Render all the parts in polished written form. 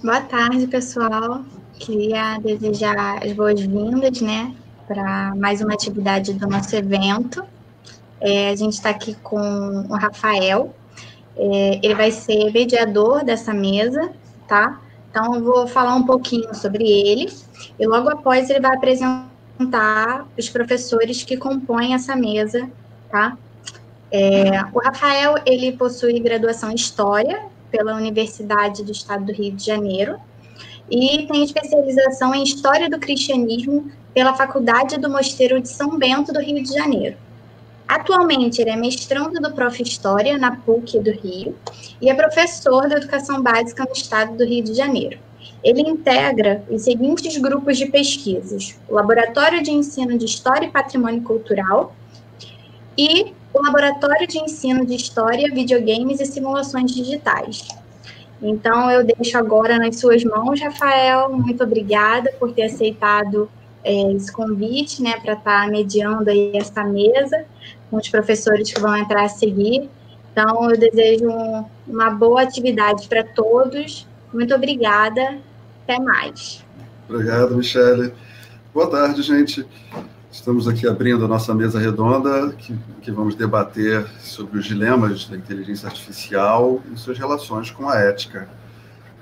Boa tarde, pessoal. Queria desejar as boas-vindas, né, para mais uma atividade do nosso evento. A gente está aqui com o Rafael. Ele vai ser mediador dessa mesa, tá? Então, eu vou falar um pouquinho sobre ele e logo após ele vai apresentar os professores que compõem essa mesa, tá? O Rafael, ele possui graduação em História pela Universidade do Estado do Rio de Janeiro e tem especialização em História do Cristianismo pela Faculdade do Mosteiro de São Bento do Rio de Janeiro. Atualmente, ele é mestrando do Prof. História na PUC do Rio e é professor de Educação Básica no Estado do Rio de Janeiro. Ele integra os seguintes grupos de pesquisas: o Laboratório de Ensino de História e Patrimônio Cultural e o Laboratório de Ensino de História, Videogames e Simulações Digitais. Então, eu deixo agora nas suas mãos, Rafael. Muito obrigada por ter aceitado esse convite, né, para estar mediando aí essa mesa com os professores que vão entrar a seguir. Então, eu desejo uma boa atividade para todos. Muito obrigada. Até mais. Obrigado, Michele. Boa tarde, gente. Estamos aqui abrindo a nossa mesa redonda, que vamos debater sobre os dilemas da inteligência artificial e suas relações com a ética.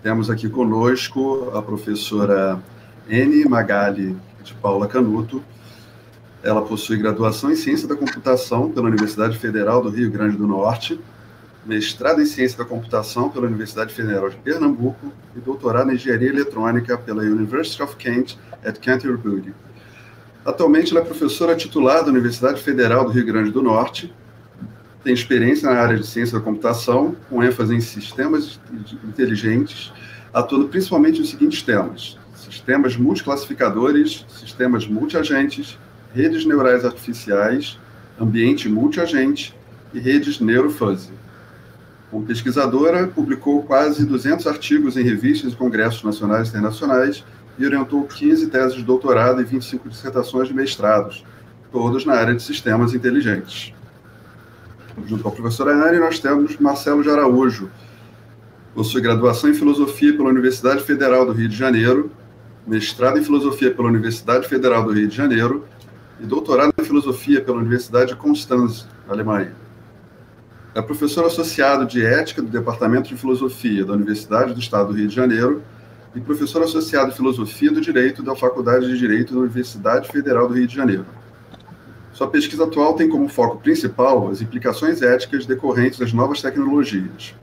Temos aqui conosco a professora N. Magali de Paula Canuto. Ela possui graduação em Ciência da Computação pela Universidade Federal do Rio Grande do Norte, mestrado em Ciência da Computação pela Universidade Federal de Pernambuco e doutorado em Engenharia Eletrônica pela University of Kent at Canterbury. Atualmente, ela é professora titular da Universidade Federal do Rio Grande do Norte, tem experiência na área de ciência da computação, com ênfase em sistemas inteligentes, atuando principalmente nos seguintes temas: sistemas multiclassificadores, sistemas multiagentes, redes neurais artificiais, ambiente multiagente e redes neurofuzzy. Como pesquisadora, publicou quase 200 artigos em revistas e congressos nacionais e internacionais, e orientou 15 teses de doutorado e 25 dissertações de mestrados, todas na área de sistemas inteligentes. Junto com a professora Anne, nós temos Marcelo de Araújo. Possui graduação em Filosofia pela Universidade Federal do Rio de Janeiro, mestrado em Filosofia pela Universidade Federal do Rio de Janeiro e doutorado em Filosofia pela Universidade de Constanz, Alemanha. É professor associado de Ética do Departamento de Filosofia da Universidade do Estado do Rio de Janeiro e professor associado de Filosofia do Direito da Faculdade de Direito da Universidade Federal do Rio de Janeiro. Sua pesquisa atual tem como foco principal as implicações éticas decorrentes das novas tecnologias.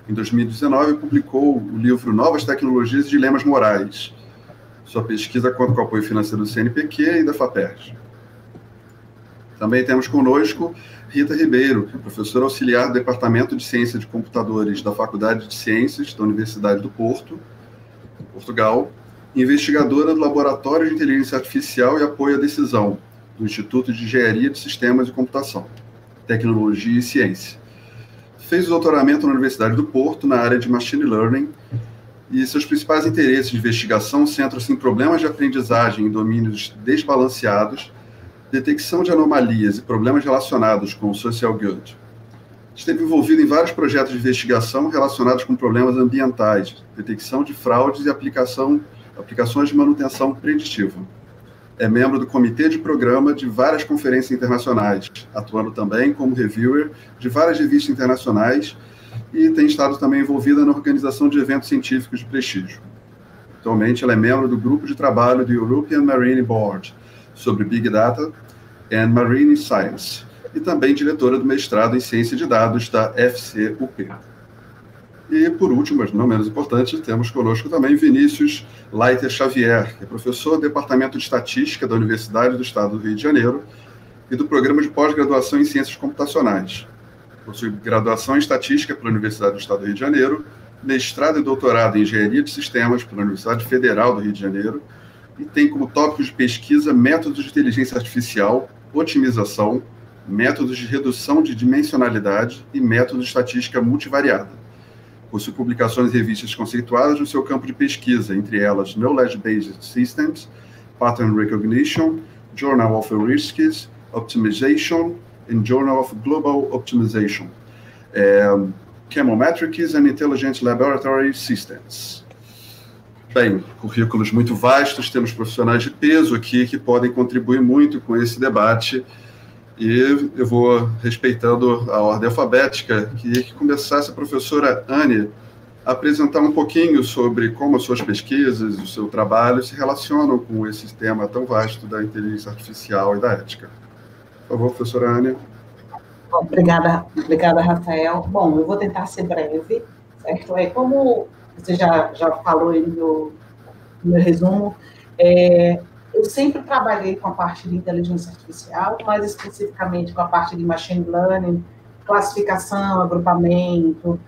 Em 2019, publicou o livro Novas Tecnologias e Dilemas Morais. Sua pesquisa conta com o apoio financeiro do CNPq e da FAPERJ. Também temos conosco Rita Ribeiro, professora auxiliar do Departamento de Ciência de Computadores da Faculdade de Ciências da Universidade do Porto, Portugal, investigadora do Laboratório de Inteligência Artificial e Apoio à Decisão, do Instituto de Engenharia de Sistemas e Computação, Tecnologia e Ciência. Fez o doutoramento na Universidade do Porto, na área de Machine Learning, e seus principais interesses de investigação centram-se em problemas de aprendizagem em domínios desbalanceados, detecção de anomalias e problemas relacionados com o social good. Esteve envolvido em vários projetos de investigação relacionados com problemas ambientais, detecção de fraudes e aplicações de manutenção preditiva. É membro do comitê de programa de várias conferências internacionais, atuando também como reviewer de várias revistas internacionais e tem estado também envolvida na organização de eventos científicos de prestígio. Atualmente, ela é membro do grupo de trabalho do European Marine Board sobre Big Data and Marine Science e também diretora do mestrado em Ciência de Dados da FCUP. E, por último, mas não menos importante, temos conosco também Vinícius Leiter Xavier, que é professor do Departamento de Estatística da Universidade do Estado do Rio de Janeiro e do Programa de Pós-Graduação em Ciências Computacionais. Possui graduação em Estatística pela Universidade do Estado do Rio de Janeiro, mestrado e doutorado em Engenharia de Sistemas pela Universidade Federal do Rio de Janeiro e tem como tópicos de pesquisa métodos de inteligência artificial, otimização, métodos de redução de dimensionalidade e métodos de estatística multivariada. Possui publicações em revistas conceituadas no seu campo de pesquisa, entre elas Knowledge-Based Systems, Pattern Recognition, Journal of Heuristics, Optimization e Journal of Global Optimization, Chemometrics and Intelligent Laboratory Systems. Bem, currículos muito vastos, temos profissionais de peso aqui que podem contribuir muito com esse debate, e eu vou, respeitando a ordem alfabética, queria que começasse a professora Anne a apresentar um pouquinho sobre como as suas pesquisas, o seu trabalho se relacionam com esse tema tão vasto da inteligência artificial e da ética. Por favor, professora Anne. Obrigada, Rafael. Bom, eu vou tentar ser breve, certo? Como você já falou aí no meu resumo, eu sempre trabalhei com a parte de inteligência artificial, mais especificamente com a parte de machine learning, classificação, agrupamento,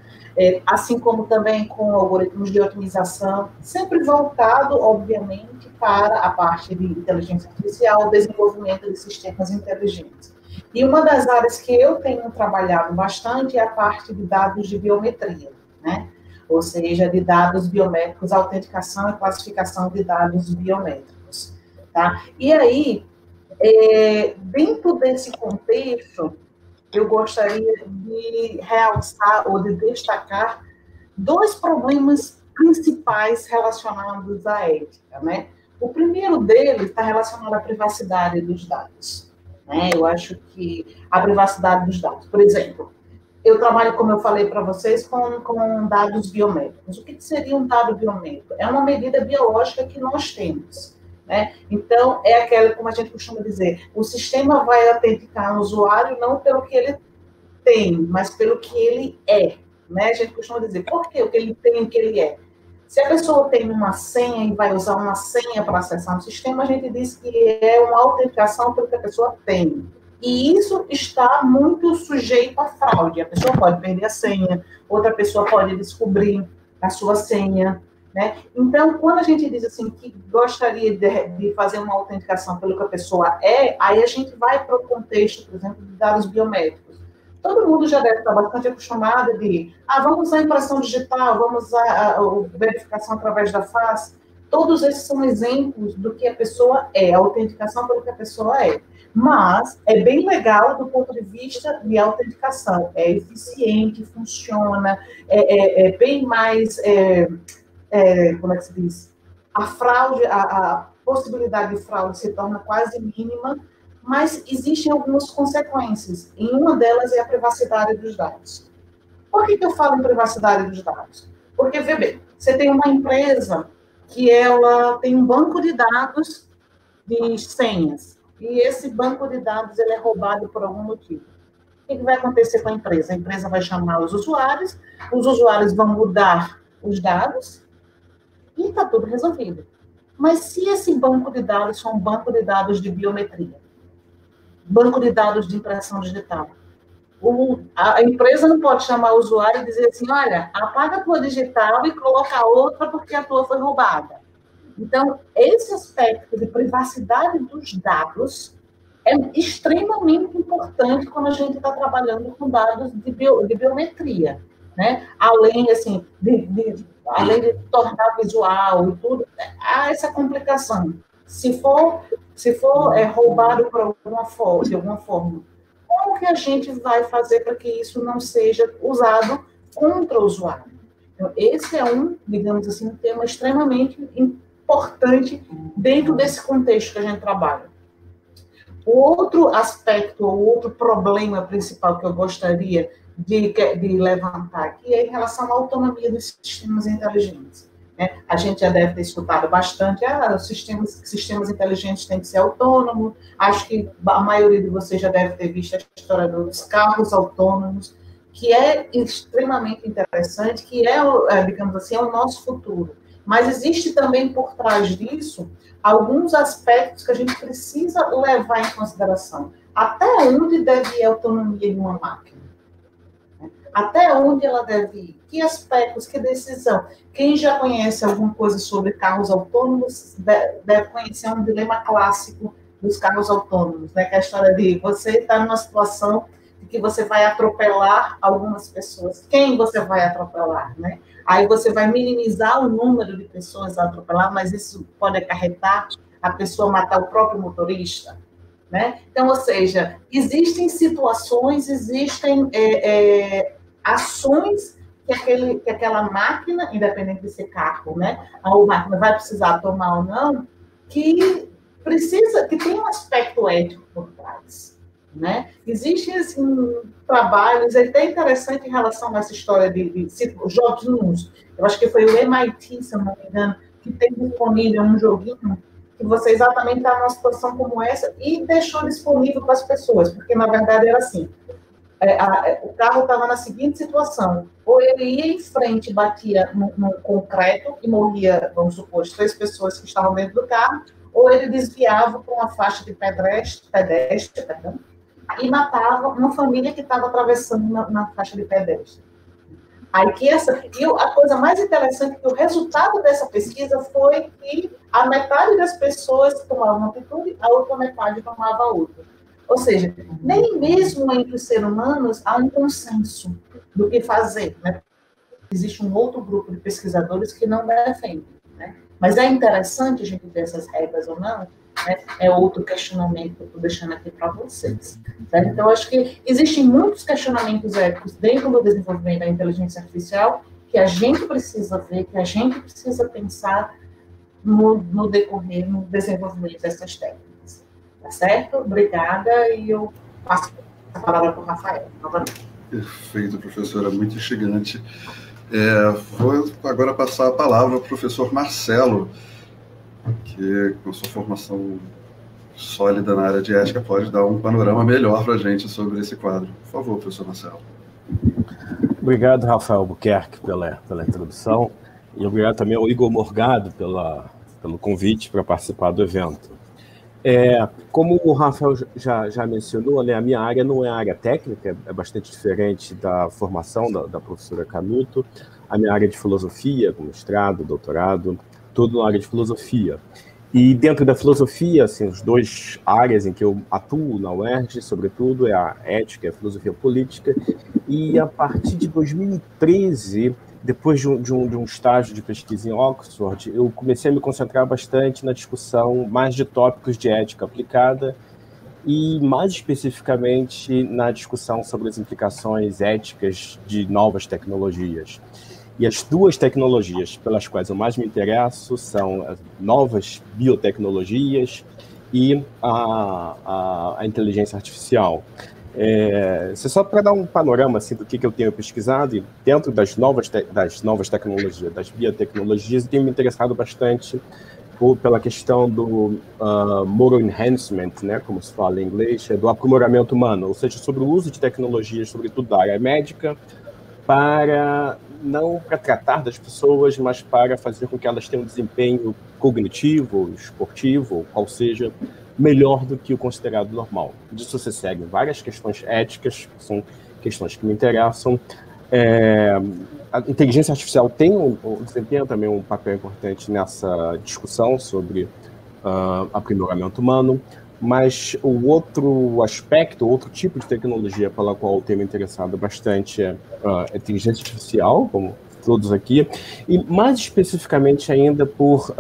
assim como também com algoritmos de otimização, sempre voltado, obviamente, para a parte de inteligência artificial, desenvolvimento de sistemas inteligentes. E uma das áreas que eu tenho trabalhado bastante é a parte de dados de biometria, né? Ou seja, de dados biométricos, autenticação e classificação de dados biométricos, tá? E aí, dentro desse contexto, eu gostaria de realçar ou de destacar dois problemas principais relacionados à ética, né? O primeiro deles está relacionado à privacidade dos dados, né? Eu acho que a privacidade dos dados, por exemplo, eu trabalho, como eu falei para vocês, com dados biométricos. O que seria um dado biométrico? É uma medida biológica que nós temos, né? Então, é aquela, como a gente costuma dizer, o sistema vai autenticar o usuário não pelo que ele tem, mas pelo que ele é, né? A gente costuma dizer, por quê? O que ele tem, o que ele é. Se a pessoa tem uma senha e vai usar uma senha para acessar um sistema, a gente diz que é uma autenticação pelo que a pessoa tem. E isso está muito sujeito à fraude. A pessoa pode perder a senha, outra pessoa pode descobrir a sua senha, né? Então, quando a gente diz assim que gostaria de fazer uma autenticação pelo que a pessoa é, aí a gente vai para o contexto, por exemplo, de dados biométricos. Todo mundo já deve estar bastante acostumado de, vamos usar impressão digital, vamos usar a verificação através da face. Todos esses são exemplos do que a pessoa é, a autenticação pelo que a pessoa é. Mas é bem legal do ponto de vista de autenticação. É eficiente, funciona, é bem mais, como é que se diz? A fraude, a possibilidade de fraude se torna quase mínima, mas existem algumas consequências. E uma delas é a privacidade dos dados. Por que eu falo em privacidade dos dados? Porque, vê bem, você tem uma empresa que ela tem um banco de dados de senhas, e esse banco de dados ele é roubado por algum motivo. O que vai acontecer com a empresa? A empresa vai chamar os usuários vão mudar os dados, e está tudo resolvido. Mas se esse banco de dados for um banco de dados de biometria, banco de dados de impressão digital, a empresa não pode chamar o usuário e dizer assim, olha, apaga a tua digital e coloca outra porque a tua foi roubada. Então, esse aspecto de privacidade dos dados é extremamente importante quando a gente está trabalhando com dados de biometria, né? Além, assim, além de tornar visual e tudo, há essa complicação. Se for roubado de alguma forma, como que a gente vai fazer para que isso não seja usado contra o usuário? Então, esse é digamos assim, um tema extremamente importante dentro desse contexto que a gente trabalha. O outro aspecto, o outro problema principal que eu gostaria de levantar aqui é em relação à autonomia dos sistemas inteligentes, né? A gente já deve ter escutado bastante, os sistemas inteligentes têm que ser autônomos, acho que a maioria de vocês já deve ter visto a história dos carros autônomos, que é extremamente interessante, que digamos assim, é o nosso futuro. Mas existe também por trás disso alguns aspectos que a gente precisa levar em consideração. Até onde deve ir a autonomia de uma máquina? Até onde ela deve ir? Que aspectos, que decisão? Quem já conhece alguma coisa sobre carros autônomos deve conhecer um dilema clássico dos carros autônomos, né? Que é a história de você estar numa situação de que você vai atropelar algumas pessoas. Quem você vai atropelar, né? Aí você vai minimizar o número de pessoas a atropelar, mas isso pode acarretar a pessoa matar o próprio motorista, né? Então, ou seja, existem situações, existem ações que aquela máquina, independente de ser carro, né, a máquina vai precisar tomar ou não, que tem um aspecto ético por trás, né? Existem assim, trabalhos até interessantes em relação a essa história de joguinhos. Eu acho que foi o MIT, se eu não me engano, que tem disponível um joguinho que você exatamente está numa situação como essa e deixou disponível para as pessoas, porque na verdade era assim, o carro estava na seguinte situação, ou ele ia em frente e batia no concreto e morria, vamos supor, as 3 pessoas que estavam dentro do carro, ou ele desviava para uma faixa de pedestre, e matava uma família que estava atravessando na faixa de pedestre. Aí a coisa mais interessante é que o resultado dessa pesquisa foi que a metade das pessoas tomavam uma atitude, a outra metade tomava outra. Ou seja, nem mesmo entre os seres humanos há um consenso do que fazer, né? Existe um outro grupo de pesquisadores que não defendem, né? Mas é interessante a gente ter essas regras ou não, né? É outro questionamento que eu estou deixando aqui para vocês. Certo? Então, acho que existem muitos questionamentos éticos dentro do desenvolvimento da inteligência artificial que a gente precisa ver, que a gente precisa pensar no decorrer, no desenvolvimento dessas técnicas. Tá certo? Obrigada, e eu passo a palavra para o Rafael, novamente. Perfeito, professora, muito instigante. Vou agora passar a palavra ao professor Marcelo, que, com sua formação sólida na área de ética, pode dar um panorama melhor para a gente sobre esse quadro. Por favor, professor Marcelo. Obrigado, Rafael Albuquerque, pela introdução, e obrigado também ao Igor Morgado pelo convite para participar do evento. Como o Rafael já mencionou, né, a minha área não é área técnica, é bastante diferente da formação da professora Canuto. A minha área de filosofia, com mestrado, doutorado, tudo na área de filosofia. E dentro da filosofia, assim, as 2 áreas em que eu atuo na UERJ, sobretudo, é a ética e a filosofia política. E a partir de 2013, depois de um estágio de pesquisa em Oxford, eu comecei a me concentrar bastante na discussão mais de tópicos de ética aplicada e, mais especificamente, na discussão sobre as implicações éticas de novas tecnologias. E as 2 tecnologias pelas quais eu mais me interesso são as novas biotecnologias e a inteligência artificial. Só para dar um panorama assim, do que eu tenho pesquisado, e dentro das novas tecnologias, das biotecnologias, eu tenho me interessado bastante pela questão do moral enhancement, né, como se fala em inglês, do aprimoramento humano, ou seja, sobre o uso de tecnologias, sobretudo da área médica, não para tratar das pessoas, mas para fazer com que elas tenham um desempenho cognitivo, esportivo, qual seja, melhor do que o considerado normal. Disso se seguem várias questões éticas, que são questões que me interessam. A inteligência artificial desempenha também um papel importante nessa discussão sobre aprimoramento humano, mas o outro aspecto, outro tipo de tecnologia pela qual eu tenho me interessado bastante é a inteligência artificial, como todos aqui, e mais especificamente ainda por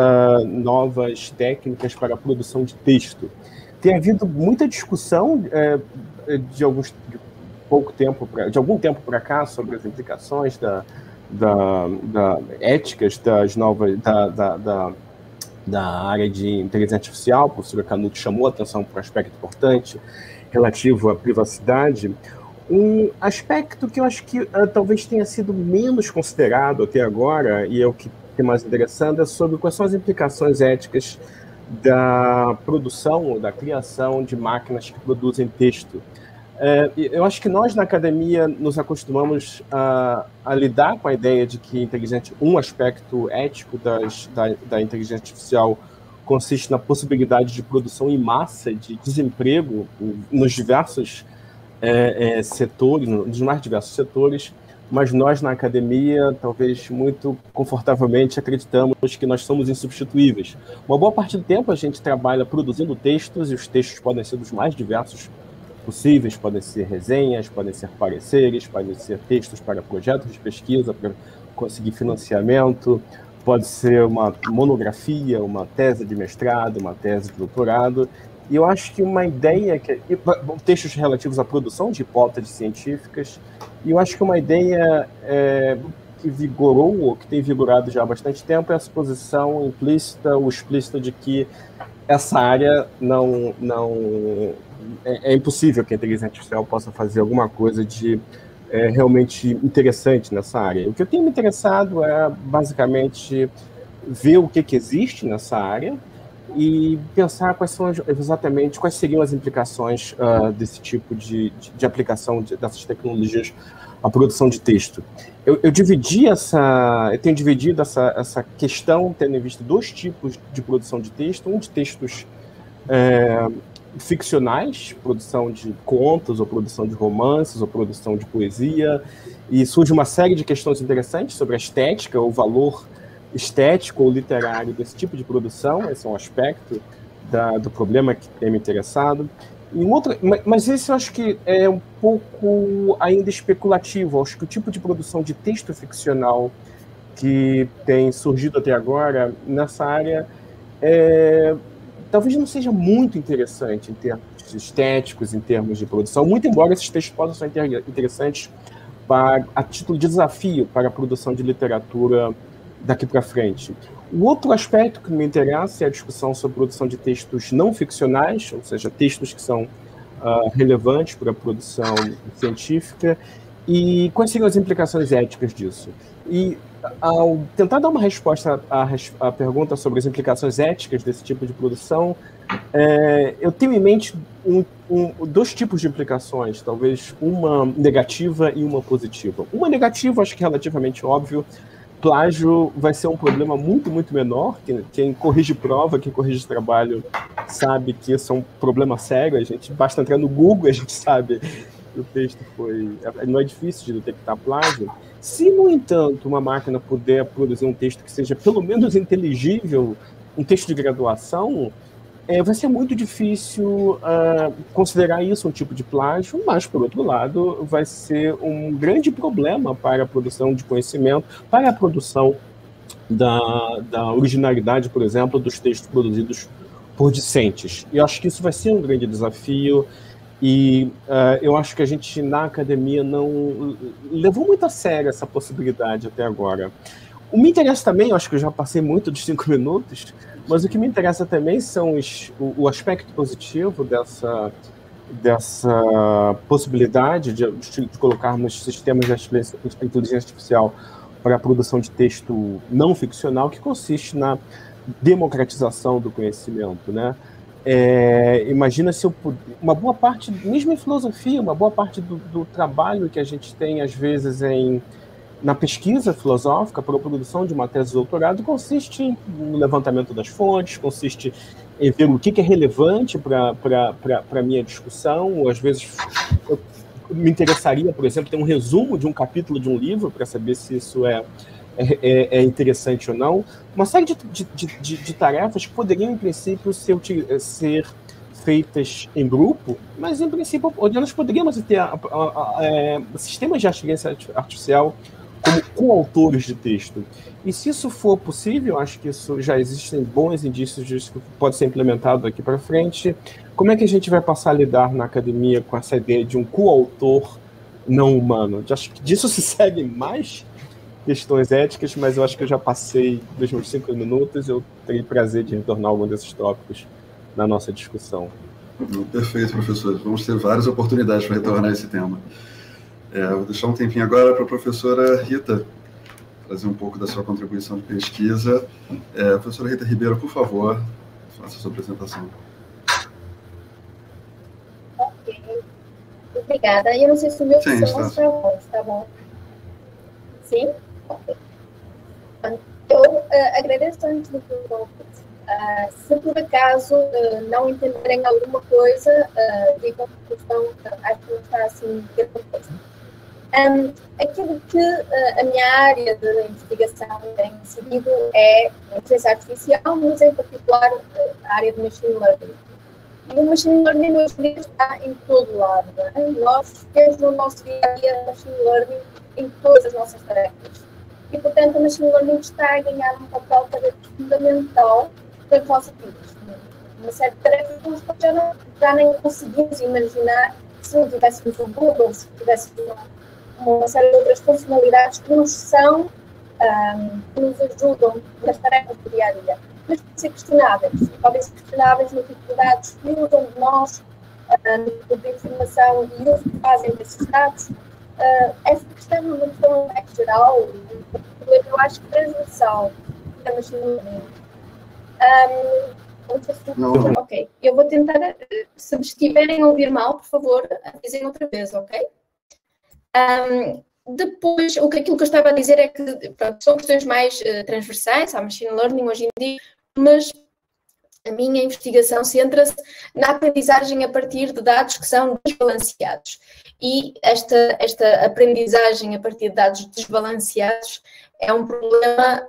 novas técnicas para a produção de texto. Tem havido muita discussão de algum tempo para cá sobre as implicações éticas da área de inteligência artificial. A professora Canuto chamou a atenção para um aspecto importante relativo à privacidade. Um aspecto que eu acho que talvez tenha sido menos considerado até agora, e é o que é mais interessante, é sobre quais são as implicações éticas da produção ou da criação de máquinas que produzem texto. Eu acho que nós, na academia, nos acostumamos a lidar com a ideia de que um aspecto ético da inteligência artificial consiste na possibilidade de produção em massa de desemprego nos diversos setores, nos mais diversos setores, mas nós, na academia, talvez muito confortavelmente acreditamos que nós somos insubstituíveis. Uma boa parte do tempo a gente trabalha produzindo textos, e os textos podem ser dos mais diversos possíveis, podem ser resenhas, podem ser pareceres, podem ser textos para projetos de pesquisa, para conseguir financiamento, pode ser uma monografia, uma tese de mestrado, uma tese de doutorado. E eu acho que uma ideia textos relativos à produção de hipóteses científicas, E eu acho que uma ideia que vigorou, ou que tem vigorado já há bastante tempo, é a suposição implícita ou explícita de que essa área é impossível que a inteligência artificial possa fazer alguma coisa de realmente interessante nessa área. O que eu tenho me interessado é, basicamente, ver o que existe nessa área e pensar quais seriam as implicações desse tipo de aplicação dessas tecnologias à produção de texto. Eu tenho dividido essa questão tendo em vista dois tipos de produção de texto, um de textos ficcionais, produção de contos, ou produção de romances, ou produção de poesia, e surge uma série de questões interessantes sobre a estética, o valor estético ou literário desse tipo de produção. Esse é um aspecto do problema que tem me interessado. Mas esse eu acho que é um pouco ainda especulativo. Eu acho que o tipo de produção de texto ficcional que tem surgido até agora nessa área talvez não seja muito interessante em termos estéticos, em termos de produção, muito embora esses textos possam ser interessantes a título de desafio para a produção de literatura daqui para frente. O outro aspecto que me interessa é a discussão sobre produção de textos não ficcionais, ou seja, textos que são relevantes para a produção científica, e quais seriam as implicações éticas disso. E, ao tentar dar uma resposta à pergunta sobre as implicações éticas desse tipo de produção, eu tenho em mente dois tipos de implicações, talvez uma negativa e uma positiva. Uma negativa, acho que é relativamente óbvio. Plágio vai ser um problema muito, muito menor. Quem corrige prova, quem corrige trabalho, sabe que isso é um problema sério. Basta entrar no Google, a gente sabe que o texto não é difícil de detectar plágio. Se, no entanto, uma máquina puder produzir um texto que seja pelo menos inteligível, um texto de graduação, vai ser muito difícil considerar isso um tipo de plágio, mas, por outro lado, vai ser um grande problema para a produção de conhecimento, para a produção da originalidade, por exemplo, dos textos produzidos por discentes. E eu acho que isso vai ser um grande desafio, e eu acho que a gente, na academia, não levou muito a sério essa possibilidade até agora. O que me interessa também, eu acho que eu já passei muito dos 5 minutos, mas o que me interessa também são o aspecto positivo dessa possibilidade de colocarmos sistemas de inteligência artificial para a produção de texto não ficcional, que consiste na democratização do conhecimento, né? Imagina se uma boa parte, mesmo em filosofia, uma boa parte do trabalho que a gente tem, às vezes, na pesquisa filosófica para a produção de uma tese de doutorado, consiste no levantamento das fontes, consiste em ver o que é relevante para a minha discussão, ou às vezes eu me interessaria, por exemplo, ter um resumo de um capítulo de um livro para saber se isso é interessante ou não. Uma série de tarefas que poderiam, em princípio, ser feitas em grupo, mas, em princípio, nós poderíamos ter sistemas de inteligência artificial como coautores de texto. E se isso for possível, acho que isso já existem bons indícios disso que pode ser implementado daqui para frente. Como é que a gente vai passar a lidar na academia com essa ideia de um coautor não humano? Acho que disso se seguem mais questões éticas, mas eu acho que eu já passei dos meus 5 minutos. Eu terei prazer de retornar algum desses tópicos na nossa discussão. Perfeito, professor. Vamos ter várias oportunidades para retornar a esse tema. Vou deixar um tempinho agora para a professora Rita trazer um pouco da sua contribuição de pesquisa. Professora Rita Ribeiro, por favor, faça a sua apresentação. Ok. Obrigada. Eu não sei se o meu som está bom, tá bom? Sim? Ok. Eu agradeço antes do convite. Se por acaso não entenderem alguma coisa, digam que acho que não está assim grande coisa. Aquilo que a minha área de investigação tem seguido é a inteligência artificial, mas em particular a área de machine learning. E o machine learning hoje em dia está em todo lado. Não é? Nós temos no nosso dia-a-dia machine learning em todas as nossas tarefas. E, portanto, o machine learning está a ganhar um papel cada vez fundamental das nossas vidas. Uma série de tarefas que já nem conseguimos imaginar se não tivéssemos o Google, se tivéssemos uma série de outras funcionalidades que nos são, que nos ajudam nas tarefas do dia a dia. Mas podem ser questionáveis. Podem ser questionáveis no tipo de dados que usam de nós, no tipo de informação e uso que fazem desses dados. Essa questão é uma questão mais geral, eu acho que transversal da machine learning. Ok, eu vou tentar, se estiverem a ouvir mal, por favor, avisem outra vez, ok? Depois, aquilo que eu estava a dizer é que pronto, são questões mais transversais à machine learning hoje em dia, mas a minha investigação centra-se na aprendizagem a partir de dados que são desbalanceados. E esta aprendizagem a partir de dados desbalanceados é um problema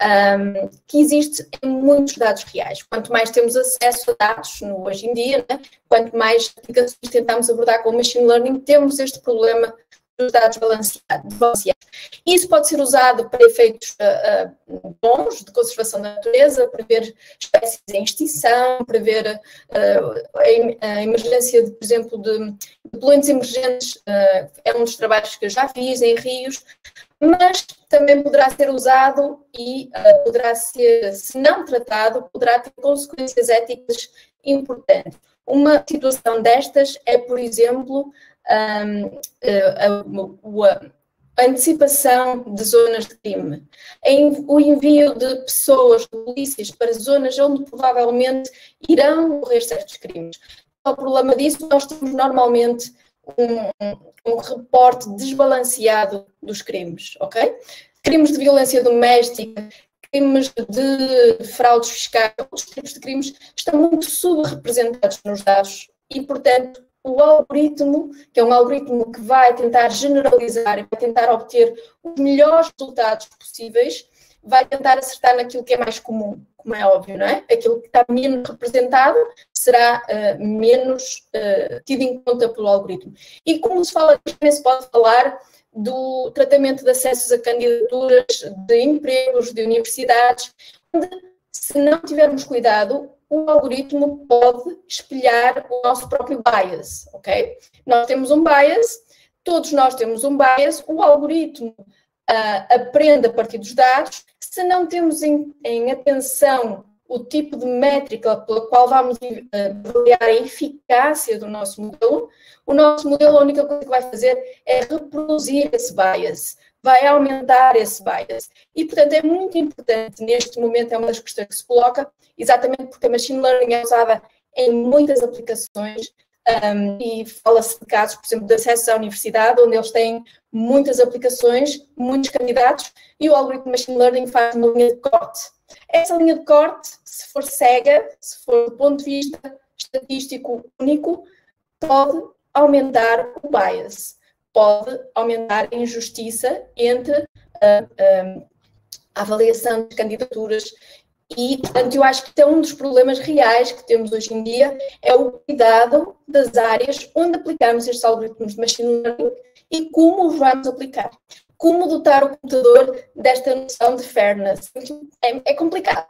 que existe em muitos dados reais. Quanto mais temos acesso a dados hoje em dia, né, quanto mais aplicações tentamos abordar com o machine learning, temos este problema dos dados balanceados. Isso pode ser usado para efeitos bons de conservação da natureza, prever espécies em extinção, prever a emergência, por exemplo, de poluentes emergentes, é um dos trabalhos que eu já fiz em rios, mas também poderá ser usado e poderá ser, se não tratado, poderá ter consequências éticas importantes. Uma situação destas é, por exemplo, a antecipação de zonas de crime, o envio de pessoas, de polícias, para zonas onde provavelmente irão ocorrer certos crimes. O problema disso, nós temos normalmente um reporte desbalanceado dos crimes, ok? Crimes de violência doméstica, crimes de fraudes fiscais, outros tipos de crimes estão muito subrepresentados nos dados e, portanto, o algoritmo, que é um algoritmo que vai tentar generalizar e vai tentar obter os melhores resultados possíveis, vai tentar acertar naquilo que é mais comum, como é óbvio, não é? Aquilo que está menos representado será menos tido em conta pelo algoritmo. E como se fala, também se pode falar do tratamento de acessos a candidaturas, de empregos, de universidades, onde, se não tivermos cuidado, o algoritmo pode espelhar o nosso próprio bias, ok? Nós temos um bias, todos nós temos um bias, o algoritmo aprende a partir dos dados. Se não temos em atenção o tipo de métrica pela qual vamos avaliar a eficácia do nosso modelo, o nosso modelo, a única coisa que vai fazer é reproduzir esse bias, vai aumentar esse bias. E, portanto, é muito importante, neste momento, é uma das questões que se coloca, exatamente porque a machine learning é usada em muitas aplicações, e fala-se de casos, por exemplo, de acesso à universidade, onde eles têm muitas aplicações, muitos candidatos, e o algoritmo de machine learning faz uma linha de corte. Essa linha de corte, se for cega, se for do ponto de vista estatístico único, pode aumentar o bias, pode aumentar a injustiça entre a avaliação de candidaturas. E, portanto, eu acho que é um dos problemas reais que temos hoje em dia, é o cuidado das áreas onde aplicamos estes algoritmos de machine learning e como os vamos aplicar. Como dotar o computador desta noção de fairness. É complicado,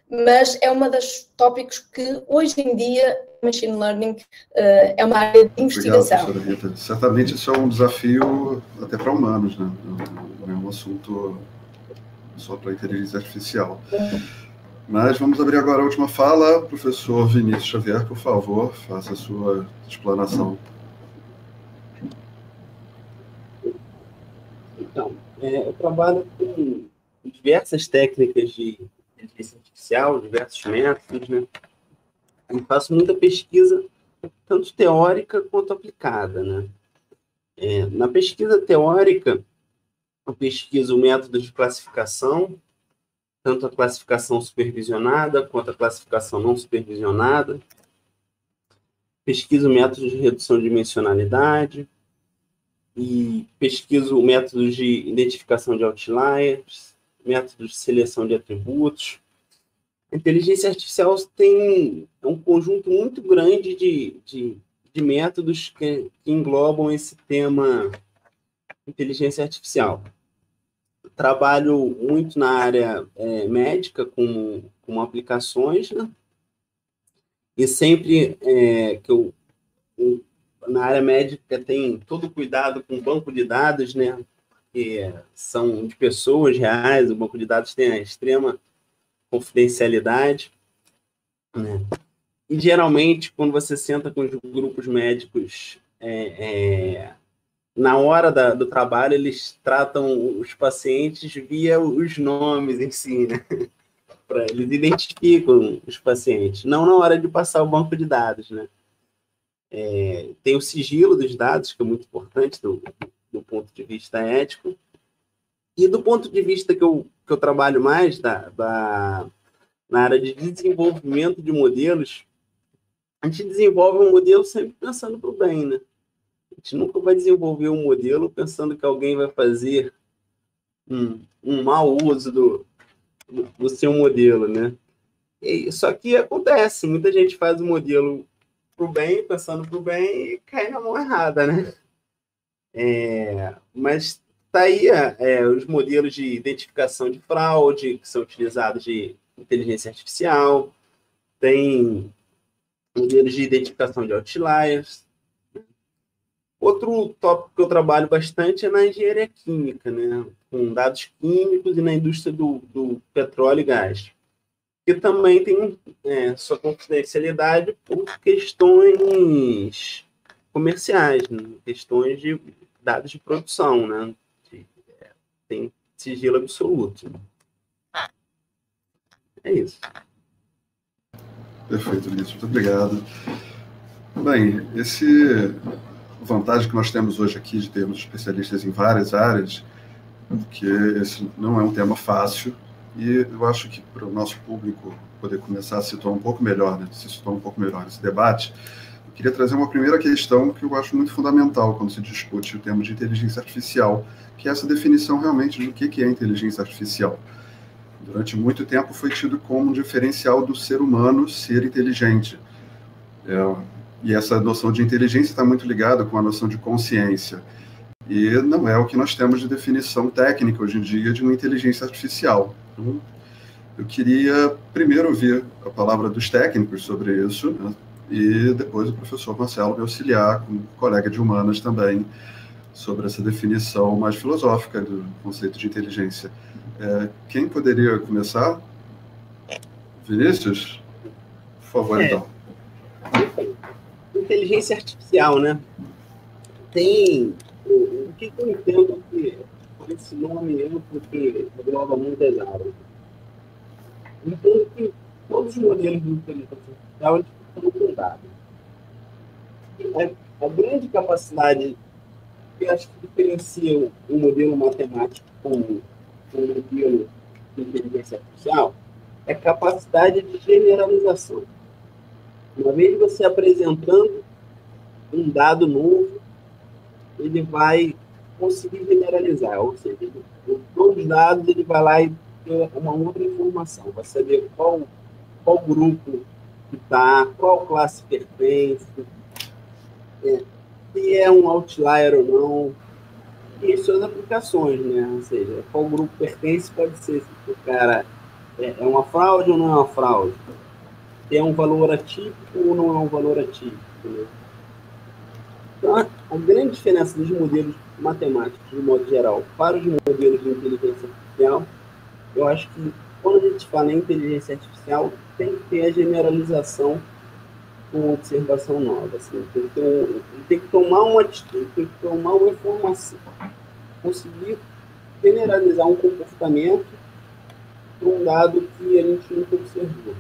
mas é um dos tópicos que, hoje em dia, machine learning é uma área de investigação. Obrigado, professora Rita. Certamente isso é um desafio até para humanos, né? Não é um assunto só para inteligência artificial. Mas vamos abrir agora a última fala. Professor Vinícius Xavier, por favor, faça a sua explanação. Então, eu trabalho com diversas técnicas de inteligência artificial, diversos métodos, né? Eu faço muita pesquisa, tanto teórica quanto aplicada, né? Na pesquisa teórica, eu pesquiso métodos de classificação, tanto a classificação supervisionada quanto a classificação não supervisionada. Pesquiso métodos de redução de dimensionalidade e pesquiso métodos de identificação de outliers, métodos de seleção de atributos. A inteligência artificial tem um conjunto muito grande de métodos que englobam esse tema inteligência artificial. Trabalho muito na área médica com aplicações, né? E sempre que na área médica tem todo o cuidado com o banco de dados, né? porque são de pessoas reais, o banco de dados tem a extrema confidencialidade, né? E, geralmente, quando você senta com os grupos médicos, na hora do trabalho, eles tratam os pacientes via os nomes em si, né? Eles identificam os pacientes, não na hora de passar o banco de dados, né? Tem o sigilo dos dados, que é muito importante do ponto de vista ético, e do ponto de vista que eu trabalho mais, na área de desenvolvimento de modelos, a gente desenvolve um modelo sempre pensando para o bem, né? A gente nunca vai desenvolver um modelo pensando que alguém vai fazer um mau uso do seu modelo, né? Só que acontece, muita gente faz o modelo para o bem, pensando para o bem, e cai na mão errada, né? Mas tá aí os modelos de identificação de fraude, que são utilizados de inteligência artificial, tem modelos de identificação de outliers. Outro tópico que eu trabalho bastante é na engenharia química, né? Com dados químicos e na indústria do petróleo e gás, que também tem sua confidencialidade por questões comerciais, né? Questões de dados de produção, né? Tem sigilo absoluto. É isso. Perfeito, Vinícius. Muito obrigado. Bem, vantagem que nós temos hoje aqui de termos especialistas em várias áreas, porque esse não é um tema fácil, e eu acho que para o nosso público poder começar a se situar um pouco melhor, né, nesse debate, eu queria trazer uma primeira questão que eu acho muito fundamental quando se discute o tema de inteligência artificial, que é essa definição realmente do que é inteligência artificial. Durante muito tempo foi tido como um diferencial do ser humano ser inteligente. E essa noção de inteligência está muito ligada com a noção de consciência. E não é o que nós temos de definição técnica hoje em dia de uma inteligência artificial. Então, eu queria primeiro ouvir a palavra dos técnicos sobre isso, né? E depois o professor Marcelo me auxiliar, como colega de humanas também, sobre essa definição mais filosófica do conceito de inteligência. Quem poderia começar? Vinícius? Por favor, então. Inteligência artificial, né? Tem o que eu entendo que esse nome é porque engloba muitas áreas. Eu entendo que todos os modelos de inteligência artificial eles são fundados. A grande capacidade que eu acho que diferencia o modelo matemático com o modelo de inteligência artificial é a capacidade de generalização. Uma vez você apresentando um dado novo, ele vai conseguir generalizar, ou seja, todos os dados ele vai lá e ter uma outra informação, vai saber qual grupo que está, qual classe pertence, se é um outlier ou não, e suas aplicações, né? Ou seja, qual grupo pertence, pode ser se o cara é uma fraude ou não é uma fraude, se é um valor atípico ou não é um valor atípico, né? Então, a grande diferença dos modelos matemáticos, de modo geral, para os modelos de inteligência artificial, eu acho que quando a gente fala em inteligência artificial, tem que ter a generalização com observação nova. Assim, tem que tomar uma atitude, tem que tomar uma informação, conseguir generalizar um comportamento para um dado que a gente nunca observou.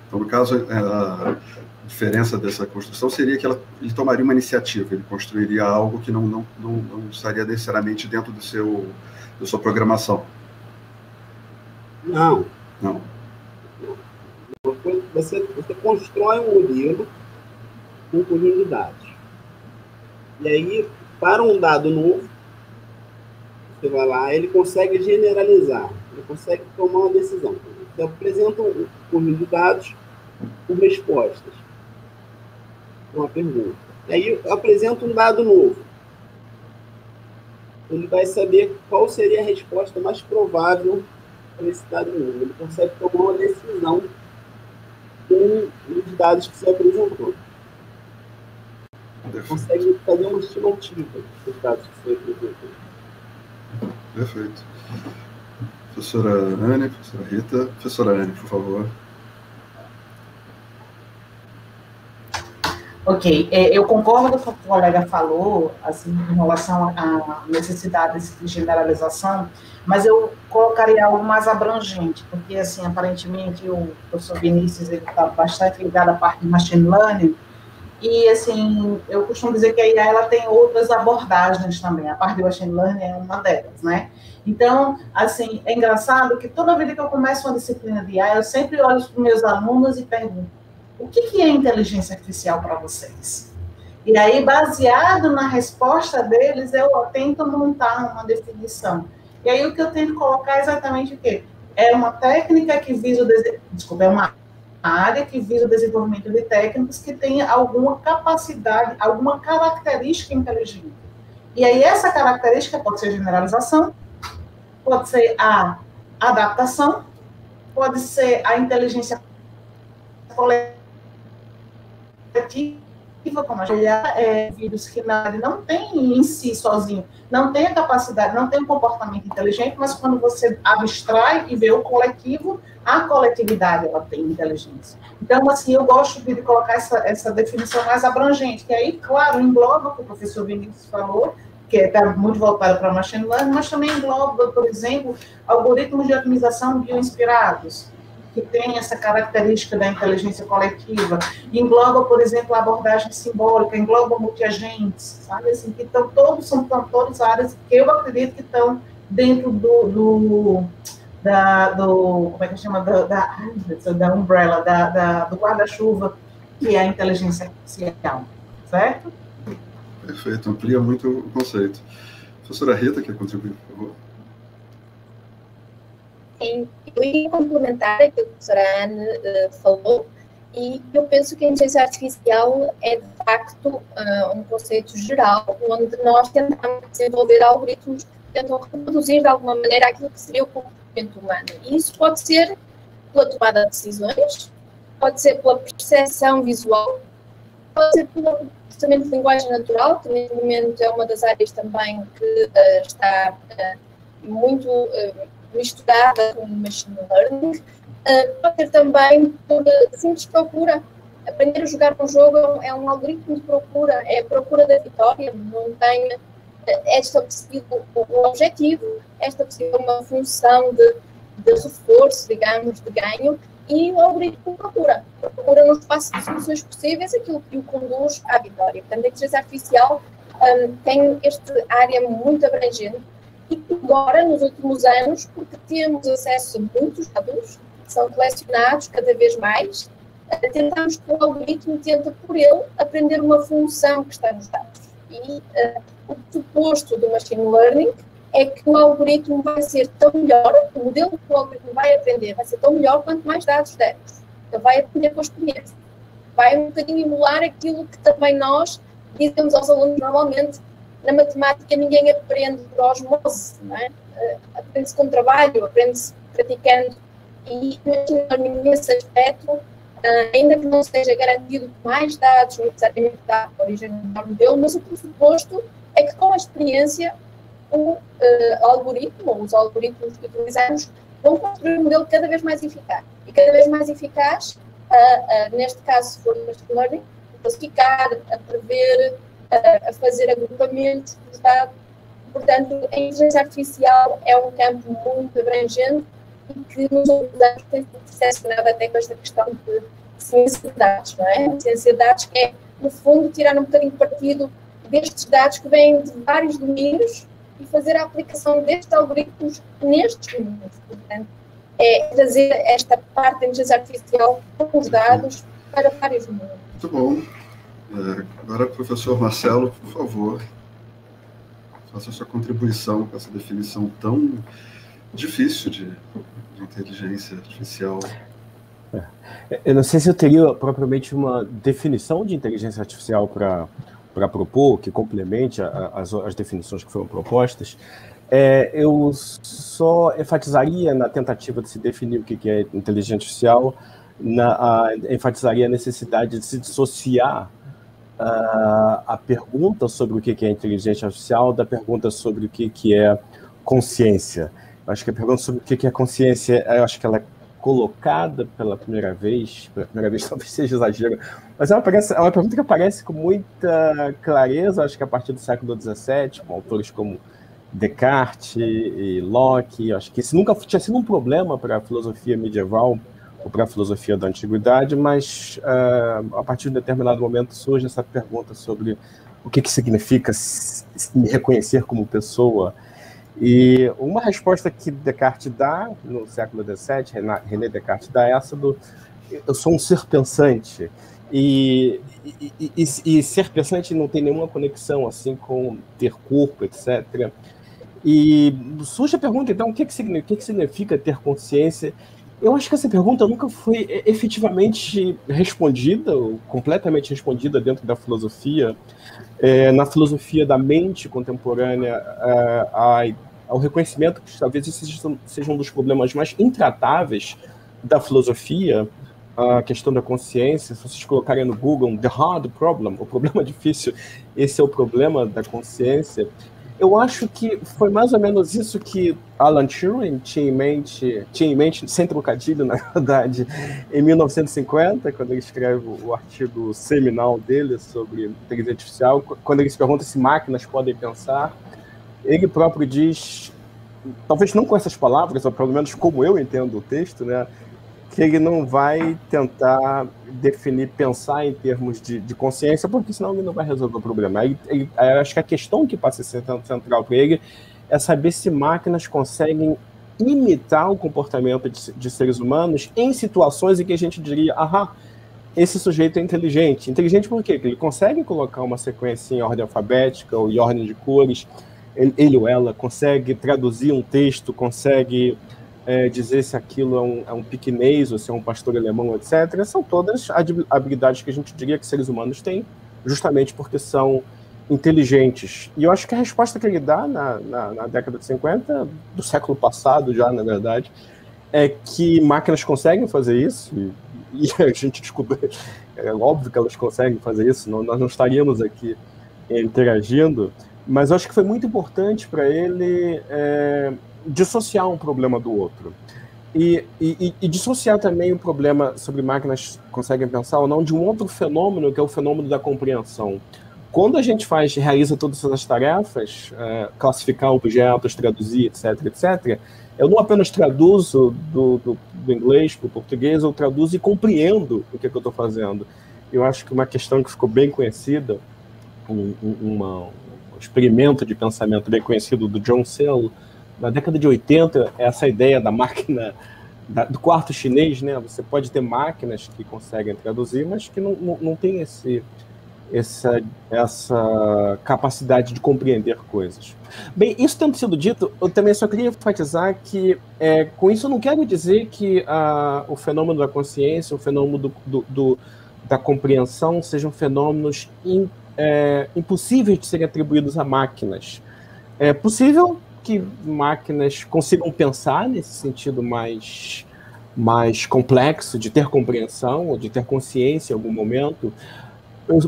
Então, no caso, a diferença dessa construção seria que ele tomaria uma iniciativa, ele construiria algo que não estaria necessariamente dentro da sua programação. Não. Não. Você constrói um modelo com um conjunto de dados. E aí, para um dado novo, você vai lá, ele consegue generalizar, ele consegue tomar uma decisão. Você apresenta um conjunto de dados com respostas para uma pergunta. Aí eu apresento um dado novo. Ele vai saber qual seria a resposta mais provável para esse dado novo. Ele consegue tomar uma decisão com os dados que você apresentou. consegue fazer uma estimativa dos dados que foi apresentado. Perfeito. Professora Anne, professora Rita. Professora Anne, por favor. Ok, eu concordo com o que o colega falou, assim, em relação à necessidade de generalização, mas eu colocaria algo mais abrangente, porque, assim, aparentemente, o professor Vinícius está bastante ligado à parte de machine learning, e, assim, eu costumo dizer que a IA, ela tem outras abordagens também, a parte de machine learning é uma delas, né? Então, assim, é engraçado que toda vez que eu começo uma disciplina de IA, eu sempre olho para os meus alunos e pergunto, o que é inteligência artificial para vocês? E aí, baseado na resposta deles, eu tento montar uma definição. E aí, o que eu tento colocar é exatamente o quê? É uma técnica que visa é uma área que visa o desenvolvimento de técnicas que tenha alguma capacidade, alguma característica inteligente. E aí, essa característica pode ser generalização, pode ser a adaptação, pode ser a inteligência coletiva, como a gente vírus que não tem em si sozinho, não tem a capacidade, não tem um comportamento inteligente, mas quando você abstrai e vê o coletivo, a coletividade ela tem inteligência. Então, assim, eu gosto de colocar essa definição mais abrangente, que aí, claro, engloba o que o professor Vinícius falou, que está muito voltado para machine learning, mas também engloba, por exemplo, algoritmos de otimização bioinspirados, que tem essa característica da inteligência coletiva, engloba, por exemplo, a abordagem simbólica, engloba multiagentes, sabe, assim, que são todas áreas que eu acredito que estão dentro do como é que chama, da umbrella, do guarda-chuva, que é a inteligência artificial, certo? Perfeito, amplia muito o conceito. Professora Rita, quer contribuir, por favor? Sim, eu ia complementar aquilo que a professora Anne falou, e eu penso que a inteligência artificial é, de facto, um conceito geral, onde nós tentamos desenvolver algoritmos que tentam reproduzir, de alguma maneira, aquilo que seria o comportamento humano. E isso pode ser pela tomada de decisões, pode ser pela percepção visual, pode ser pelo processamento de linguagem natural, que neste momento é uma das áreas também que está muito misturada com o machine learning, pode ser também por simples procura. Aprender a jogar um jogo é um algoritmo de procura, é a procura da vitória, não tem, é estabelecido um objetivo, é estabelecida uma função de reforço, digamos, de ganho, e o algoritmo procura no espaço de soluções possíveis aquilo que o conduz à vitória. Portanto, a inteligência artificial tem esta área muito abrangente, e agora, nos últimos anos, porque temos acesso a muitos dados, que são colecionados cada vez mais, tentamos que o algoritmo tenta, por ele, aprender uma função que está nos dados. E o suposto do machine learning é que o algoritmo vai ser tão melhor, o modelo que o algoritmo vai aprender vai ser tão melhor quanto mais dados dermos. Ele vai aprender com a experiência. Vai um bocadinho emular aquilo que também nós dizemos aos alunos normalmente. Na matemática ninguém aprende por osmose, não é? Aprende-se com trabalho, aprende-se praticando. E nesse aspecto, ainda que não seja garantido que mais dados necessariamente da origem do modelo, mas o pressuposto é que com a experiência o algoritmo, ou os algoritmos que utilizamos, vão construir um modelo cada vez mais eficaz. E cada vez mais eficaz, neste caso, se for machine learning, a classificar, a prever, a fazer agrupamentos dos dados. Portanto, a inteligência artificial é um campo muito abrangente e que nos últimos anos tem sido percepcionado até com esta questão de ciência de dados, não é? A ciência de dados que é, no fundo, tirar um bocadinho partido destes dados que vêm de vários domínios e fazer a aplicação destes algoritmos nestes domínios. Portanto, é trazer esta parte da inteligência artificial com os dados para vários domínios. Muito bom. Agora, professor Marcelo, por favor, faça a sua contribuição com essa definição tão difícil de inteligência artificial. Eu não sei se eu teria propriamente uma definição de inteligência artificial para propor, que complemente as definições que foram propostas. Eu só enfatizaria na tentativa de se definir o que é inteligência artificial, enfatizaria a necessidade de se dissociar a pergunta sobre o que é inteligência artificial da pergunta sobre o que é consciência. Eu acho que a pergunta sobre o que é consciência, eu acho que ela é colocada pela primeira vez talvez seja exagero, mas é uma pergunta que aparece com muita clareza, acho que a partir do século XVII, com autores como Descartes e Locke. Acho que isso nunca tinha sido um problema para a filosofia medieval ou para a filosofia da antiguidade, mas a partir de um determinado momento surge essa pergunta sobre o que significa me reconhecer como pessoa. E uma resposta que Descartes dá no século XVII, René Descartes dá essa do eu sou um ser pensante. E ser pensante não tem nenhuma conexão assim com ter corpo, etc. E surge a pergunta, então, o que significa ter consciência? Eu acho que essa pergunta nunca foi efetivamente respondida, ou completamente respondida dentro da filosofia. Na filosofia da mente contemporânea, ao reconhecimento que talvez esse seja um dos problemas mais intratáveis da filosofia, a questão da consciência. Se vocês colocarem no Google, the hard problem, o problema difícil, esse é o problema da consciência. Eu acho que foi mais ou menos isso que Alan Turing tinha em mente, sem trocadilho, na verdade, em 1950, quando ele escreve o artigo seminal dele sobre inteligência artificial, quando ele se pergunta se máquinas podem pensar. Ele próprio diz, talvez não com essas palavras, ou pelo menos como eu entendo o texto, né, que ele não vai tentar pensar em termos de consciência, porque senão ele não vai resolver o problema. Acho que a questão que passa a ser central para ele é saber se máquinas conseguem imitar o comportamento de seres humanos em situações em que a gente diria, esse sujeito é inteligente. Inteligente por quê? Porque ele consegue colocar uma sequência em ordem alfabética ou em ordem de cores, ele ou ela consegue traduzir um texto, consegue dizer se aquilo é um piquinês ou se é um pastor alemão, etc. São todas habilidades que a gente diria que seres humanos têm, justamente porque são inteligentes. E eu acho que a resposta que ele dá na década de 50, do século passado já, na verdade, é que máquinas conseguem fazer isso, e a gente descobriu, é óbvio que elas conseguem fazer isso, nós não estaríamos aqui interagindo, mas eu acho que foi muito importante para ele dissociar um problema do outro. E dissociar também o problema sobre máquinas conseguem pensar ou não de um outro fenômeno, que é o fenômeno da compreensão. Quando a gente realiza todas essas tarefas, classificar objetos, traduzir, etc., eu não apenas traduzo do inglês para o português, eu traduzo e compreendo o que eu estou fazendo. Eu acho que uma questão que ficou bem conhecida, um experimento de pensamento bem conhecido do John Searle, na década de 80, essa ideia da máquina, do quarto chinês, né? Você pode ter máquinas que conseguem traduzir, mas que não tem essa capacidade de compreender coisas. Bem, isso tendo sido dito, eu também só queria enfatizar que, com isso eu não quero dizer que o fenômeno da consciência, o fenômeno da compreensão sejam fenômenos impossíveis de serem atribuídos a máquinas. É possível que máquinas consigam pensar nesse sentido mais complexo, de ter compreensão, ou de ter consciência em algum momento,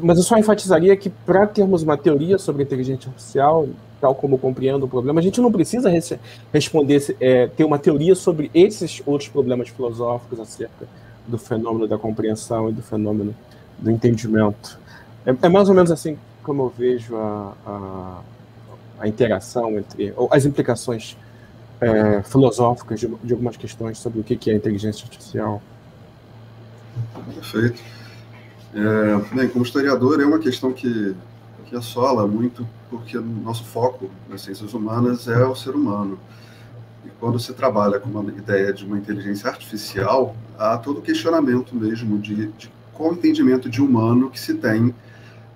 mas eu só enfatizaria que, para termos uma teoria sobre inteligência artificial, tal como eu compreendo o problema, a gente não precisa responder, ter uma teoria sobre esses outros problemas filosóficos acerca do fenômeno da compreensão e do fenômeno do entendimento. É mais ou menos assim como eu vejo a interação entre, ou as implicações filosóficas de algumas questões sobre o que é inteligência artificial. Perfeito. Bem, como historiador, é uma questão que assola muito, porque o nosso foco nas ciências humanas é o ser humano. E quando se trabalha com uma ideia de uma inteligência artificial, há todo o questionamento mesmo de qual entendimento de humano que se tem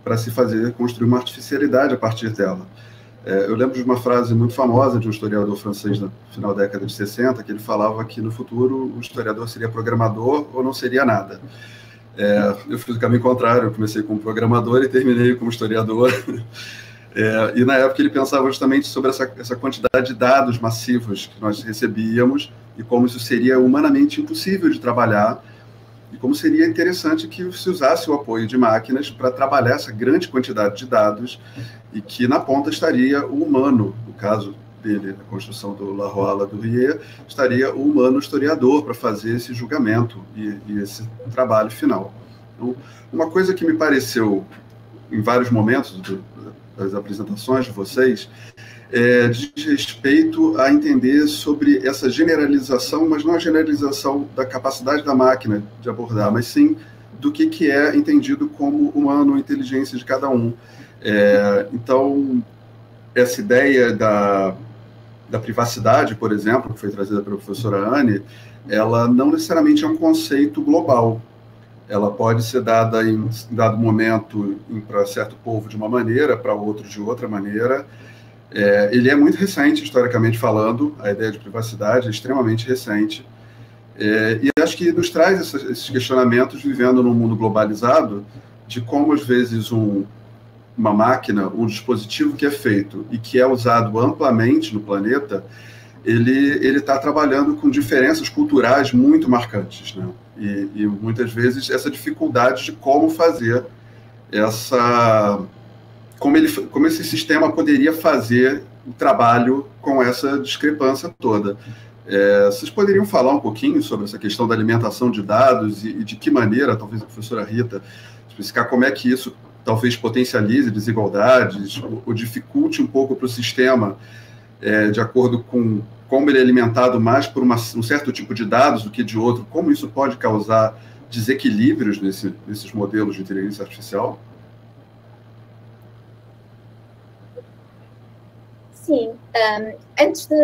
para se construir uma artificialidade a partir dela. Eu lembro de uma frase muito famosa de um historiador francês no final da década de 60, que ele falava que no futuro o historiador seria programador ou não seria nada. Eu fiz o caminho contrário, eu comecei como programador e terminei como historiador. E na época ele pensava justamente sobre essa quantidade de dados massivos que nós recebíamos e como isso seria humanamente impossível de trabalhar e como seria interessante que se usasse o apoio de máquinas para trabalhar essa grande quantidade de dados e que na ponta estaria o humano, no caso dele, a construção do Laroy-Ladourier, estaria o humano historiador para fazer esse julgamento e esse trabalho final. Então, uma coisa que me pareceu, em vários momentos das apresentações de vocês, diz respeito a entender sobre essa generalização, mas não a generalização da capacidade da máquina de abordar, mas sim do que é entendido como humano, inteligência de cada um. Então, essa ideia da privacidade, por exemplo, que foi trazida pela professora Anne, ela não necessariamente é um conceito global. Ela pode ser dada em dado momento para certo povo de uma maneira, para outro de outra maneira. Ele é muito recente, historicamente falando, a ideia de privacidade é extremamente recente. E acho que nos traz esses questionamentos, vivendo num mundo globalizado, de como, às vezes, uma máquina, um dispositivo que é feito e que é usado amplamente no planeta, ele está trabalhando com diferenças culturais muito marcantes, né? E muitas vezes essa dificuldade de como fazer como esse sistema poderia fazer o trabalho com essa discrepância toda. Vocês poderiam falar um pouquinho sobre essa questão da alimentação de dados e de que maneira, talvez a professora Rita, explicar como é que isso talvez potencialize desigualdades ou dificulte um pouco para o sistema, de acordo com como ele é alimentado mais por um certo tipo de dados do que de outro, como isso pode causar desequilíbrios nesses modelos de inteligência artificial? Sim. Antes de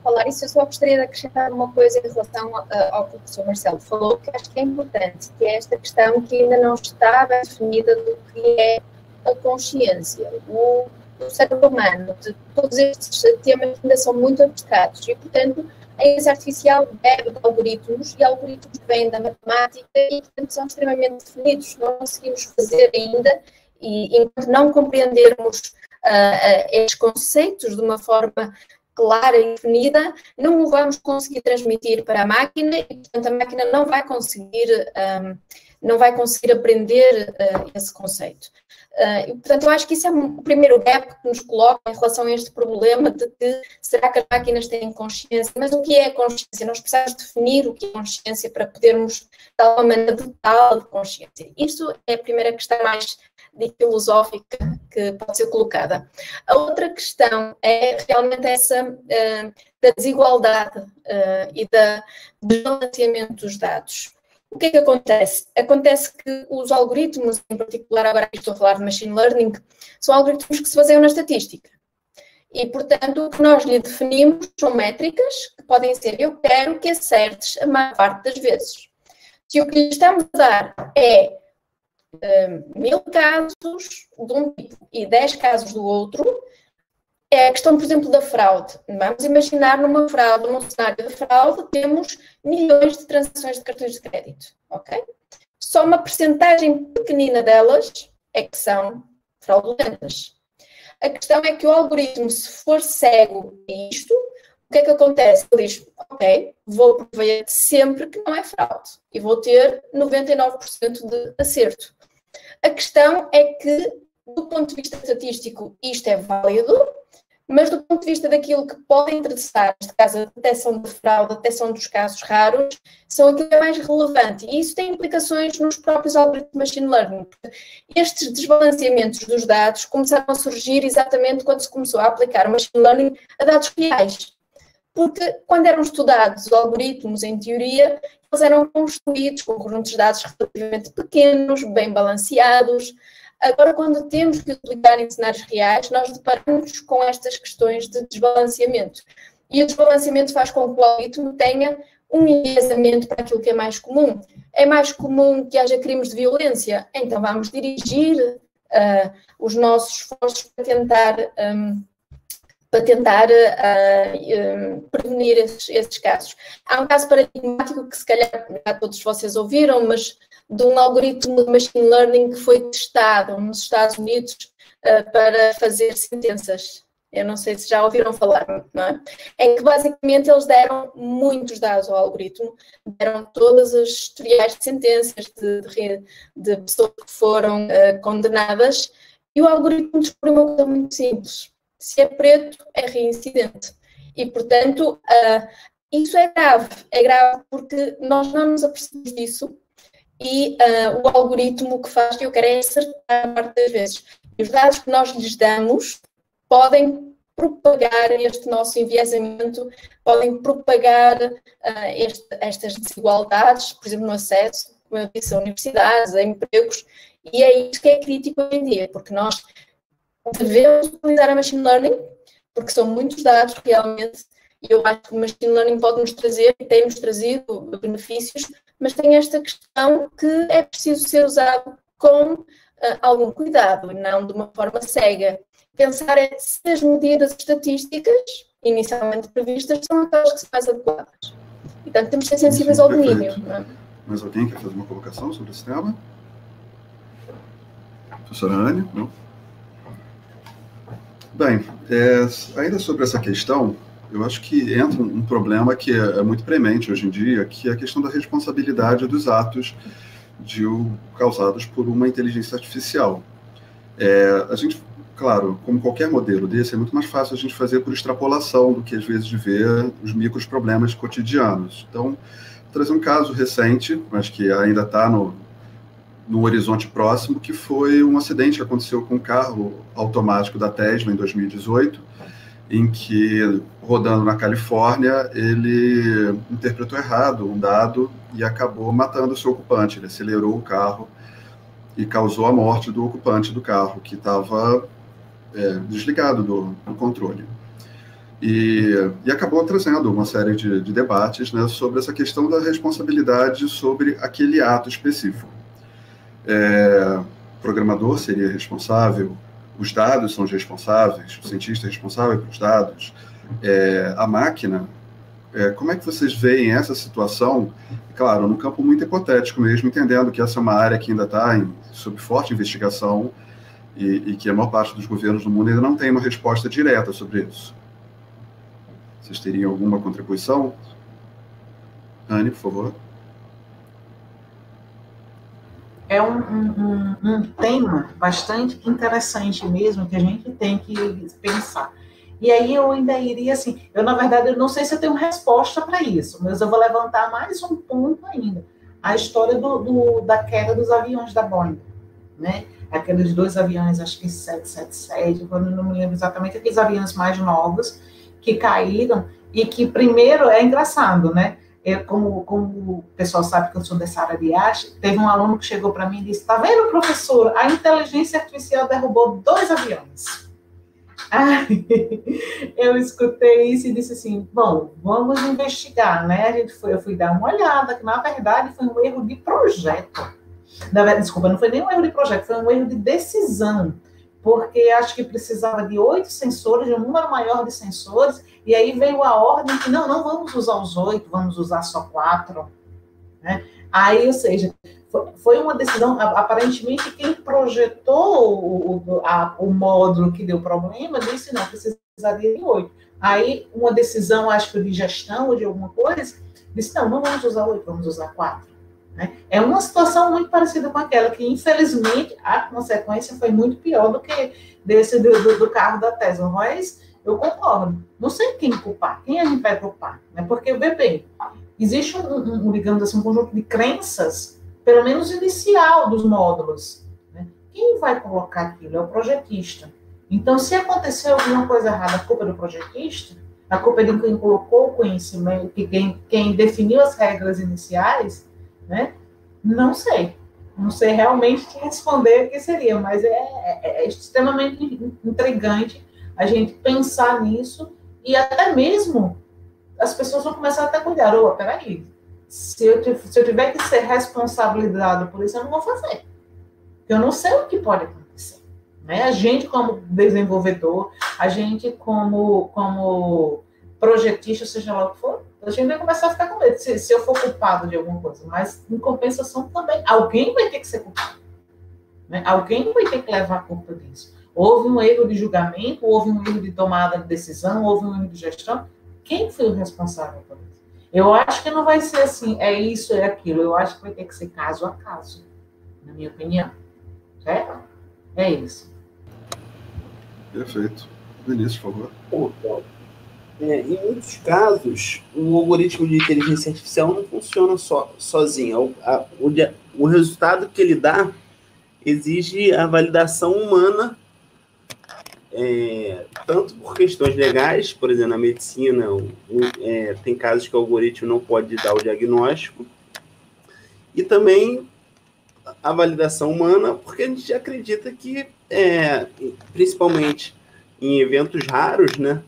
falar isso, eu só gostaria de acrescentar uma coisa em relação ao que o professor Marcelo falou, que acho que é importante, que é esta questão que ainda não está bem definida do que é a consciência. O cérebro humano, de todos estes temas ainda são muito abstratos e, portanto, a inteligência artificial bebe de algoritmos e algoritmos vêm da matemática e, portanto, são extremamente definidos. Não conseguimos fazer ainda, e enquanto não compreendermos estes conceitos de uma forma clara e definida, não o vamos conseguir transmitir para a máquina e, portanto, a máquina não vai conseguir aprender esse conceito. E, portanto, eu acho que isso é o primeiro gap que nos coloca em relação a este problema de que será que as máquinas têm consciência? Mas o que é consciência? Nós precisamos definir o que é consciência para podermos dar uma maneira brutal de consciência. Isso é a primeira questão mais filosófica que pode ser colocada. A outra questão é realmente essa da desigualdade e do desbalanceamento dos dados. O que é que acontece? Acontece que os algoritmos, em particular, agora que estou a falar de machine learning, são algoritmos que se baseiam na estatística. E, portanto, o que nós lhe definimos são métricas que podem ser: eu quero que acertes a maior parte das vezes. Se o que lhe estamos a dar é 1000 casos de um tipo e 10 casos do outro, é a questão, por exemplo, da fraude. Vamos imaginar num cenário de fraude, temos milhões de transações de cartões de crédito, ok? Só uma percentagem pequenina delas é que são fraudulentas. A questão é que o algoritmo, se for cego a isto, o que é que acontece? Ele diz: ok, vou prover sempre que não é fraude e vou ter 99% de acerto. A questão é que, do ponto de vista estatístico, isto é válido, mas do ponto de vista daquilo que pode interessar, neste caso a detecção de fraude, a detecção dos casos raros, são aquilo que é mais relevante. E isso tem implicações nos próprios algoritmos de machine learning. Estes desbalanceamentos dos dados começaram a surgir exatamente quando se começou a aplicar o machine learning a dados reais. Porque quando eram estudados os algoritmos, em teoria, eles eram construídos com conjuntos de dados relativamente pequenos, bem balanceados. Agora, quando temos que utilizar em cenários reais, nós deparamos com estas questões de desbalanceamento. E o desbalanceamento faz com que o algoritmo tenha um enviesamento para aquilo que é mais comum. É mais comum que haja crimes de violência, então vamos dirigir os nossos esforços para tentar prevenir esses casos. Há um caso paradigmático que se calhar todos vocês ouviram, mas de um algoritmo de machine learning que foi testado nos Estados Unidos para fazer sentenças. eu não sei se já ouviram falar, não é? Em que basicamente eles deram muitos dados ao algoritmo, deram todas as historiais de sentenças de pessoas que foram condenadas, e o algoritmo descobriu uma coisa muito simples: se é preto, é reincidente. E, portanto, isso é grave porque nós não nos apercebemos disso, e o algoritmo o que faz, eu quero é acertar a parte das vezes. E os dados que nós lhes damos podem propagar este nosso enviesamento, podem propagar estas desigualdades, por exemplo, no acesso, como eu disse, a universidades, a empregos, e é isso que é crítico hoje em dia, porque nós devemos utilizar a machine learning, porque são muitos dados realmente, e eu acho que o machine learning pode-nos trazer, e tem-nos trazido benefícios, mas tem esta questão que é preciso ser usado com algum cuidado, não de uma forma cega. Pensar se as medidas estatísticas inicialmente previstas são aquelas que são mais adequadas. Portanto, temos que ser sensíveis ao domínio. É? Mas alguém quer fazer uma colocação sobre esse tema? Professora Anne? Não? Bem, ainda sobre essa questão, eu acho que entra um problema que é muito premente hoje em dia, que é a questão da responsabilidade dos atos causados por uma inteligência artificial. A gente, claro, como qualquer modelo desse, é muito mais fácil a gente fazer por extrapolação do que, às vezes, de ver os micros problemas cotidianos. Então, vou trazer um caso recente, mas que ainda está no horizonte próximo, que foi um acidente que aconteceu com um carro automático da Tesla em 2018, em que, rodando na Califórnia, ele interpretou errado um dado e acabou matando o seu ocupante. Ele acelerou o carro e causou a morte do ocupante do carro, que estava desligado do controle. E acabou trazendo uma série de debates, né, sobre essa questão da responsabilidade sobre aquele ato específico. O programador seria responsável, os dados são os responsáveis, o cientista é responsável pelos dados, a máquina. Como é que vocês veem essa situação? Claro, num campo muito hipotético mesmo, entendendo que essa é uma área que ainda está sob forte investigação e que a maior parte dos governos do mundo ainda não tem uma resposta direta sobre isso. Vocês teriam alguma contribuição? Anne, por favor. É um tema bastante interessante mesmo, que a gente tem que pensar. E aí eu ainda iria assim, na verdade, eu não sei se eu tenho resposta para isso, mas eu vou levantar mais um ponto ainda. A história da queda dos aviões da Boeing, né? Aqueles 2 aviões, acho que 777, eu não me lembro exatamente, aqueles aviões mais novos que caíram, e que primeiro, é engraçado, né? Como o pessoal sabe que eu sou dessa área de arte, teve um aluno que chegou para mim e disse: tá vendo, professor, a inteligência artificial derrubou 2 aviões. Eu escutei isso e disse assim: bom, vamos investigar, né? Eu fui dar uma olhada, que na verdade foi um erro de projeto. Desculpa, não foi nem um erro de projeto, foi um erro de decisão, porque acho que precisava de 8 sensores, de um número maior de sensores, e aí veio a ordem que não vamos usar os 8, vamos usar só 4, né? Aí, ou seja, foi uma decisão, aparentemente quem projetou o módulo que deu problema disse, não, precisaria de 8. Aí, uma decisão, acho que de gestão ou de alguma coisa, disse, não vamos usar 8, vamos usar 4. Né? É uma situação muito parecida com aquela que, infelizmente, a consequência foi muito pior do que desse do carro da Tesla, mas eu concordo. Não sei quem culpar, quem a gente vai culpar, né? Porque, bem, existe digamos assim, um conjunto de crenças, pelo menos inicial dos módulos, né? Quem vai colocar aquilo? É o projetista. Então, se aconteceu alguma coisa errada, a culpa é do projetista, a culpa é de quem colocou o conhecimento, quem definiu as regras iniciais, né? Não sei realmente te responder o que seria, mas é extremamente intrigante a gente pensar nisso, e até mesmo as pessoas vão começar até a cuidar. Peraí, se eu tiver que ser responsabilizado por isso, eu não vou fazer, porque eu não sei o que pode acontecer, né? A gente como desenvolvedor, a gente como projetista, seja lá o que for, a gente vai começar a ficar com medo, se eu for culpado de alguma coisa, mas em compensação também, alguém vai ter que ser culpado, né? Alguém vai ter que levar a culpa disso. Houve um erro de julgamento, houve um erro de tomada de decisão, houve um erro de gestão. Quem foi o responsável por isso? Eu acho que não vai ser assim, é isso, é aquilo. Eu acho que vai ter que ser caso a caso, na minha opinião. Certo? É isso. Perfeito. Vinícius, por favor. Em muitos casos, o algoritmo de inteligência artificial não funciona sozinho. O resultado que ele dá exige a validação humana, tanto por questões legais, por exemplo, na medicina, tem casos que o algoritmo não pode dar o diagnóstico, e também a validação humana, porque a gente acredita que, principalmente em eventos raros, né,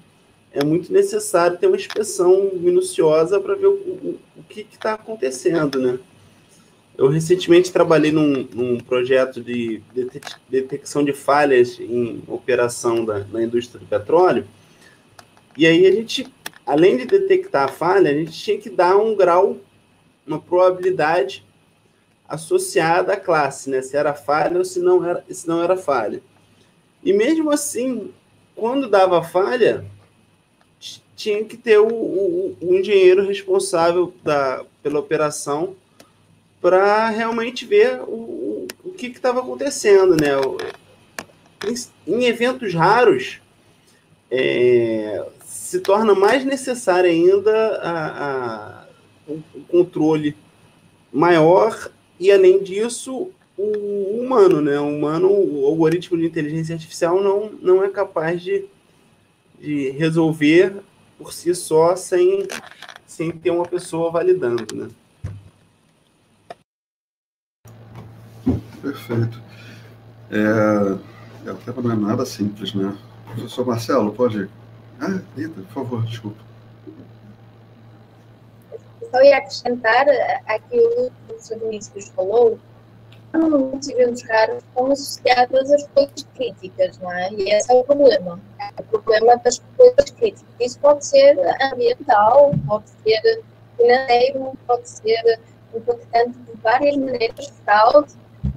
é muito necessário ter uma inspeção minuciosa para ver o que está acontecendo, né? Eu recentemente trabalhei num projeto de detecção de falhas em operação na indústria do petróleo, e aí a gente, além de detectar a falha, a gente tinha que dar um grau, uma probabilidade associada à classe, né? Se era falha ou se não era falha. E mesmo assim, quando dava falha, tinha que ter o engenheiro responsável pela operação para realmente ver o que estava acontecendo, né? Em eventos raros, se torna mais necessário ainda o controle maior e, além disso, o humano, né? O algoritmo de inteligência artificial não é capaz de resolver por si só sem ter uma pessoa validando, né? Perfeito. O tema não é nada simples, né? Professor Marcelo, pode... Rita, por favor, desculpa. Eu só ia acrescentar aquilo que o professor Vinícius falou. Normalmente eventos raros estão associados às coisas críticas, não é? E esse é o problema. É o problema das coisas críticas. Isso pode ser ambiental, pode ser financeiro, pode ser importante de várias maneiras, fraude,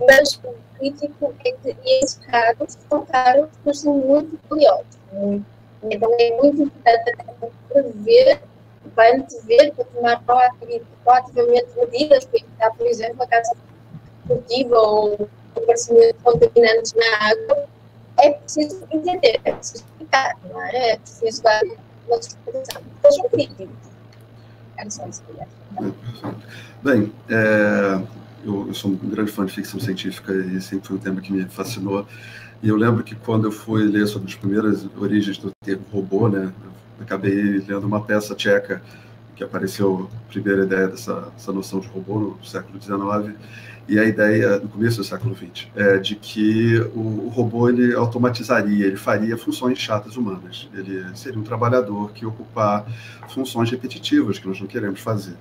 mas o crítico é que esses casos são caros, mas são muito valiosos. Então é muito importante prever, para antever, para tomar proativamente medidas para evitar, por exemplo, a caça cultiva ou o aparecimento de contaminantes na água. É preciso entender, é preciso explicar, não é? É preciso dar uma explicação. Sejam críticos. É só isso que eu acho. Bem, eu sou um grande fã de ficção científica e sempre foi um tema que me fascinou. E eu lembro que quando eu fui ler sobre as primeiras origens do termo robô, né, eu acabei lendo uma peça tcheca que apareceu, a primeira ideia dessa noção de robô no século XIX, e a ideia, no começo do século XX, de que o robô ele automatizaria, ele faria funções chatas humanas. Ele seria um trabalhador que ocupar funções repetitivas que nós não queremos fazer.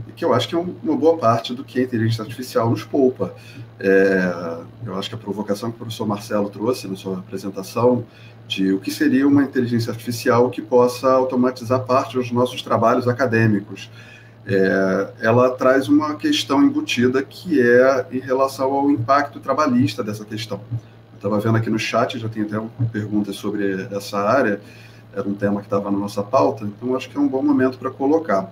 E que eu acho que é uma boa parte do que a inteligência artificial nos poupa. Eu acho que a provocação que o professor Marcelo trouxe na sua apresentação de o que seria uma inteligência artificial que possa automatizar parte dos nossos trabalhos acadêmicos. Ela traz uma questão embutida que é em relação ao impacto trabalhista dessa questão. Eu estava vendo aqui no chat, já tem até uma pergunta sobre essa área, era um tema que estava na nossa pauta, então acho que é um bom momento para colocar.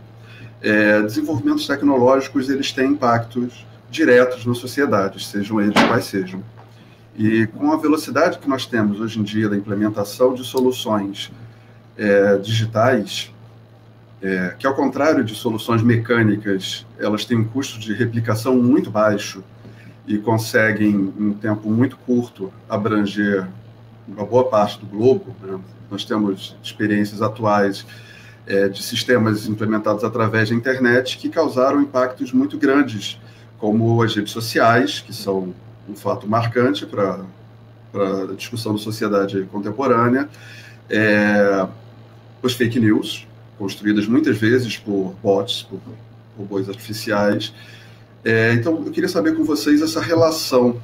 Desenvolvimentos tecnológicos, eles têm impactos diretos na sociedade, sejam eles quais sejam. E com a velocidade que nós temos hoje em dia da implementação de soluções digitais, que ao contrário de soluções mecânicas, elas têm um custo de replicação muito baixo e conseguem, em um tempo muito curto, abranger uma boa parte do globo, né? Nós temos experiências atuais de sistemas implementados através da internet que causaram impactos muito grandes, como as redes sociais, que são um fato marcante para a discussão da sociedade contemporânea, os fake news, construídas muitas vezes por bots, por robôs artificiais. Então, eu queria saber com vocês essa relação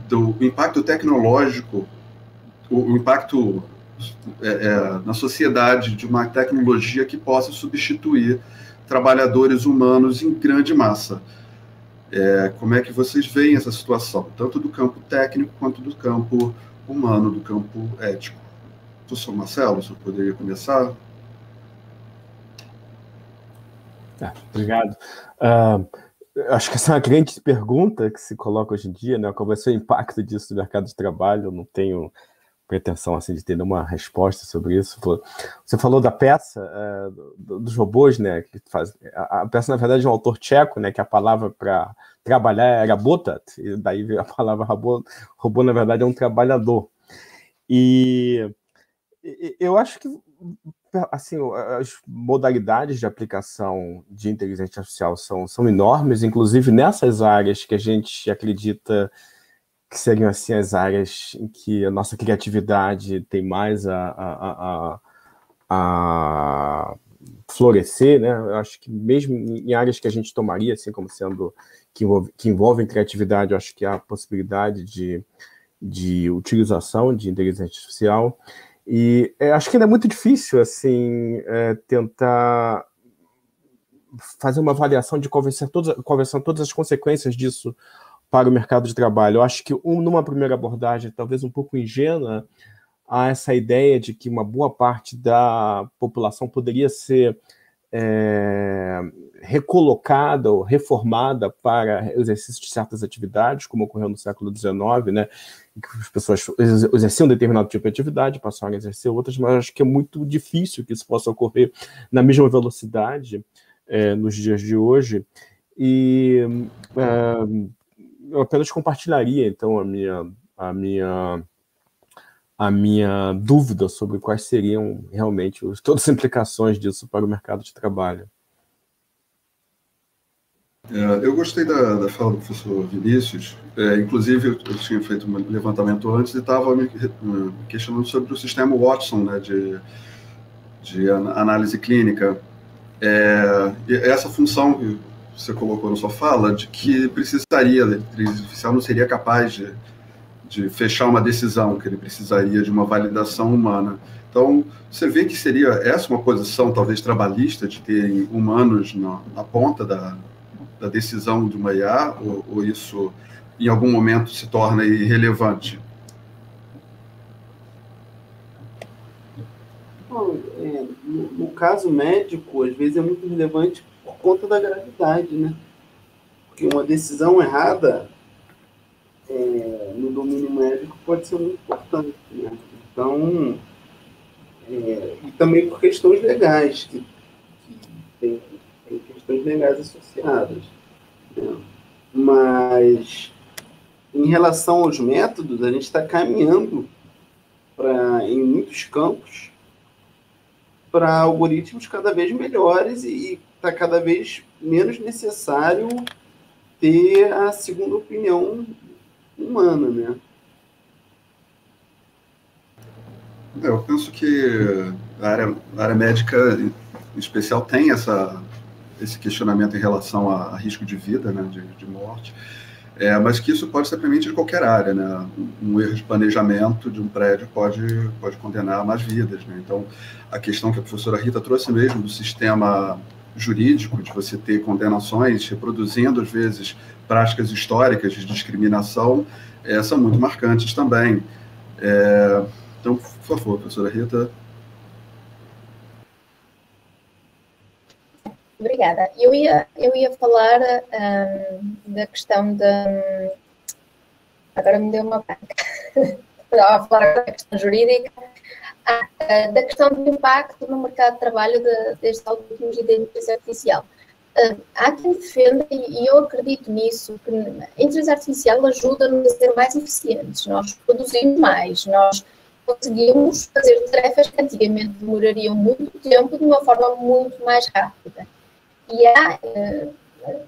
do impacto tecnológico, o impacto na sociedade de uma tecnologia que possa substituir trabalhadores humanos em grande massa. Como é que vocês veem essa situação, tanto do campo técnico quanto do campo humano, do campo ético. Professor Marcelo, você poderia começar? Obrigado. Acho que essa é uma grande pergunta que se coloca hoje em dia, né? Qual vai ser o impacto disso no mercado de trabalho? Eu não tenho pretensão assim, de ter nenhuma resposta sobre isso. Você falou da peça, dos robôs, né? Que a peça, na verdade, é um autor tcheco, né? Que a palavra para trabalhar era botat, e daí veio a palavra robô. Robô, na verdade, é um trabalhador. E eu acho que assim, as modalidades de aplicação de inteligência artificial são enormes, inclusive nessas áreas que a gente acredita que seriam assim, as áreas em que a nossa criatividade tem mais a florescer, né? Eu acho que mesmo em áreas que a gente tomaria assim, como sendo que envolvem criatividade, eu acho que há possibilidade de utilização de inteligência artificial. E acho que ainda é muito difícil assim, tentar fazer uma avaliação de conversar todas as consequências disso para o mercado de trabalho. Eu acho que, numa primeira abordagem, talvez um pouco ingênua, há essa ideia de que uma boa parte da população poderia ser recolocada ou reformada para o exercício de certas atividades, como ocorreu no século XIX, né, em que as pessoas exerciam um determinado tipo de atividade, passaram a exercer outras, mas acho que é muito difícil que isso possa ocorrer na mesma velocidade nos dias de hoje. E eu apenas compartilharia, então, a minha dúvida sobre quais seriam realmente todas as implicações disso para o mercado de trabalho. Eu gostei da fala do professor Vinícius. Inclusive, eu tinha feito um levantamento antes e estava me questionando sobre o sistema Watson, né, de análise clínica. E essa função que você colocou na sua fala, de que precisaria, a inteligência artificial não seria capaz de fechar uma decisão, que ele precisaria de uma validação humana. Então, você vê que seria essa uma posição, talvez, trabalhista, de ter humanos na ponta da decisão de uma IA, ou isso, em algum momento, se torna irrelevante? No caso médico, às vezes é muito relevante por conta da gravidade, né? Porque uma decisão errada no domínio médico pode ser muito importante, né? Então, e também por questões legais, que tem questões legais associadas, né? Mas, em relação aos métodos, a gente está caminhando em muitos campos para algoritmos cada vez melhores e está cada vez menos necessário ter a segunda opinião humana, né? Eu penso que a área médica, em especial, tem esse questionamento em relação a risco de vida, né, de morte, mas que isso pode ser permitido em qualquer área, né? Um erro de planejamento de um prédio pode condenar mais vidas, né? Então, a questão que a professora Rita trouxe mesmo do sistema jurídico, de você ter condenações reproduzindo, às vezes, práticas históricas de discriminação, são muito marcantes também. Então, por favor, professora Rita. Obrigada. Eu ia falar da questão agora me deu uma branca. Estava a falar da questão jurídica, da questão do impacto no mercado de trabalho destes algoritmos de inteligência artificial. Há quem defenda, e eu acredito nisso, que a inteligência artificial ajuda-nos a ser mais eficientes. Nós produzimos mais, nós conseguimos fazer tarefas que antigamente demorariam muito tempo de uma forma muito mais rápida. E há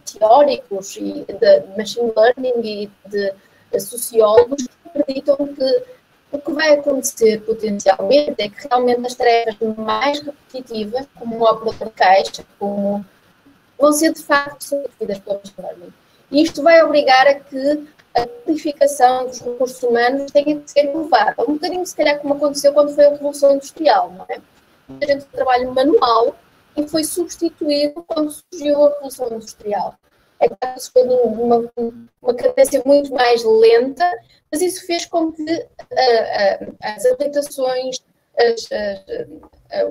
teóricos de machine learning e de sociólogos que acreditam que o que vai acontecer potencialmente é que realmente as tarefas mais repetitivas, como o operador de caixa, vão ser de facto substituídas pelo machine learning. E isto vai obrigar a que a qualificação dos recursos humanos tenha que ser elevada. Um bocadinho, se calhar, como aconteceu quando foi a Revolução Industrial, não é? A gente trabalha manual e foi substituído quando surgiu a Revolução Industrial. É claro que isso foi uma cadência muito mais lenta, mas isso fez com que as aplicações,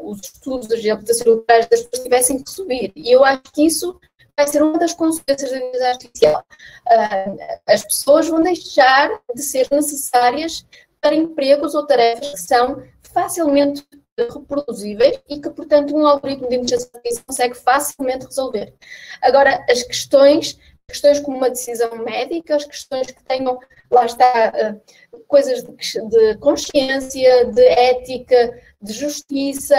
os estudos de aplicações cerebrais das pessoas tivessem que subir. E eu acho que isso vai ser uma das consequências da inteligência artificial. As pessoas vão deixar de ser necessárias para empregos ou tarefas que são facilmente reproduzíveis e que, portanto, um algoritmo de inteligência artificial consegue facilmente resolver. Agora, as questões como uma decisão médica, as questões que tenham, lá está, coisas de consciência, de ética, de justiça,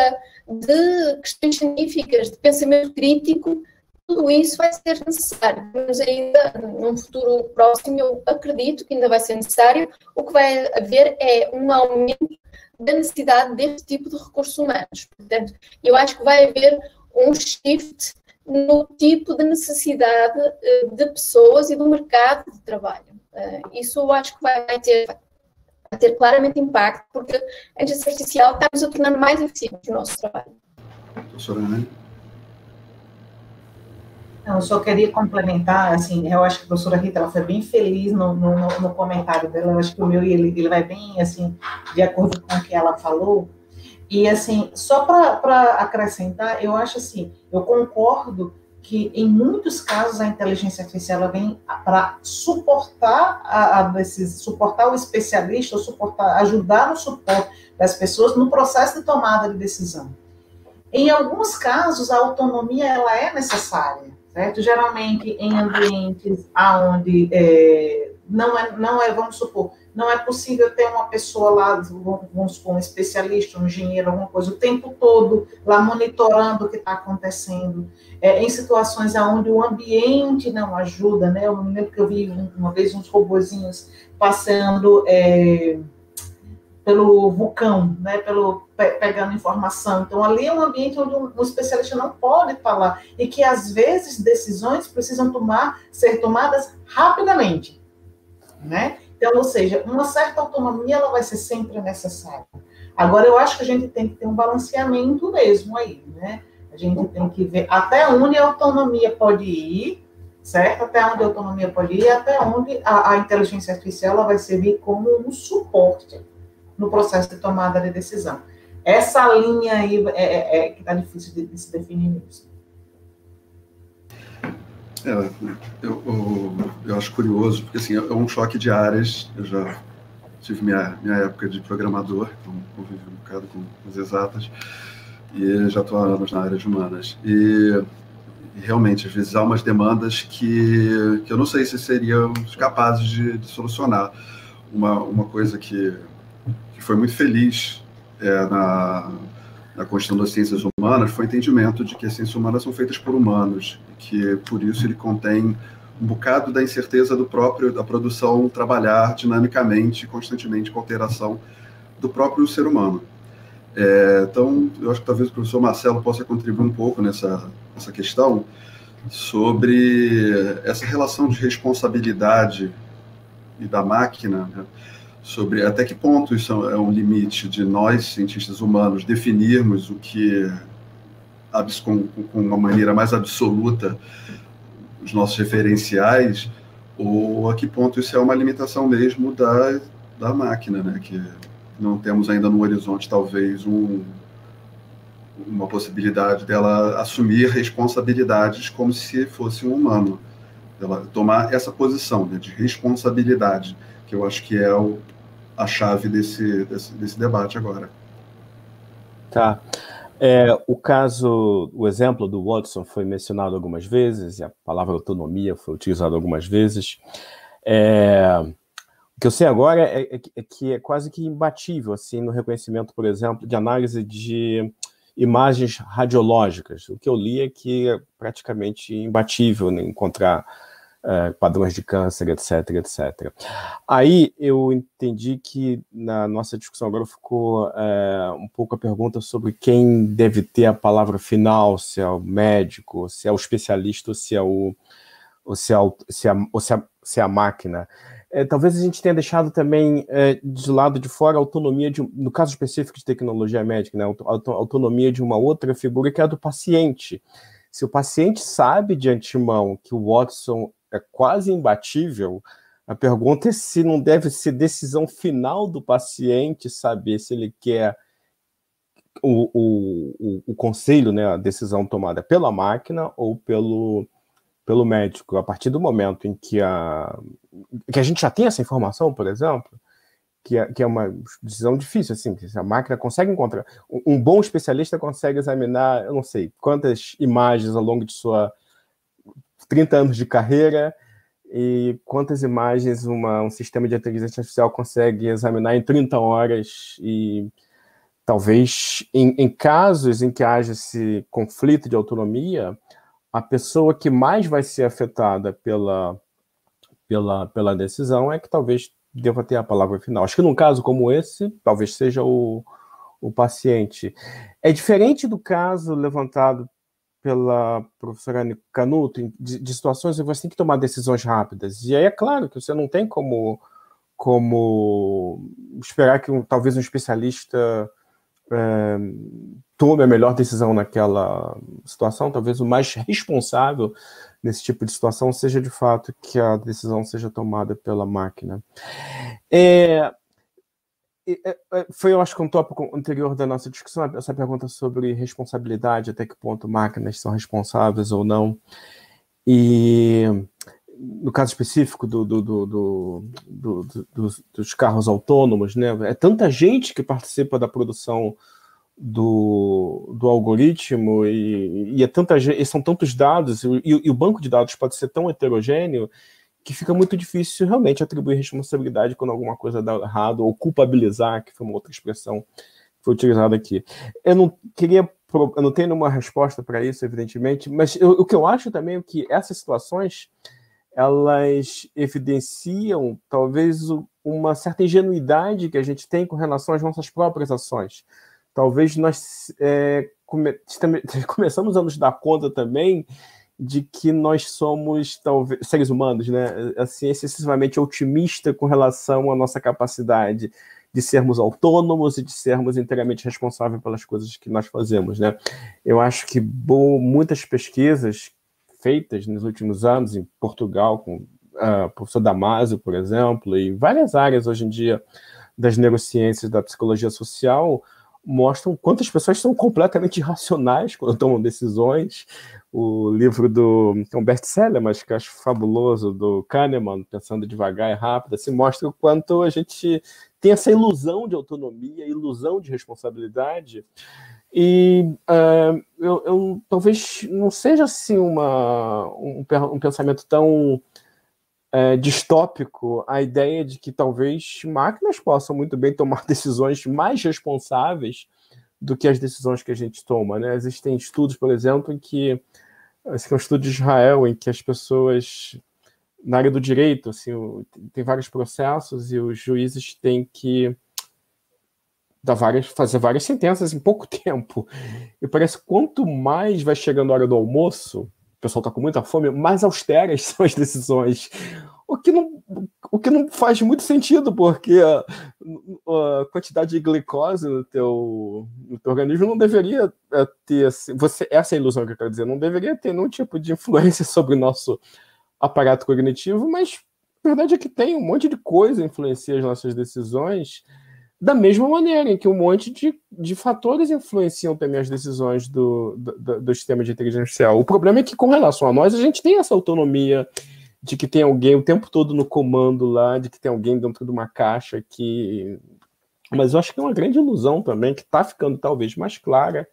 de questões científicas, de pensamento crítico, tudo isso vai ser necessário. Mas ainda, num futuro próximo, eu acredito que ainda vai ser necessário. O que vai haver é um aumento da necessidade deste tipo de recursos humanos. Portanto, eu acho que vai haver um shift no tipo de necessidade de pessoas e do mercado de trabalho. Isso eu acho que vai ter claramente impacto, porque a inteligência artificial está-nos a tornar mais eficientes no nosso trabalho. Professora Ana? Eu só queria complementar, assim, eu acho que a professora Rita ela foi bem feliz no comentário dela, eu acho que o meu ele vai bem, assim, de acordo com o que ela falou, e, assim, só para acrescentar, eu acho assim, eu concordo que, em muitos casos, a inteligência artificial ela vem para suportar suportar o especialista, ou ajudar no suporte das pessoas no processo de tomada de decisão. Em alguns casos, a autonomia ela é necessária, certo? Geralmente em ambientes onde não é, vamos supor, não é possível ter uma pessoa lá, vamos supor, um especialista, um engenheiro, alguma coisa, o tempo todo lá monitorando o que está acontecendo, em situações onde o ambiente não ajuda, né? Eu me lembro que eu vi uma vez uns robozinhos passando pelo vulcão, né, pegando informação. Então, ali é um ambiente onde um especialista não pode falar e que, às vezes, decisões precisam ser tomadas rapidamente, né? Então, ou seja, uma certa autonomia ela vai ser sempre necessária. Agora, eu acho que a gente tem que ter um balanceamento mesmo aí, né? A gente tem que ver até onde a autonomia pode ir, certo? Até onde a autonomia pode ir, até onde a inteligência artificial ela vai servir como um suporte no processo de tomada de decisão. Essa linha aí que está difícil de se definir mesmo. Eu acho curioso, porque assim, é um choque de áreas. Eu já tive minha época de programador, então convivi um bocado com as exatas, e já estou há anos na área de humanas. E realmente, às vezes, há umas demandas que eu não sei se seriam capazes de solucionar. Uma coisa que foi muito feliz na construção das ciências humanas foi o entendimento de que as ciências humanas são feitas por humanos, e que, por isso, ele contém um bocado da incerteza da produção trabalhar dinamicamente, constantemente, com alteração do próprio ser humano. Então, eu acho que talvez o professor Marcelo possa contribuir um pouco nessa questão sobre essa relação de responsabilidade e da máquina, né? Sobre até que ponto isso é um limite de nós, cientistas humanos, definirmos o que, com uma maneira mais absoluta, os nossos referenciais, ou a que ponto isso é uma limitação mesmo da máquina, né? Que não temos ainda no horizonte, talvez, uma possibilidade dela assumir responsabilidades como se fosse um humano. Ela tomar essa posição, né, de responsabilidade, que eu acho que é a chave desse debate agora. Tá. O exemplo do Watson foi mencionado algumas vezes, e a palavra autonomia foi utilizada algumas vezes. O que eu sei agora é que é quase que imbatível, assim, no reconhecimento, por exemplo, de análise de imagens radiológicas. O que eu li é que é praticamente imbatível encontrar padrões de câncer, etc, etc. Aí eu entendi que na nossa discussão agora ficou um pouco a pergunta sobre quem deve ter a palavra final, se é o médico, se é o especialista, ou se é a máquina. Talvez a gente tenha deixado também de lado de fora a autonomia, no caso específico de tecnologia médica, né, a autonomia de uma outra figura que é a do paciente. Se o paciente sabe de antemão que o Watson é quase imbatível, a pergunta é se não deve ser decisão final do paciente saber se ele quer o conselho, né, a decisão tomada pela máquina ou pelo médico. A partir do momento em que a gente já tem essa informação, por exemplo, que é uma decisão difícil, assim, se a máquina consegue encontrar, um bom especialista consegue examinar, eu não sei, quantas imagens ao longo de sua 30 anos de carreira e quantas imagens um sistema de inteligência artificial consegue examinar em 30 horas e talvez em casos em que haja esse conflito de autonomia, a pessoa que mais vai ser afetada pela decisão é que talvez deva ter a palavra final. Acho que num caso como esse, talvez seja o paciente. É diferente do caso levantado pela professora Anne Canuto, de situações em que você tem que tomar decisões rápidas. E aí é claro que você não tem como esperar que talvez um especialista tome a melhor decisão naquela situação. Talvez o mais responsável nesse tipo de situação seja, de fato, que a decisão seja tomada pela máquina. Foi, eu acho que um tópico anterior da nossa discussão, essa pergunta sobre responsabilidade, até que ponto máquinas são responsáveis ou não. E no caso específico dos carros autônomos, né, é tanta gente que participa da produção do algoritmo e são tantos dados, e o banco de dados pode ser tão heterogêneo que fica muito difícil realmente atribuir responsabilidade quando alguma coisa dá errado, ou culpabilizar, que foi uma outra expressão que foi utilizada aqui. Eu não tenho nenhuma resposta para isso, evidentemente, mas o que eu acho também é que essas situações elas evidenciam talvez uma certa ingenuidade que a gente tem com relação às nossas próprias ações. Talvez nós começamos a nos dar conta também de que nós somos, talvez, seres humanos, né, assim, excessivamente otimista com relação à nossa capacidade de sermos autônomos e de sermos inteiramente responsáveis pelas coisas que nós fazemos, né? Eu acho que muitas pesquisas feitas nos últimos anos em Portugal, com o professor Damasio, por exemplo, e várias áreas hoje em dia das neurociências, da psicologia social, mostram quantas pessoas são completamente irracionais quando tomam decisões. O livro é um best-seller, mas que eu acho fabuloso, do Kahneman, Pensando Devagar e Rápido, assim, mostra o quanto a gente tem essa ilusão de autonomia, ilusão de responsabilidade. E eu talvez não seja assim um pensamento tão distópico a ideia de que talvez máquinas possam muito bem tomar decisões mais responsáveis do que as decisões que a gente toma, né? Existem estudos, por exemplo, esse é um estudo de Israel, em que as pessoas, na área do direito, assim, tem vários processos e os juízes têm que fazer várias sentenças em pouco tempo. E parece que quanto mais vai chegando a hora do almoço, o pessoal está com muita fome, mais austeras são as decisões. O que não faz muito sentido, porque a quantidade de glicose no teu organismo não deveria ter... essa é a ilusão que eu quero dizer, não deveria ter nenhum tipo de influência sobre o nosso aparato cognitivo, mas a verdade é que tem um monte de coisa que influencia as nossas decisões, da mesma maneira em que um monte de fatores influenciam também as decisões do sistema de inteligência artificial. O problema é que, com relação a nós, a gente tem essa autonomia de que tem alguém o tempo todo no comando lá, de que tem alguém dentro de uma caixa que... Mas eu acho que é uma grande ilusão também, que está ficando talvez mais clara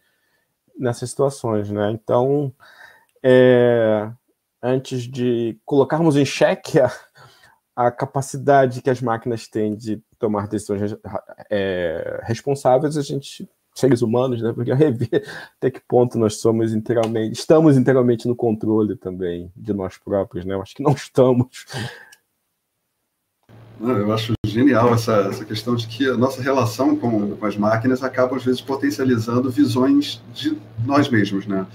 nessas situações, né? Então, antes de colocarmos em xeque a capacidade que as máquinas têm de tomar decisões responsáveis, a gente, seres humanos, né, porque rever até que ponto nós estamos inteiramente no controle também de nós próprios, né? Eu acho que não estamos. Eu acho genial essa questão de que a nossa relação com as máquinas acaba, às vezes, potencializando visões de nós mesmos, né?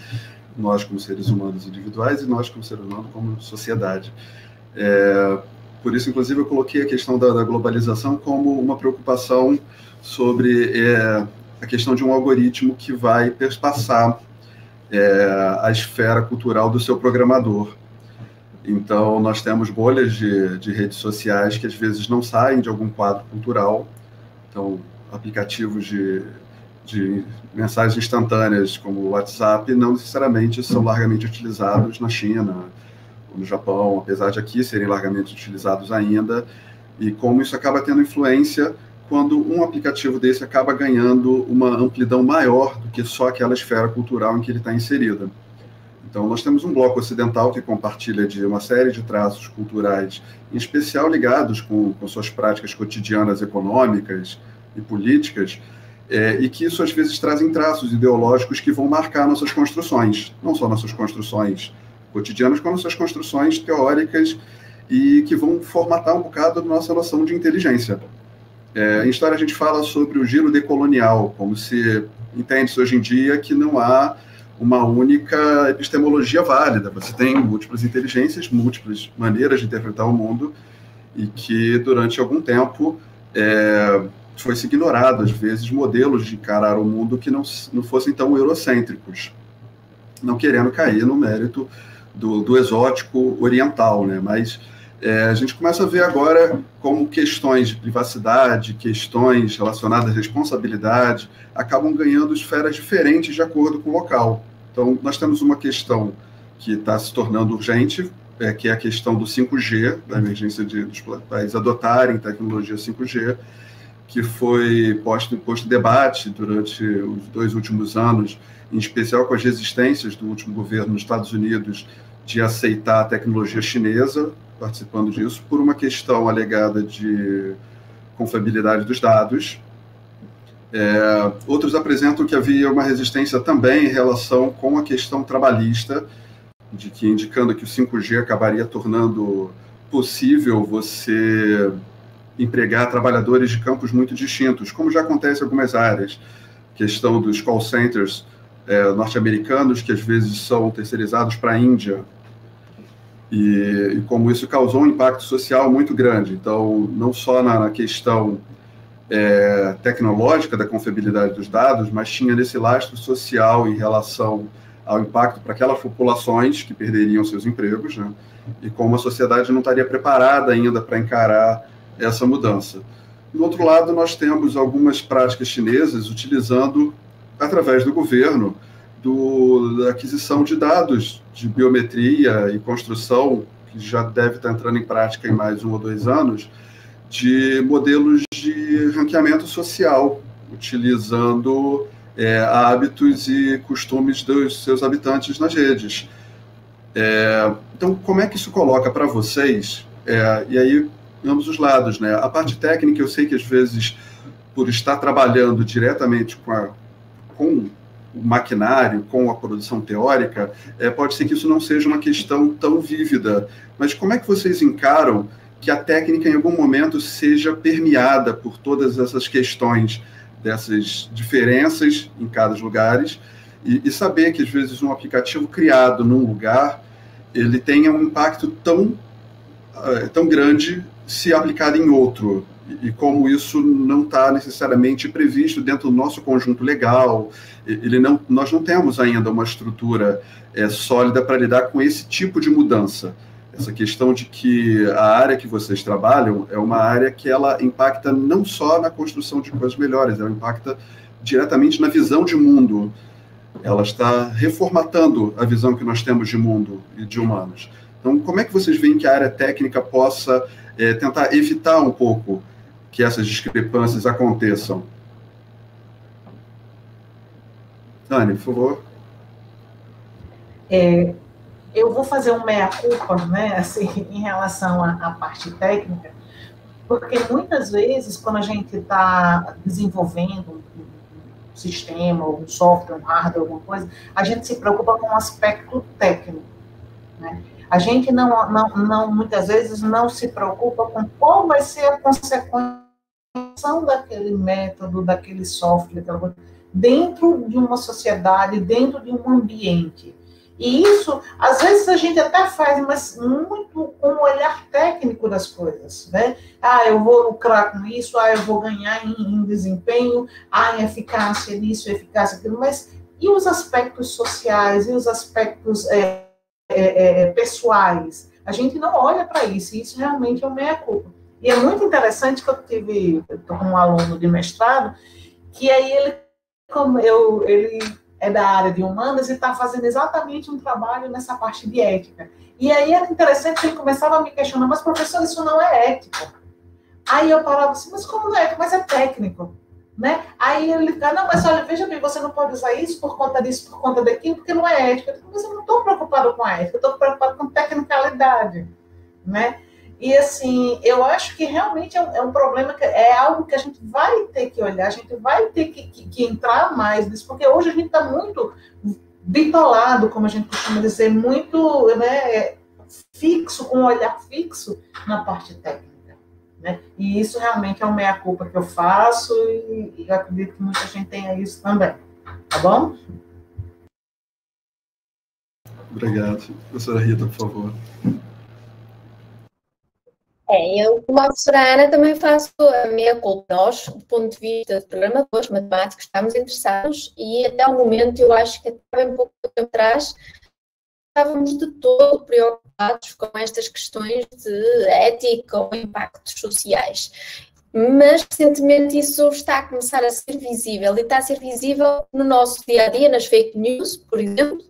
Nós como seres humanos individuais e nós como seres humanos como sociedade. Por isso, inclusive, eu coloquei a questão da globalização como uma preocupação sobre a questão de um algoritmo que vai perpassar a esfera cultural do seu programador. Então, nós temos bolhas de redes sociais que, às vezes, não saem de algum quadro cultural. Então, aplicativos de mensagens instantâneas, como o WhatsApp, não necessariamente são largamente utilizados na China ou no Japão, apesar de aqui serem largamente utilizados ainda, e como isso acaba tendo influência quando um aplicativo desse acaba ganhando uma amplidão maior do que só aquela esfera cultural em que ele está inserido. Então, nós temos um bloco ocidental que compartilha de uma série de traços culturais, em especial ligados com suas práticas cotidianas econômicas e políticas, e que isso, às vezes, trazem traços ideológicos que vão marcar nossas construções, não só nossas construções cotidianas, como nossas construções teóricas, e que vão formatar um bocado a nossa noção de inteligência. Em história, a gente fala sobre o giro decolonial, como se entende-se hoje em dia que não há uma única epistemologia válida. Você tem múltiplas inteligências, múltiplas maneiras de interpretar o mundo, e que, durante algum tempo, foi-se ignorado, às vezes, modelos de encarar o mundo que não fossem tão eurocêntricos, não querendo cair no mérito do exótico oriental, né? Mas a gente começa a ver agora como questões de privacidade, questões relacionadas à responsabilidade, acabam ganhando esferas diferentes de acordo com o local. Então, nós temos uma questão que está se tornando urgente, que é a questão do 5G, da emergência dos países adotarem tecnologia 5G, que foi posto em debate durante os 2 últimos anos, em especial com as resistências do último governo nos Estados Unidos de aceitar a tecnologia chinesa, participando disso, por uma questão alegada de confiabilidade dos dados. Outros apresentam que havia uma resistência também em relação com a questão trabalhista, indicando que o 5G acabaria tornando possível você empregar trabalhadores de campos muito distintos, como já acontece em algumas áreas. Questão dos call centers norte-americanos, que às vezes são terceirizados para a Índia, e como isso causou um impacto social muito grande. Então, não só na questão tecnológica da confiabilidade dos dados, mas tinha nesse lastro social em relação ao impacto para aquelas populações que perderiam seus empregos, né? E como a sociedade não estaria preparada ainda para encarar essa mudança. Do outro lado, nós temos algumas práticas chinesas utilizando, através do governo, da aquisição de dados de biometria e construção, que já deve estar entrando em prática em mais 1 ou 2 anos, de modelos de ranqueamento social, utilizando hábitos e costumes dos seus habitantes nas redes. Então, como é que isso coloca para vocês, e aí, ambos os lados, né? A parte técnica, eu sei que às vezes, por estar trabalhando diretamente com o maquinário, com a produção teórica, pode ser que isso não seja uma questão tão vívida, mas como é que vocês encaram que a técnica em algum momento seja permeada por todas essas questões, dessas diferenças em cada lugar, e saber que às vezes um aplicativo criado num lugar, ele tenha um impacto tão grande se aplicado em outro, e como isso não está necessariamente previsto dentro do nosso conjunto legal. Nós não temos ainda uma estrutura sólida para lidar com esse tipo de mudança. Essa questão de que a área que vocês trabalham é uma área que ela impacta não só na construção de coisas melhores, ela impacta diretamente na visão de mundo. Ela está reformatando a visão que nós temos de mundo e de humanos. Então, como é que vocês veem que a área técnica possa tentar evitar um pouco que essas discrepâncias aconteçam? Dani, por favor. Eu vou fazer um meia-culpa, né, assim, em relação à parte técnica, porque muitas vezes, quando a gente está desenvolvendo um sistema, um software, um hardware, alguma coisa, a gente se preocupa com o aspecto técnico, né? A gente muitas vezes não se preocupa com qual vai ser a consequência daquele método, daquele software, dentro de uma sociedade, dentro de um ambiente. E isso, às vezes, a gente até faz, mas muito com o olhar técnico das coisas, né? Eu vou lucrar com isso, eu vou ganhar em desempenho, em eficácia nisso, eficácia naquilo, mas E os aspectos sociais, e os aspectos pessoais? A gente não olha para isso, e isso realmente é uma meia-culpa. E é muito interessante que eu estou com um aluno de mestrado, que aí ele é da área de humanas e está fazendo exatamente um trabalho nessa parte de ética. E aí era interessante que ele começava a me questionar, mas professor, isso não é ético. Aí eu parava assim, mas como não é ético? Mas é técnico. Né? Aí ele fica, não, mas olha, veja bem, você não pode usar isso por conta disso, por conta daquilo, porque não é ético. Eu digo, mas eu não estou preocupado com a ética, eu estou preocupado com tecnicalidade. Né? E assim, eu acho que realmente é um problema, é algo que a gente vai ter que olhar, a gente vai ter que entrar mais nisso, porque hoje a gente está muito bitolado, como a gente costuma dizer, muito, né, fixo, com um olhar fixo na parte técnica. Né? E isso realmente é uma meia-culpa que eu faço e eu acredito que muita gente tenha isso também. Tá bom? Obrigado. Professora Rita, por favor. Eu, como a professora Ana, também faço a meia-culpa. Nós, do ponto de vista de programadores, matemáticos, estamos interessados e até o momento, eu acho que até bem pouco tempo atrás, estávamos de todo preocupados com estas questões de ética ou impactos sociais. Mas, recentemente, isso está a começar a ser visível, e está a ser visível no nosso dia-a-dia, nas fake news, por exemplo,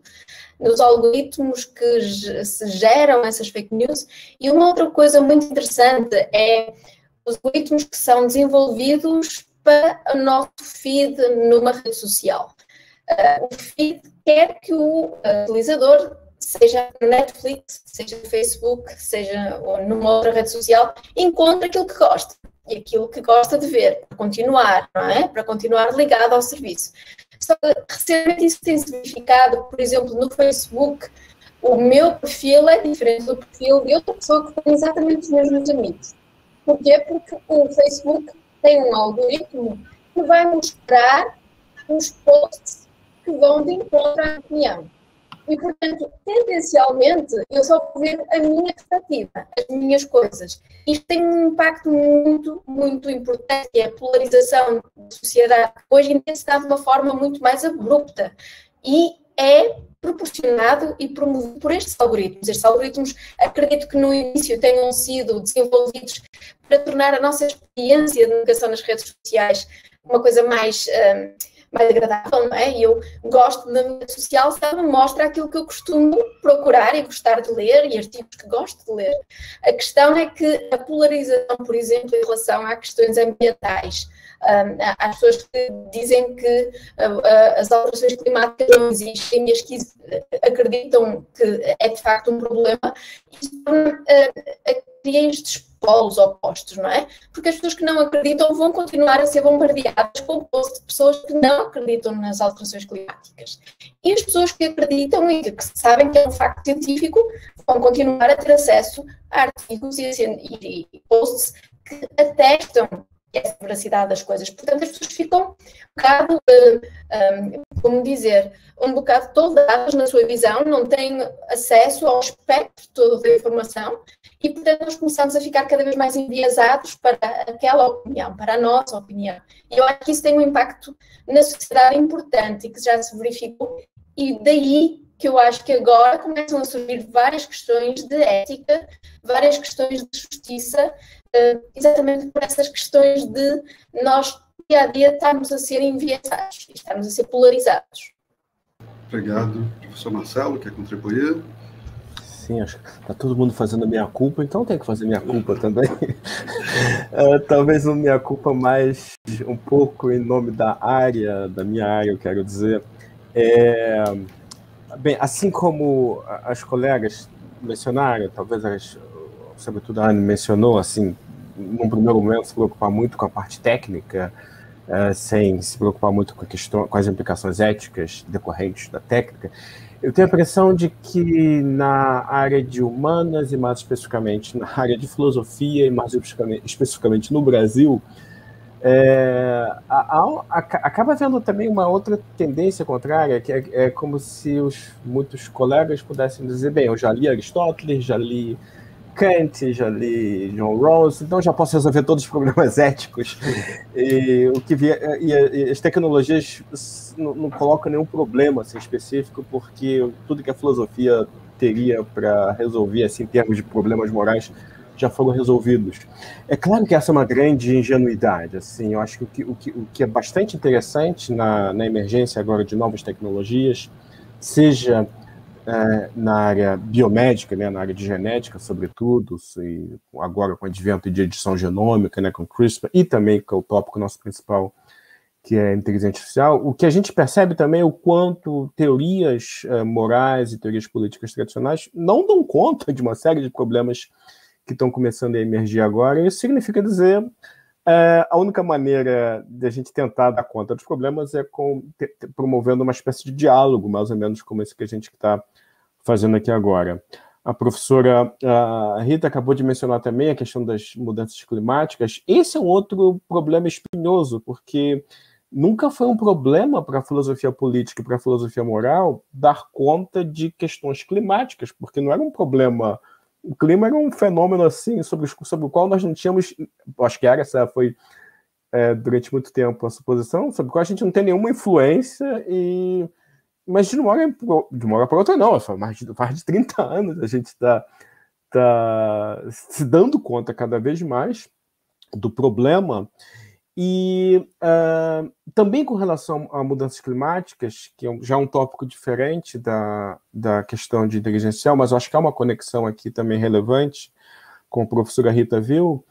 nos algoritmos que se geram essas fake news. E uma outra coisa muito interessante é os algoritmos que são desenvolvidos para o nosso feed numa rede social. O feed quer que o utilizador, seja no Netflix, seja no Facebook, seja numa outra rede social, encontre aquilo que gosta e aquilo que gosta de ver, para continuar, não é? Para continuar ligado ao serviço. Só que recentemente isso tem-se verificado, por exemplo, no Facebook, o meu perfil é diferente do perfil de outra pessoa que tem exatamente os mesmos amigos. Porquê? Porque o Facebook tem um algoritmo que vai mostrar os posts que vão de encontro à opinião. E, portanto, tendencialmente, eu só vou ver a minha perspectiva, as minhas coisas. Isto tem um impacto muito, muito importante, que é a polarização da sociedade, que hoje em dia se dá de uma forma muito mais abrupta. E é proporcionado e promovido por estes algoritmos. Estes algoritmos, acredito que no início tenham sido desenvolvidos para tornar a nossa experiência de navegação nas redes sociais uma coisa mais agradável, não é? Eu gosto da minha rede social, sabe, mostra aquilo que eu costumo procurar e gostar de ler e artigos que gosto de ler. A questão é que a polarização, por exemplo, em relação a questões ambientais, há pessoas que dizem que as alterações climáticas não existem e as que acreditam que é de facto um problema, isso cria estes polos opostos, não é? Porque as pessoas que não acreditam vão continuar a ser bombardeadas com posts de pessoas que não acreditam nas alterações climáticas. E as pessoas que acreditam e que sabem que é um facto científico vão continuar a ter acesso a artigos e posts que atestam essa veracidade das coisas. Portanto, as pessoas ficam um bocado, como dizer, um bocado toldadas na sua visão, não têm acesso ao espectro todo da informação e, portanto, nós começamos a ficar cada vez mais enviesados para aquela opinião, para a nossa opinião. E eu acho que isso tem um impacto na sociedade importante e que já se verificou, e daí que eu acho que agora começam a surgir várias questões de ética, várias questões de justiça, exatamente por essas questões de nós, dia a dia, estarmos a ser enviesados, estarmos a ser polarizados. Obrigado. Professor Marcelo, quer contribuir? Sim, acho que está todo mundo fazendo a minha-culpa, então tem que fazer minha-culpa também. Talvez uma minha-culpa mais um pouco em nome da minha área, eu quero dizer. Bem, assim como as colegas mencionaram, talvez sobretudo a Ana mencionou, assim, num primeiro momento se preocupar muito com a parte técnica, sem se preocupar muito com as implicações éticas decorrentes da técnica. Eu tenho a impressão de que na área de humanas, e mais especificamente na área de filosofia, e mais especificamente no Brasil, acaba havendo também uma outra tendência contrária, que é como se muitos colegas pudessem dizer, bem, eu já li Aristóteles, já li Kant, já li John Rawls, então já posso resolver todos os problemas éticos. E as tecnologias não colocam nenhum problema assim, específico, porque tudo que a filosofia teria para resolver assim, em termos de problemas morais já foram resolvidos. É claro que essa é uma grande ingenuidade. Assim, eu acho que o que é bastante interessante na emergência agora de novas tecnologias, seja na área biomédica, né, na área de genética, sobretudo, agora com o advento de edição genômica, né, com CRISPR, e também com o tópico nosso principal, que é a inteligência artificial, o que a gente percebe também é o quanto teorias morais e teorias políticas tradicionais não dão conta de uma série de problemas que estão começando a emergir agora. Isso significa dizer a única maneira de a gente tentar dar conta dos problemas é promovendo uma espécie de diálogo, mais ou menos como esse que a gente está fazendo aqui agora. A professora Rita acabou de mencionar também a questão das mudanças climáticas. Esse é um outro problema espinhoso, porque nunca foi um problema para a filosofia política e para a filosofia moral dar conta de questões climáticas, porque não era um problema. O clima era um fenômeno assim sobre o qual nós não tínhamos, acho que essa foi durante muito tempo a suposição, sobre o qual a gente não tem nenhuma influência, mas de uma hora para outra não, mais de 30 anos a gente está se dando conta cada vez mais do problema. E também com relação a mudanças climáticas, que já é um tópico diferente da questão de inteligencial, mas eu acho que há uma conexão aqui também relevante, como a professora Rita viu,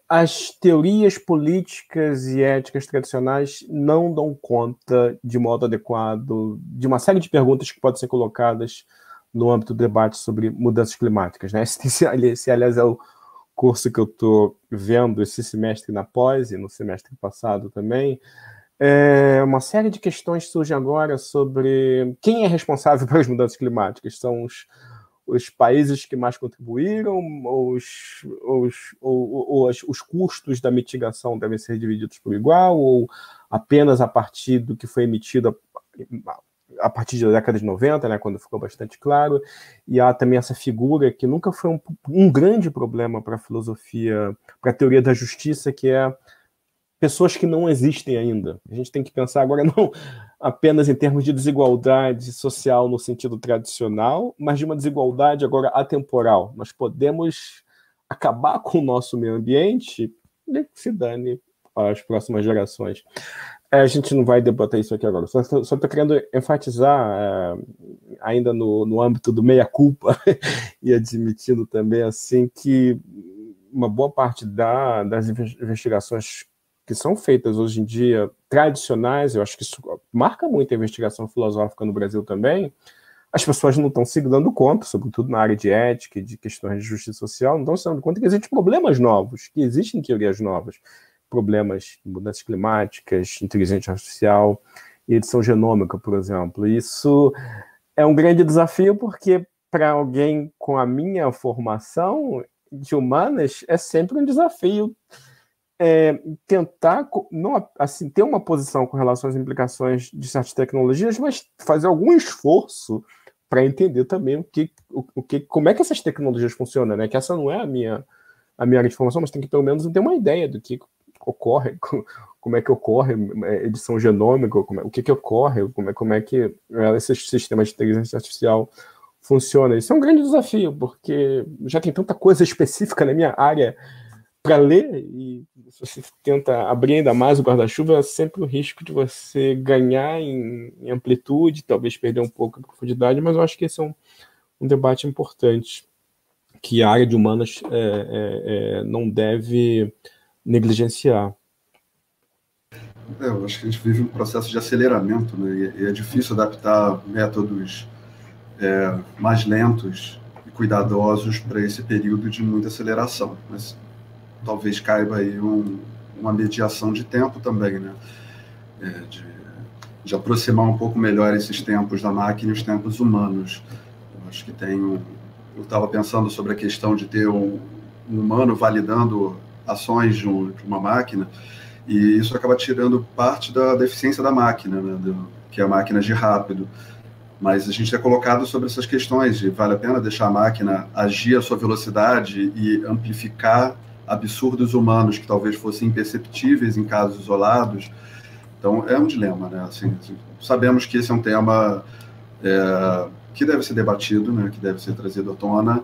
as teorias políticas e éticas tradicionais não dão conta de modo adequado de uma série de perguntas que podem ser colocadas no âmbito do debate sobre mudanças climáticas, né? Esse aliás, é o curso que eu estou vendo esse semestre na pós e no semestre passado também. Uma série de questões surgem agora sobre quem é responsável pelas mudanças climáticas. São os países que mais contribuíram, ou os custos da mitigação devem ser divididos por igual, ou apenas a partir do que foi emitido a partir da década de 90, né, quando ficou bastante claro. E há também essa figura que nunca foi um grande problema para a filosofia, para a teoria da justiça, que é pessoas que não existem ainda. A gente tem que pensar agora não apenas em termos de desigualdade social no sentido tradicional, mas de uma desigualdade agora atemporal. Nós podemos acabar com o nosso meio ambiente e se dane às próximas gerações. A gente não vai debater isso aqui agora. Só estou querendo enfatizar, ainda no âmbito do meia-culpa, e admitindo também assim, que uma boa parte das investigações que são feitas hoje em dia, tradicionais, eu acho que isso marca muito a investigação filosófica no Brasil também, as pessoas não estão se dando conta, sobretudo na área de ética e de questões de justiça social, não estão se dando conta que existem problemas novos, que existem teorias novas, problemas de mudanças climáticas, inteligência artificial e edição genômica, por exemplo. Isso é um grande desafio, porque para alguém com a minha formação de humanas é sempre um desafio tentar não, assim, ter uma posição com relação às implicações de certas tecnologias, mas fazer algum esforço para entender também como é que essas tecnologias funcionam, né? Que essa não é a minha área de formação, mas tem que pelo menos ter uma ideia do que ocorre, como é que ocorre edição genômica, o que ocorre, como é que esses sistemas de inteligência artificial funcionam. Isso é um grande desafio, porque já tem tanta coisa específica na minha área para ler, e se você tenta abrir ainda mais o guarda-chuva, é sempre o risco de você ganhar em amplitude, talvez perder um pouco a profundidade, mas eu acho que esse é um debate importante, que a área de humanas não deve negligenciar. Eu acho que a gente vive um processo de aceleramento, né? E é difícil adaptar métodos mais lentos e cuidadosos para esse período de muita aceleração, mas talvez caiba aí uma mediação de tempo também, né? De aproximar um pouco melhor esses tempos da máquina e os tempos humanos. Eu acho que eu estava pensando sobre a questão de ter um humano validando ações de uma máquina, e isso acaba tirando parte da eficiência da máquina, né? Que é a máquina agir rápido. Mas a gente é colocado sobre essas questões de vale a pena deixar a máquina agir à sua velocidade e amplificar absurdos humanos que talvez fossem imperceptíveis em casos isolados. Então, é um dilema, né? Assim, sabemos que esse é um tema que deve ser debatido, né? Que deve ser trazido à tona,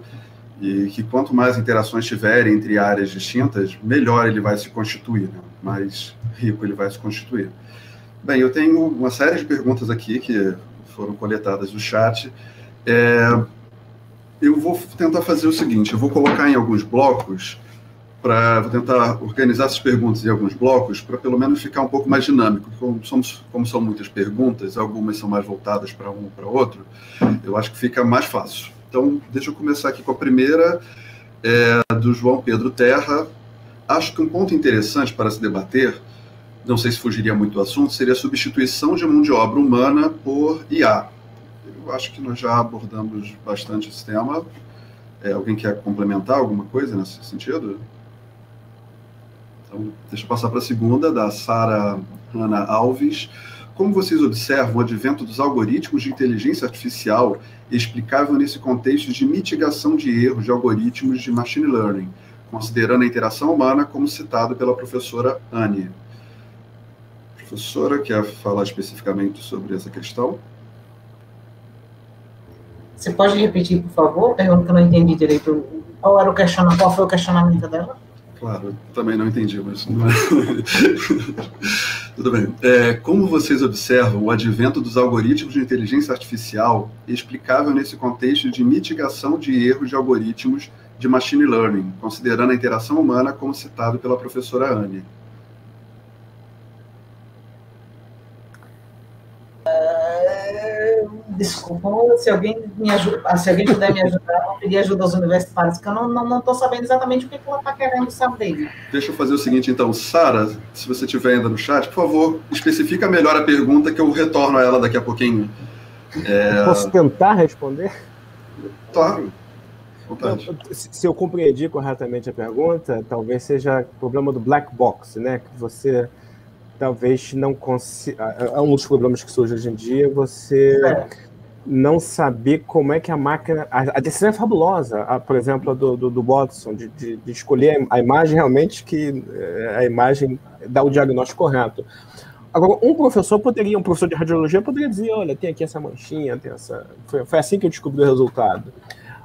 e que quanto mais interações tiverem entre áreas distintas, melhor ele vai se constituir, né? Mais rico ele vai se constituir. Bem, eu tenho uma série de perguntas aqui que foram coletadas no chat. Eu vou tentar fazer o seguinte, eu vou colocar em alguns blocos, vou tentar organizar essas perguntas em alguns blocos, para pelo menos ficar um pouco mais dinâmico. Como são muitas perguntas, algumas são mais voltadas para um ou para outro, eu acho que fica mais fácil. Então, deixa eu começar aqui com a primeira, do João Pedro Terra. Acho que um ponto interessante para se debater, não sei se fugiria muito do assunto, seria a substituição de mão de obra humana por IA. Eu acho que nós já abordamos bastante esse tema. Alguém quer complementar alguma coisa nesse sentido? Então, deixa eu passar para a segunda, da Sara Ana Alves. Como vocês observam o advento dos algoritmos de inteligência artificial explicável nesse contexto de mitigação de erros de algoritmos de machine learning, considerando a interação humana, como citado pela professora Anne? Professora, quer falar especificamente sobre essa questão? Você pode repetir, por favor? Pergunta que eu não entendi direito. Qual foi o questionamento dela? Claro, também não entendi, mas não é... Tudo bem. Como vocês observam o advento dos algoritmos de inteligência artificial explicável nesse contexto de mitigação de erros de algoritmos de machine learning, considerando a interação humana, como citado pela professora Anne? Desculpa, se alguém puder me ajudar, eu vou pedir ajuda aos universitários, porque eu não estou sabendo exatamente o que ela está querendo saber. Deixa eu fazer o seguinte, então. Sara, se você estiver ainda no chat, por favor, especifica melhor a pergunta, que eu retorno a ela daqui a pouquinho. Posso tentar responder? Claro. Se eu compreendi corretamente a pergunta, talvez seja o problema do black box, né? Que você talvez não consiga... É um dos problemas que surge hoje em dia, você não saber como é que a máquina... A decisão é fabulosa, por exemplo, do Watson, de escolher a imagem realmente que a imagem dá o diagnóstico correto. Agora, um professor de radiologia poderia dizer, olha, tem aqui essa manchinha, tem essa... Foi assim que eu descobri o resultado.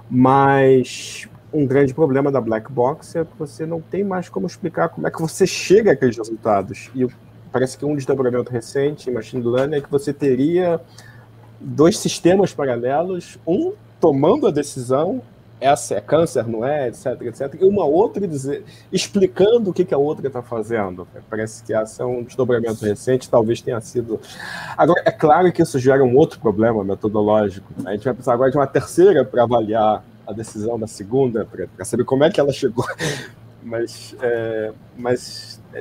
Mas um grande problema da black box é que você não tem mais como explicar como é que você chega àqueles resultados. E parece que um desdobramento recente em machine learning é que você teria dois sistemas paralelos, um tomando a decisão, essa é câncer, não é, etc, etc, e uma outra explicando o que a outra está fazendo. Parece que esse é um desdobramento recente, talvez tenha sido... Agora, é claro que isso gera um outro problema metodológico. A gente vai precisar agora de uma terceira para avaliar a decisão da segunda, para saber como é que ela chegou. Mas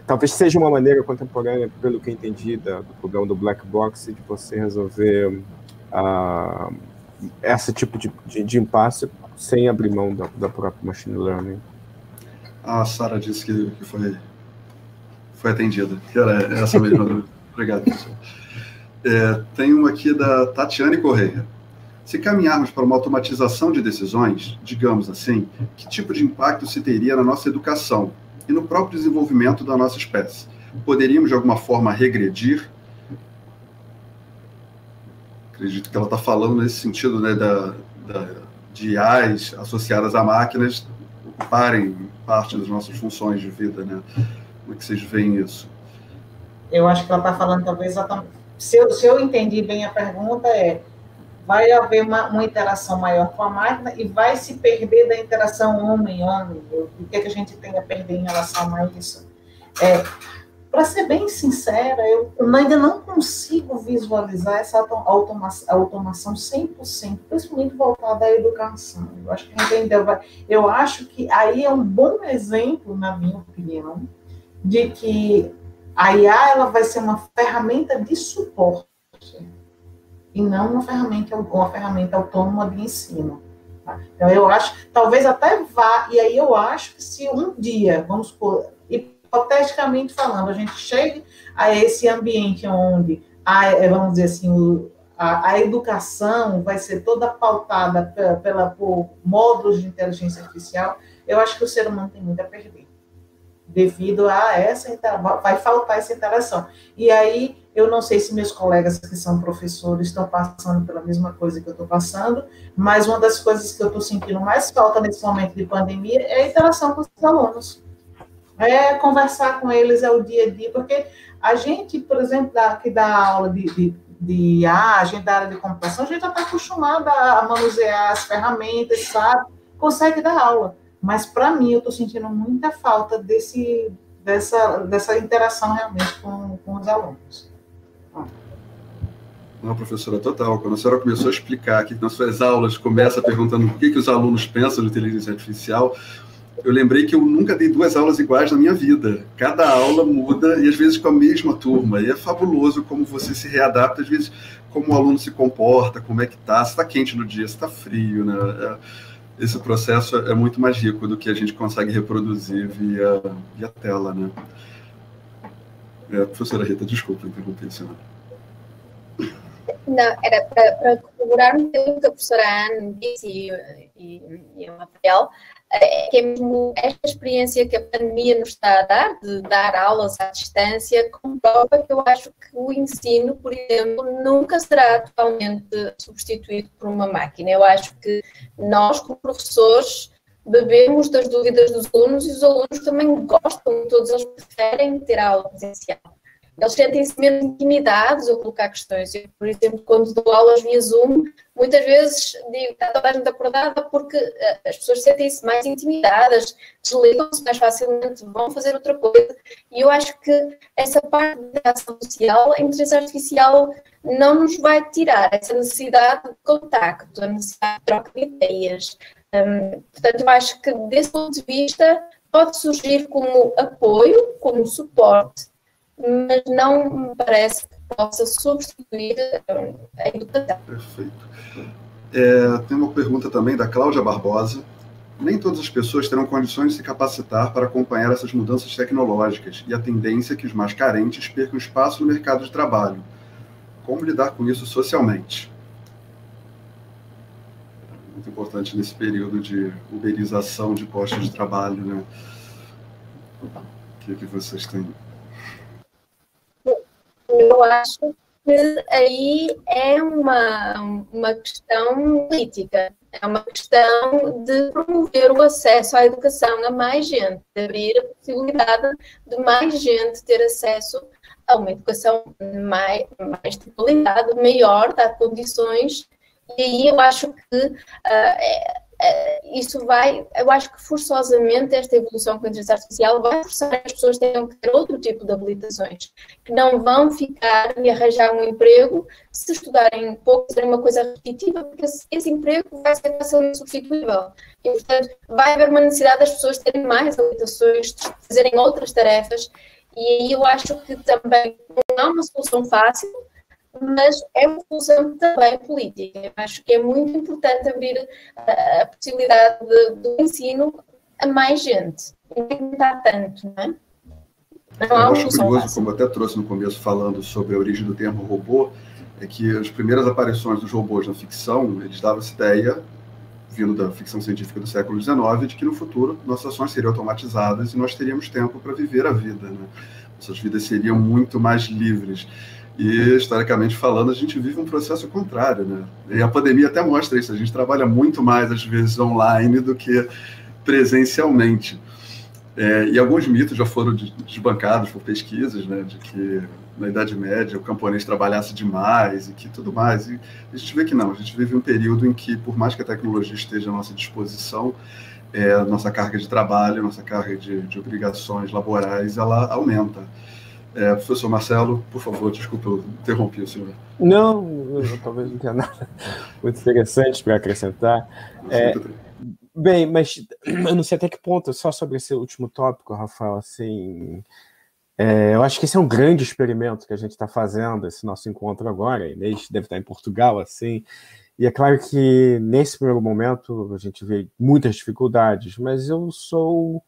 talvez seja uma maneira contemporânea, pelo que eu entendi, do problema do black box, de você resolver esse tipo de impasse sem abrir mão da própria machine learning. A Sara disse que foi atendida, que era essa mesma dúvida. Obrigado, professor. Tem uma aqui da Tatiane Correia. Se caminharmos para uma automatização de decisões, digamos assim, que tipo de impacto se teria na nossa educação e no próprio desenvolvimento da nossa espécie? Poderíamos, de alguma forma, regredir? Acredito que ela está falando nesse sentido, né, de IAs associadas a máquinas ocuparem parte das nossas funções de vida, né? Como é que vocês veem isso? Eu acho que ela está falando, talvez, exatamente... Se eu entendi bem a pergunta, vai haver uma interação maior com a máquina e vai se perder da interação homem-homem. O que a gente tem a perder em relação a isso? Para ser bem sincera, eu ainda não consigo visualizar essa automação 100%, principalmente voltada à educação. Eu acho que entendeu. Eu acho que aí é um bom exemplo, na minha opinião, de que a IA ela vai ser uma ferramenta de suporte e não uma ferramenta autônoma de ensino. Tá? Então, eu acho, talvez até vá, e aí eu acho que se um dia, vamos supor, hipoteticamente falando, a gente chega a esse ambiente onde, vamos dizer assim, a educação vai ser toda pautada por módulos de inteligência artificial, eu acho que o ser humano tem muito a perder, devido a vai faltar essa interação. E aí, eu não sei se meus colegas que são professores estão passando pela mesma coisa que eu estou passando, mas uma das coisas que eu estou sentindo mais falta nesse momento de pandemia é a interação com os alunos. É conversar com eles, é o dia a dia, porque a gente, por exemplo, que dá aula de IA, a gente da área de computação, a gente já está acostumada a manusear as ferramentas, sabe? Consegue dar aula. Mas, para mim, eu estou sentindo muita falta dessa interação realmente com os alunos. Não, professora, total. Quando a senhora começou a explicar que nas suas aulas começa perguntando por que os alunos pensam em inteligência artificial, eu lembrei que eu nunca dei 2 aulas iguais na minha vida. Cada aula muda, e às vezes com a mesma turma. E é fabuloso como você se readapta, às vezes, como o aluno se comporta, como é que está, se está quente no dia, se está frio, né? Esse processo é muito mais rico do que a gente consegue reproduzir via tela, né? Professora Rita, desculpa interromper a senhora. Não, era para corroborar um pouco que a professora Ana disse e o Rafael, que é mesmo esta experiência que a pandemia nos está a dar, de dar aulas à distância, comprova que eu acho que o ensino, por exemplo, nunca será totalmente substituído por uma máquina. Eu acho que nós, como professores, bebemos das dúvidas dos alunos e os alunos também gostam, todos eles preferem ter a aula presencial. Eles sentem-se menos intimidados a colocar questões. Eu, por exemplo, quando dou aulas via Zoom, muitas vezes digo, está toda a gente acordada porque as pessoas sentem-se mais intimidadas, desligam-se mais facilmente, vão fazer outra coisa. E eu acho que essa parte da ação social, a inteligência artificial não nos vai tirar essa necessidade de contacto, a necessidade de troca de ideias. Portanto, eu acho que, desse ponto de vista, pode surgir como apoio, como suporte, mas não me parece que possa substituir a educação. Perfeito. Tem uma pergunta também da Cláudia Barbosa. Nem todas as pessoas terão condições de se capacitar para acompanhar essas mudanças tecnológicas e a tendência é que os mais carentes percam espaço no mercado de trabalho. Como lidar com isso socialmente? Muito importante nesse período de uberização de postos de trabalho, né? O que vocês têm? Eu acho que aí é uma questão política, é uma questão de promover o acesso à educação a mais gente, de abrir a possibilidade de mais gente ter acesso a uma educação mais de qualidade, maior, dar condições, e aí eu acho que eu acho que forçosamente esta evolução com a inteligência artificial vai forçar as pessoas a terem que ter outro tipo de habilitações, que não vão ficar e arranjar um emprego se estudarem um pouco, fazerem uma coisa repetitiva, porque esse emprego vai ser facilmente substituível. E, portanto, vai haver uma necessidade das pessoas terem mais habilitações, de fazerem outras tarefas, e aí eu acho que também não há uma solução fácil, mas é uma solução também política. Eu acho que é muito importante abrir a possibilidade do ensino a mais gente. Não dá tanto, não é? Não há eu uma acho solução curioso, fácil. como até trouxe no começo, falando sobre a origem do termo robô, é que as primeiras aparições dos robôs na ficção, eles davam essa ideia, vindo da ficção científica do século XIX, de que no futuro nossas ações seriam automatizadas e nós teríamos tempo para viver a vida, né? Nossas vidas seriam muito mais livres. E, historicamente falando, a gente vive um processo contrário, né? E a pandemia até mostra isso. A gente trabalha muito mais, às vezes, online do que presencialmente. E alguns mitos já foram desbancados por pesquisas, né? De que, na Idade Média, o camponês trabalhasse demais e que tudo mais. E a gente vê que não. A gente vive um período em que, por mais que a tecnologia esteja à nossa disposição, nossa carga de trabalho, nossa carga de obrigações laborais, ela aumenta. Professor Marcelo, por favor, desculpa, eu interrompi o senhor. Não, talvez não tenha nada muito interessante para acrescentar. Bem, mas eu não sei até que ponto, só sobre esse último tópico, Rafael, assim, eu acho que esse é um grande experimento que a gente está fazendo, esse nosso encontro agora. A Inês deve estar em Portugal, assim, e é claro que nesse primeiro momento a gente vê muitas dificuldades, mas eu sou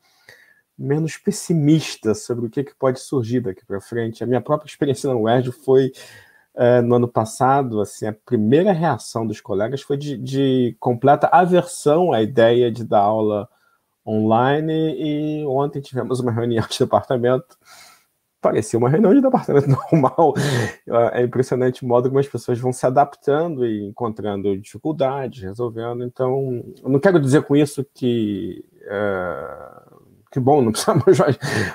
menos pessimista sobre o que pode surgir daqui para frente. A minha própria experiência na UERJ foi no ano passado, assim, a primeira reação dos colegas foi de completa aversão à ideia de dar aula online, e ontem tivemos uma reunião de departamento, parecia uma reunião de departamento normal. É impressionante o modo como as pessoas vão se adaptando e encontrando dificuldades, resolvendo. Então, eu não quero dizer com isso que bom, não precisamos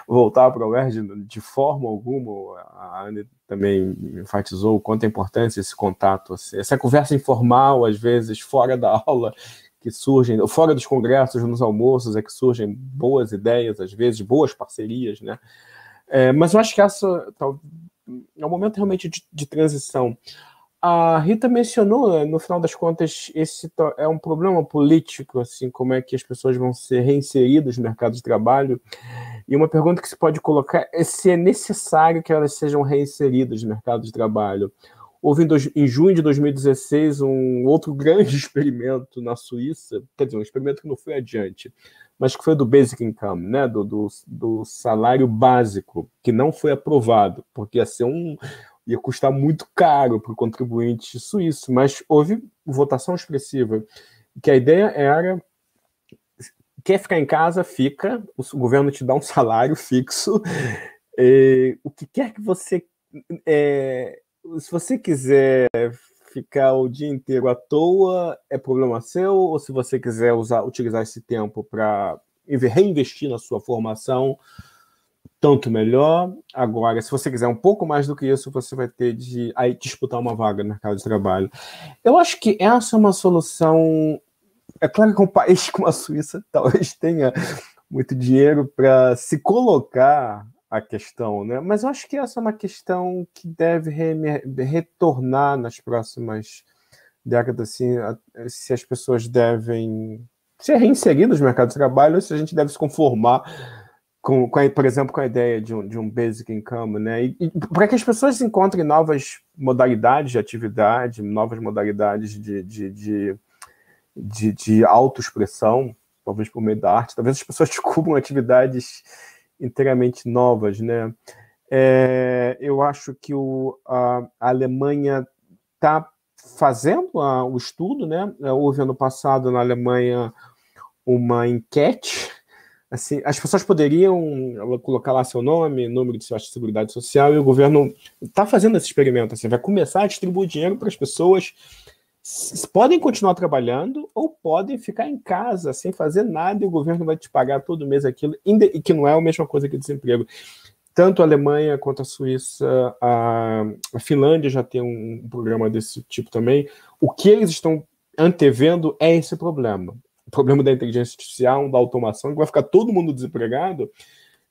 voltar para o UERJ de forma alguma. A Anne também enfatizou o quanto é importante esse contato, essa conversa informal, às vezes, fora da aula, que surgem, fora dos congressos, nos almoços, que surgem boas ideias, às vezes, boas parcerias, né? Mas eu acho que essa é um momento realmente de transição. A Rita mencionou, no final das contas, esse é um problema político, assim, como é que as pessoas vão ser reinseridas no mercado de trabalho. E uma pergunta que se pode colocar é se é necessário que elas sejam reinseridas no mercado de trabalho. Houve em junho de 2016 um outro grande experimento na Suíça, quer dizer, um experimento que não foi adiante, mas que foi do Basic Income, né, do salário básico, que não foi aprovado, porque ia custar muito caro para o contribuinte suíço, mas houve votação expressiva, que a ideia era: quer ficar em casa, fica, o governo te dá um salário fixo, o que quer que você... se você quiser ficar o dia inteiro à toa, é problema seu, ou se você quiser utilizar esse tempo para reinvestir na sua formação, tanto melhor. Agora, se você quiser um pouco mais do que isso, você vai ter de disputar uma vaga no mercado de trabalho. Eu acho que essa é uma solução... É claro que um país como a Suíça talvez tenha muito dinheiro para se colocar a questão, né? Mas eu acho que essa é uma questão que deve retornar nas próximas décadas, assim, se as pessoas devem ser reinseridas no mercado de trabalho, ou se a gente deve se conformar por exemplo, com a ideia de um basic income, né? E para que as pessoas encontrem novas modalidades de atividade, novas modalidades de autoexpressão, talvez por meio da arte, talvez as pessoas descubram atividades inteiramente novas, né? Eu acho que a Alemanha está fazendo o estudo, né? Houve ano passado na Alemanha uma enquete. Assim, as pessoas poderiam colocar lá seu nome, número de sua seguridade social, e o governo está fazendo esse experimento. Assim, vai começar a distribuir dinheiro para as pessoas. Podem continuar trabalhando ou podem ficar em casa sem fazer nada, e o governo vai te pagar todo mês aquilo, e que não é a mesma coisa que desemprego. Tanto a Alemanha quanto a Suíça, a Finlândia já tem um programa desse tipo também. O que eles estão antevendo é esse problema. O problema da inteligência artificial, da automação, que vai ficar todo mundo desempregado,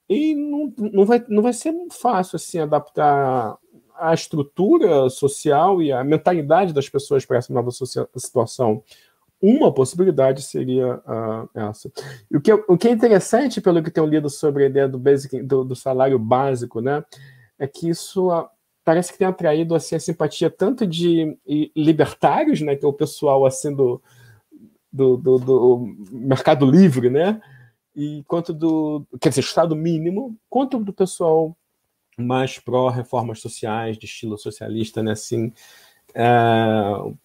e não vai ser fácil assim, adaptar a estrutura social e a mentalidade das pessoas para essa nova situação. Uma possibilidade seria essa. E o que é interessante, pelo que tenho lido sobre a ideia do salário básico, né, é que isso parece que tem atraído assim, a simpatia tanto de libertários, né, que é o pessoal assim, do mercado livre, né, quanto quer dizer, Estado mínimo, quanto do pessoal mais pró-reformas sociais, de estilo socialista, né, assim,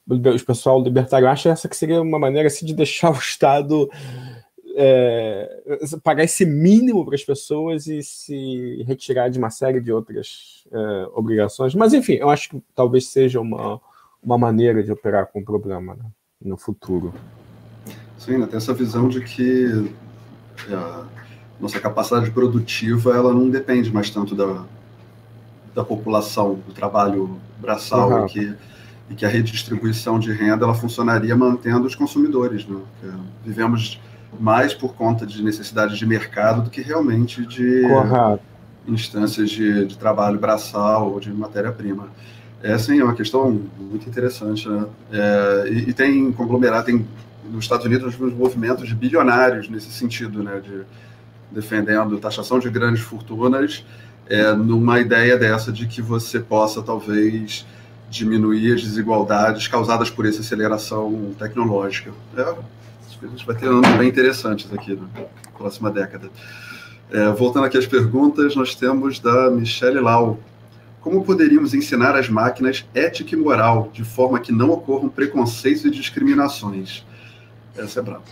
o pessoal libertário acha essa que seria uma maneira assim, de deixar o Estado pagar esse mínimo para as pessoas e se retirar de uma série de outras obrigações. Mas, enfim, eu acho que talvez seja uma maneira de operar com o problema, né, no futuro. Sim, né, tem essa visão de que a nossa capacidade produtiva ela não depende mais tanto da população, do trabalho braçal, e que a redistribuição de renda ela funcionaria mantendo os consumidores, né? Vivemos mais por conta de necessidades de mercado do que realmente de instâncias de trabalho braçal ou de matéria-prima. Sim, é uma questão muito interessante, né? E tem conglomerado, nos Estados Unidos, uns movimentos de bilionários nesse sentido, né? Defendendo taxação de grandes fortunas, numa ideia dessa de que você possa, talvez, diminuir as desigualdades causadas por essa aceleração tecnológica. Acho que a gente vai ter anos bem interessantes aqui na próxima década. Voltando aqui às perguntas, nós temos da Michelle Lau. como poderíamos ensinar às máquinas ética e moral, de forma que não ocorram preconceitos e discriminações? Essa é brava.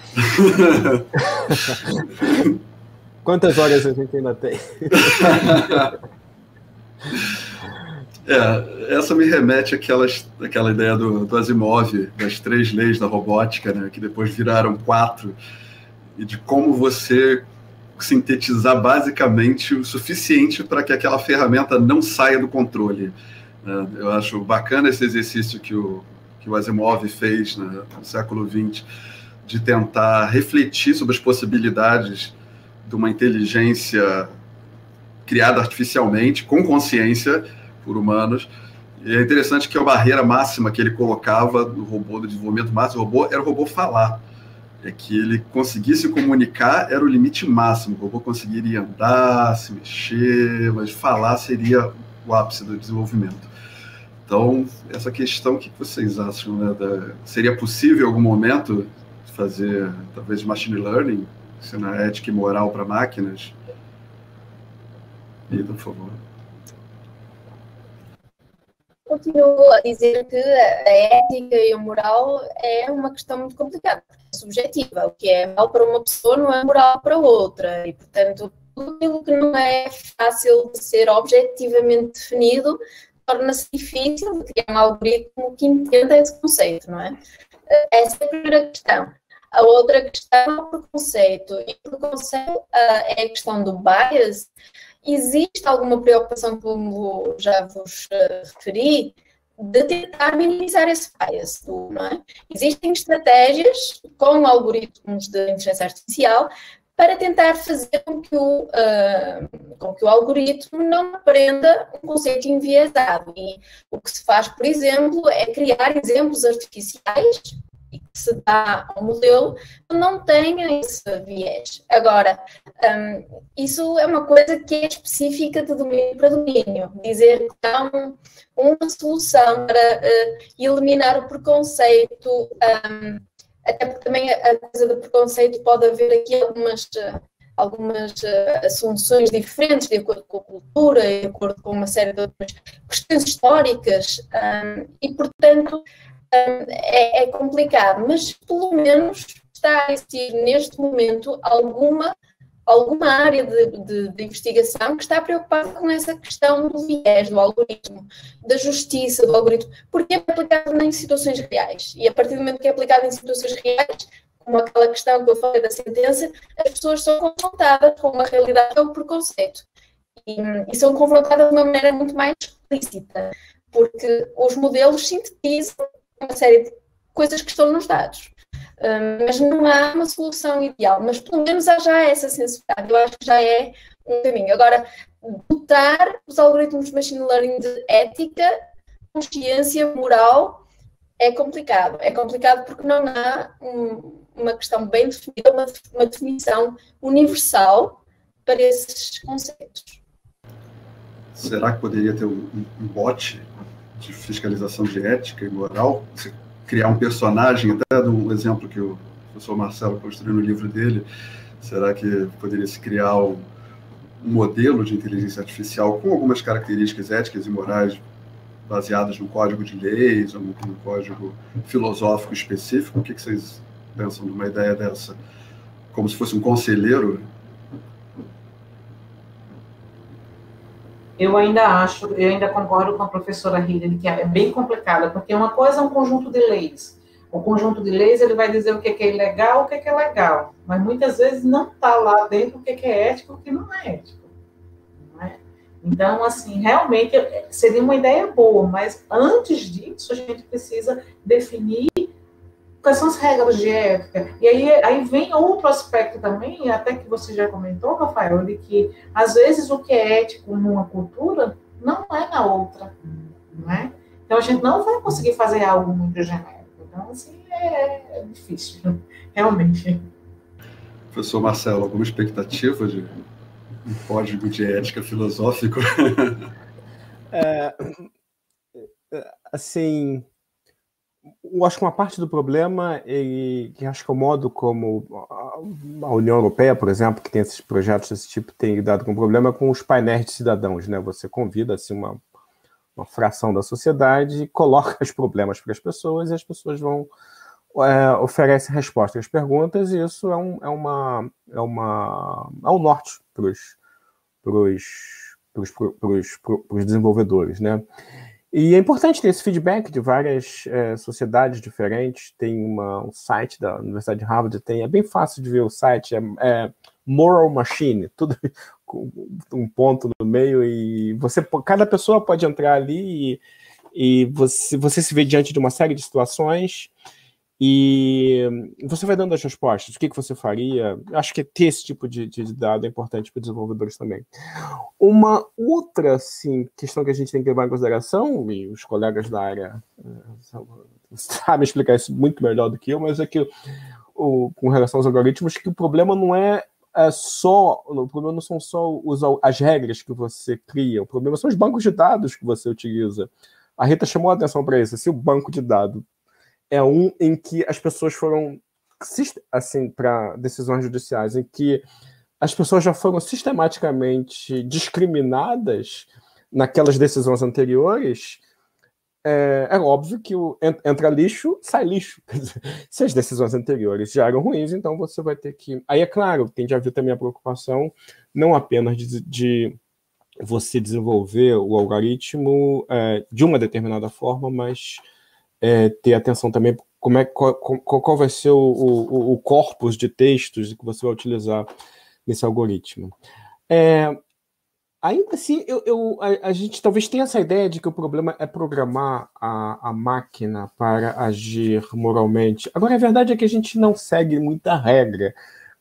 Quantas horas a gente ainda tem? Essa me remete àquela ideia do Asimov, das 3 leis da robótica, né, que depois viraram 4, e de como você sintetizar basicamente o suficiente para que aquela ferramenta não saia do controle. Eu acho bacana esse exercício que o Asimov fez, né, no século XX, de tentar refletir sobre as possibilidades de uma inteligência criada artificialmente, com consciência, por humanos. E é interessante que a barreira máxima que ele colocava no robô, do desenvolvimento máximo do robô, era o robô falar. É que ele conseguisse comunicar era o limite máximo. O robô conseguiria andar, se mexer, mas falar seria o ápice do desenvolvimento. Então, essa questão, o que vocês acham? Né? Seria possível em algum momento fazer, talvez, machine learning, ensinar ética e moral para máquinas? Ida, por favor. Continuo a dizer que a ética e a moral é uma questão muito complicada, é subjetiva. O que é mal para uma pessoa não é moral para outra. E, portanto, tudo aquilo que não é fácil de ser objetivamente definido torna-se difícil de criar um algoritmo que entenda esse conceito, não é? Essa é a primeira questão. A outra questão é o preconceito. E o preconceito é a questão do bias. Existe alguma preocupação, como já vos referi, de tentar minimizar esse bias, não é? Existem estratégias com algoritmos de inteligência artificial para tentar fazer com que o algoritmo não aprenda um conceito enviesado. E o que se faz, por exemplo, é criar exemplos artificiais e que se dá ao modelo que não tenha esse viés. Agora, isso é uma coisa que é específica de domínio para domínio. Dizer que há uma solução para eliminar o preconceito, até porque também a coisa do preconceito pode haver aqui algumas assunções diferentes de acordo com a cultura, de acordo com uma série de outras questões históricas, e, portanto, é complicado, mas pelo menos está a existir neste momento alguma área de investigação que está preocupada com essa questão do viés, do algoritmo, da justiça do algoritmo, porque é aplicado em situações reais. E a partir do momento que é aplicado em situações reais, como aquela questão que eu falei da sentença, as pessoas são confrontadas com uma realidade que é o preconceito. E são confrontadas de uma maneira muito mais explícita, porque os modelos sintetizam uma série de coisas que estão nos dados. Mas não há uma solução ideal, mas pelo menos há já essa sensibilidade, eu acho que já é um caminho. Agora, dotar os algoritmos de machine learning de ética, consciência, moral, é complicado porque não há uma questão bem definida, uma definição universal para esses conceitos. Será que poderia ter um bot de fiscalização de ética e moral? Criar um personagem, até do exemplo que o professor Marcelo construiu no livro dele, será que poderia se criar um modelo de inteligência artificial com algumas características éticas e morais baseadas no código de leis ou no código filosófico específico? O que vocês pensam de uma ideia dessa? Como se fosse um conselheiro? Eu ainda concordo com a professora Hilary, que é bem complicada, porque uma coisa é um conjunto de leis. O conjunto de leis, ele vai dizer o que é ilegal, o que é legal, mas muitas vezes não está lá dentro o que é ético e o que não é ético. Não é? Então, assim, realmente seria uma ideia boa, mas antes disso a gente precisa definir quais são as regras de ética. E aí vem outro aspecto também, até que você já comentou, Rafael, de que às vezes o que é ético numa cultura não é na outra, não é? Então a gente não vai conseguir fazer algo muito genérico. Então, assim, é difícil, realmente. Professor Marcelo, alguma expectativa de um código de ética filosófico? Assim, eu acho que uma parte do problema, que acho que é o modo como a União Europeia, por exemplo, que tem esses projetos desse tipo, tem lidado com o problema com os painéis de cidadãos, né? Você convida assim, fração da sociedade, coloca os problemas para as pessoas e as pessoas vão oferecem respostas às perguntas, e isso é um norte para os desenvolvedores, né? E é importante ter esse feedback de várias sociedades diferentes. Tem um site da Universidade de Harvard, é bem fácil de ver o site, é Moral Machine, tudo com um ponto no meio, e cada pessoa pode entrar ali e você se vê diante de uma série de situações e você vai dando as respostas. O que você faria? Acho que ter esse tipo de dado é importante para os desenvolvedores também. Uma outra questão que a gente tem que levar em consideração, e os colegas da área sabem explicar isso muito melhor do que eu, mas é que com relação aos algoritmos, que o problema não o problema não são só as regras que você cria, o problema são os bancos de dados que você utiliza. A Rita chamou a atenção para isso. Se o banco de dados é em que as pessoas foram, para decisões judiciais, em que as pessoas já foram sistematicamente discriminadas naquelas decisões anteriores, é óbvio que entra lixo, sai lixo. Se as decisões anteriores já eram ruins, então você vai ter que... Aí, é claro, tem de haver também a preocupação, não apenas de você desenvolver o algoritmo de uma determinada forma, mas ter atenção também qual vai ser o corpus de textos que você vai utilizar nesse algoritmo. Ainda assim, a gente talvez tenha essa ideia de que o problema é programar a máquina para agir moralmente. Agora, a verdade é que a gente não segue muita regra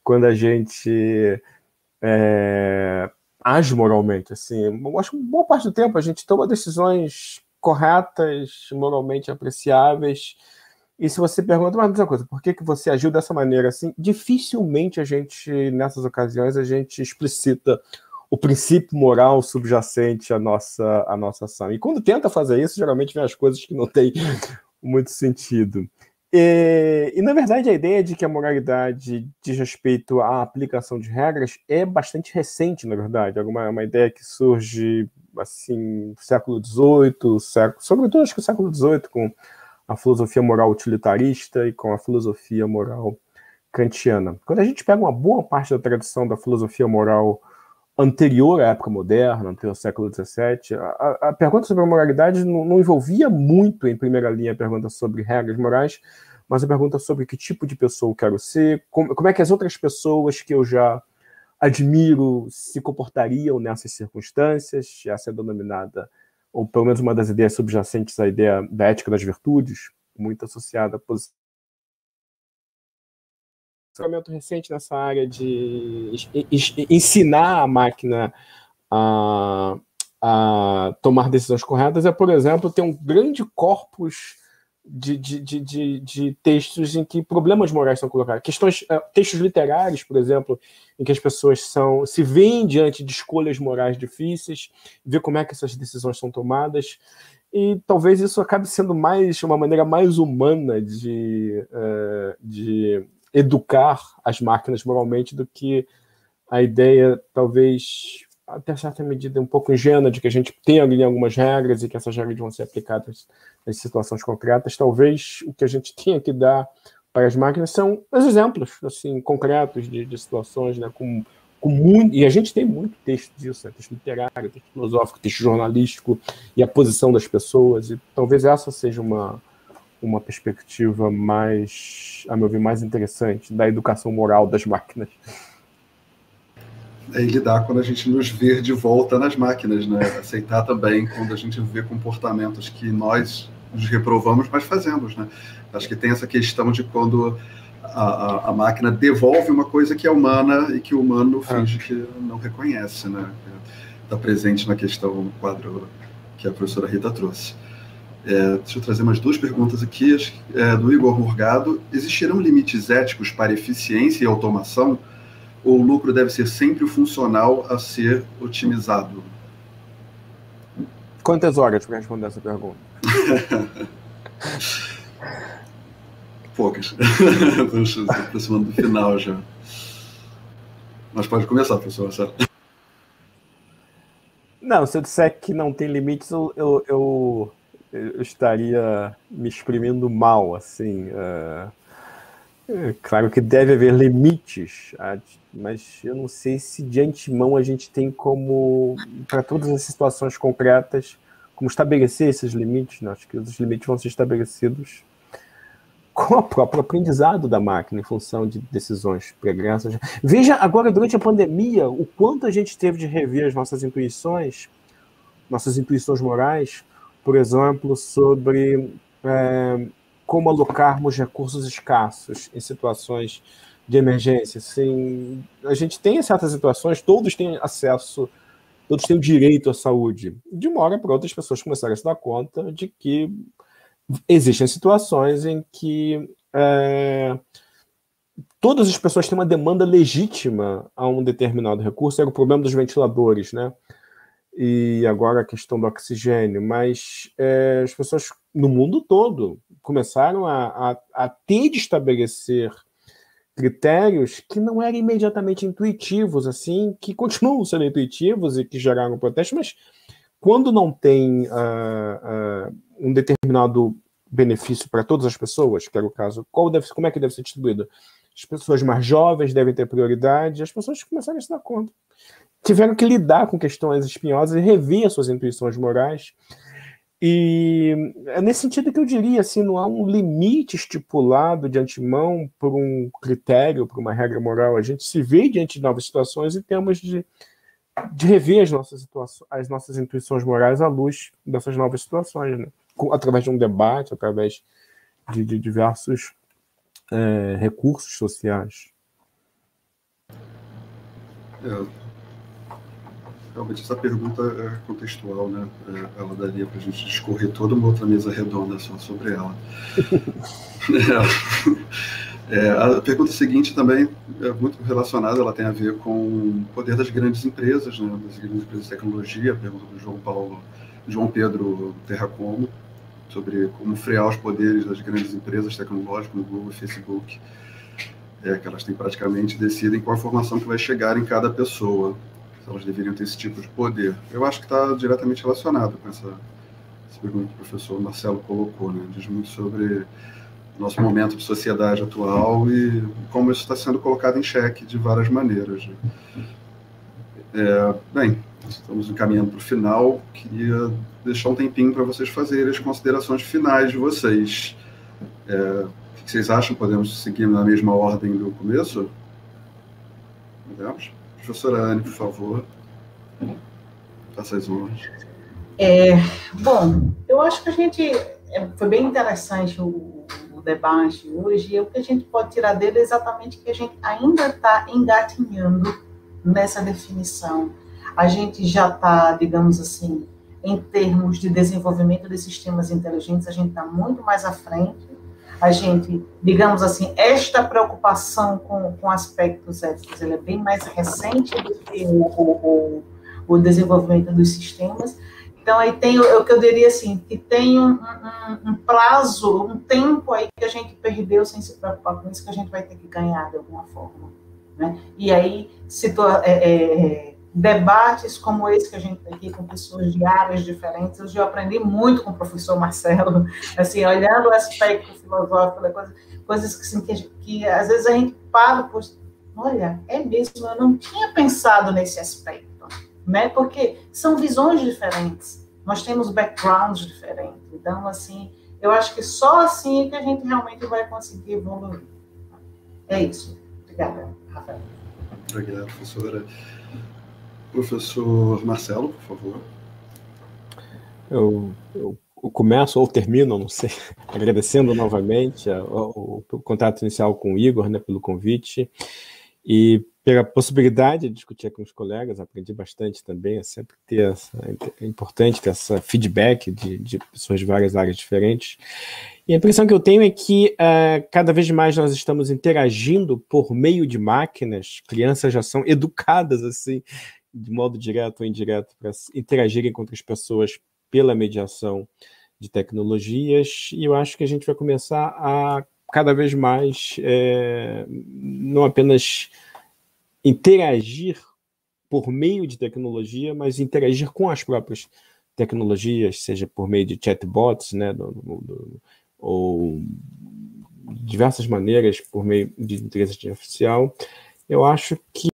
quando a gente age moralmente. Assim, eu acho que boa parte do tempo a gente toma decisões corretas, moralmente apreciáveis. E se você pergunta, mas uma coisa, por que você agiu dessa maneira? Assim, dificilmente nessas ocasiões, a gente explicita o princípio moral subjacente à nossa ação. E quando tenta fazer isso, geralmente vem as coisas que não têm muito sentido. E, na verdade, a ideia de que a moralidade diz respeito à aplicação de regras é bastante recente, na verdade. É uma ideia que surge assim, no século XVIII, sobretudo acho que o século XVIII, com a filosofia moral utilitarista e com a filosofia moral kantiana. Quando a gente pega uma boa parte da tradição da filosofia moral anterior à época moderna, anterior ao século XVII, a pergunta sobre a moralidade não envolvia muito, em primeira linha, a pergunta sobre regras morais, mas a pergunta sobre que tipo de pessoa eu quero ser, como é que as outras pessoas que eu já admiro se comportariam nessas circunstâncias. Essa é denominada, ou pelo menos uma das ideias subjacentes à ideia da ética das virtudes, muito associada a posicionamento recente nessa área de ensinar a máquina a tomar decisões corretas por exemplo, ter um grande corpus de textos em que problemas morais são colocados. Textos literários, por exemplo, em que as pessoas se veem diante de escolhas morais difíceis, ver como é que essas decisões são tomadas, e talvez isso acabe sendo uma maneira mais humana de educar as máquinas moralmente do que a ideia, talvez, até certa medida, um pouco ingênua, de que a gente tem ali algumas regras e que essas regras vão ser aplicadas nas situações concretas. Talvez o que a gente tenha que dar para as máquinas são os exemplos assim, concretos de situações, né, e a gente tem muito texto disso, né, texto literário, texto filosófico, texto jornalístico, e a posição das pessoas, e talvez essa seja uma perspectiva mais, a meu ver, mais interessante da educação moral das máquinas. É lidar quando a gente nos vê de volta nas máquinas, né? Aceitar também quando a gente vê comportamentos que nós nos reprovamos, mas fazemos, né? Acho que tem essa questão de quando a máquina devolve uma coisa que é humana e que o humano finge que não reconhece, né? Está presente na questão, no quadro que a professora Rita trouxe. Deixa eu trazer mais duas perguntas aqui, do Igor Morgado. Existirão limites éticos para eficiência e automação? Ou o lucro deve ser sempre o funcional a ser otimizado? Quantas horas para responder essa pergunta? Poucas. Estamos aproximando do final já. Mas pode começar, professor. Não, se eu disser que não tem limites, eu estaria me exprimindo mal, assim. Claro que deve haver limites, mas eu não sei se de antemão a gente tem como, para todas as situações concretas, como estabelecer esses limites. Né? Acho que os limites vão ser estabelecidos com o próprio aprendizado da máquina, em função de decisões pregressas. Veja agora, durante a pandemia, o quanto a gente teve de rever as nossas intuições morais, por exemplo, sobre como alocarmos recursos escassos em situações de emergência. Assim, a gente tem certas situações, todos têm acesso, todos têm o direito à saúde. De uma hora para outra, as pessoas começaram a se dar conta de que existem situações em que todas as pessoas têm uma demanda legítima a um determinado recurso. Era o problema dos ventiladores, né? E agora a questão do oxigênio, mas as pessoas no mundo todo começaram a ter de estabelecer critérios que não eram imediatamente intuitivos, assim, que continuam sendo intuitivos e que geraram protesto, mas quando não tem um determinado benefício para todas as pessoas, que era o caso, como é que deve ser distribuído? As pessoas mais jovens devem ter prioridade, as pessoas começaram a se dar conta. Tiveram que lidar com questões espinhosas e rever as suas intuições morais. E é nesse sentido que eu diria, assim, não há um limite estipulado de antemão por um critério, por uma regra moral. A gente se vê diante de novas situações e temos de rever as nossas intuições morais à luz dessas novas situações, né? Através de um debate, através de diversos recursos sociais. Realmente essa pergunta é contextual, né? Ela daria para a gente discorrer toda uma outra mesa redonda só sobre ela. A pergunta seguinte também é muito relacionada, ela tem a ver com o poder das grandes empresas, né? Das grandes empresas de tecnologia. A pergunta do João Pedro Terracomo, sobre como frear os poderes das grandes empresas tecnológicas, como Google e Facebook, que elas têm praticamente decidem qual a informação que vai chegar em cada pessoa. Elas deveriam ter esse tipo de poder. Eu acho que está diretamente relacionado com essa pergunta que o professor Marcelo colocou, né? Diz muito sobre o nosso momento de sociedade atual e como isso está sendo colocado em xeque de várias maneiras. Bem, estamos encaminhando para o final. Queria deixar um tempinho para vocês fazerem as considerações finais de vocês. O que vocês acham? Podemos seguir na mesma ordem do começo? Podemos? Professora Anne, por favor, faça as honras. Bom, eu acho que a gente... foi bem interessante o debate hoje, e o que a gente pode tirar dele é exatamente que a gente ainda está engatinhando nessa definição. A gente já está, digamos assim, em termos de desenvolvimento de sistemas inteligentes, a gente está muito mais à frente. A gente, digamos assim, esta preocupação com aspectos éticos, ele é bem mais recente do que o desenvolvimento dos sistemas. Então, aí tem o que eu diria assim, que tem um prazo, um tempo aí que a gente perdeu sem se preocupar com isso, que a gente vai ter que ganhar de alguma forma, né? E aí, debates como esse que a gente tem aqui com pessoas de áreas diferentes, hoje eu aprendi muito com o professor Marcelo, assim, olhando o aspecto filosófico da coisa, coisas que, assim, que às vezes a gente para, olha, é mesmo, eu não tinha pensado nesse aspecto, né? Porque são visões diferentes, nós temos backgrounds diferentes, então, assim, eu acho que só assim é que a gente realmente vai conseguir evoluir. É isso. Obrigada, Rafael. Obrigado, professora. Professor Marcelo, por favor. Eu começo ou termino, não sei, agradecendo novamente o contato inicial com o Igor, né, pelo convite e pela possibilidade de discutir com os colegas. Aprendi bastante também, é sempre é importante ter essa feedback de pessoas de várias áreas diferentes. E a impressão que eu tenho é que cada vez mais nós estamos interagindo por meio de máquinas. Crianças já são educadas assim, de modo direto ou indireto, para interagirem com outras pessoas pela mediação de tecnologias, e eu acho que a gente vai começar a cada vez mais não apenas interagir por meio de tecnologia, mas interagir com as próprias tecnologias, seja por meio de chatbots, né, ou diversas maneiras por meio de inteligência artificial. Eu acho que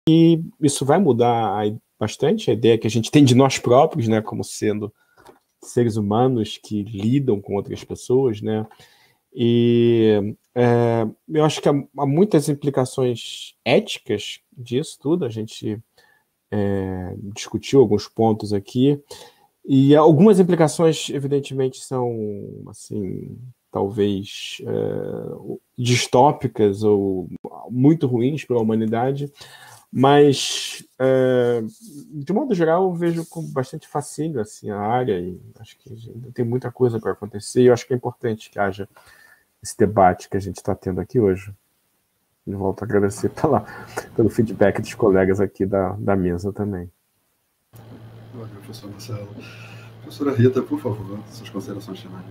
isso vai mudar bastante a ideia que a gente tem de nós próprios, né, como sendo seres humanos que lidam com outras pessoas, né? E eu acho que há muitas implicações éticas disso tudo. A gente discutiu alguns pontos aqui, e algumas implicações, evidentemente, são, assim, talvez distópicas ou muito ruins para a humanidade, mas, de modo geral, eu vejo com bastante fascínio assim, a área, e acho que ainda tem muita coisa para acontecer, e eu acho que é importante que haja esse debate que a gente está tendo aqui hoje. E volto a agradecer pelo feedback dos colegas aqui da mesa também. Olha, professor Marcelo. Professora Rita, por favor, suas considerações finais.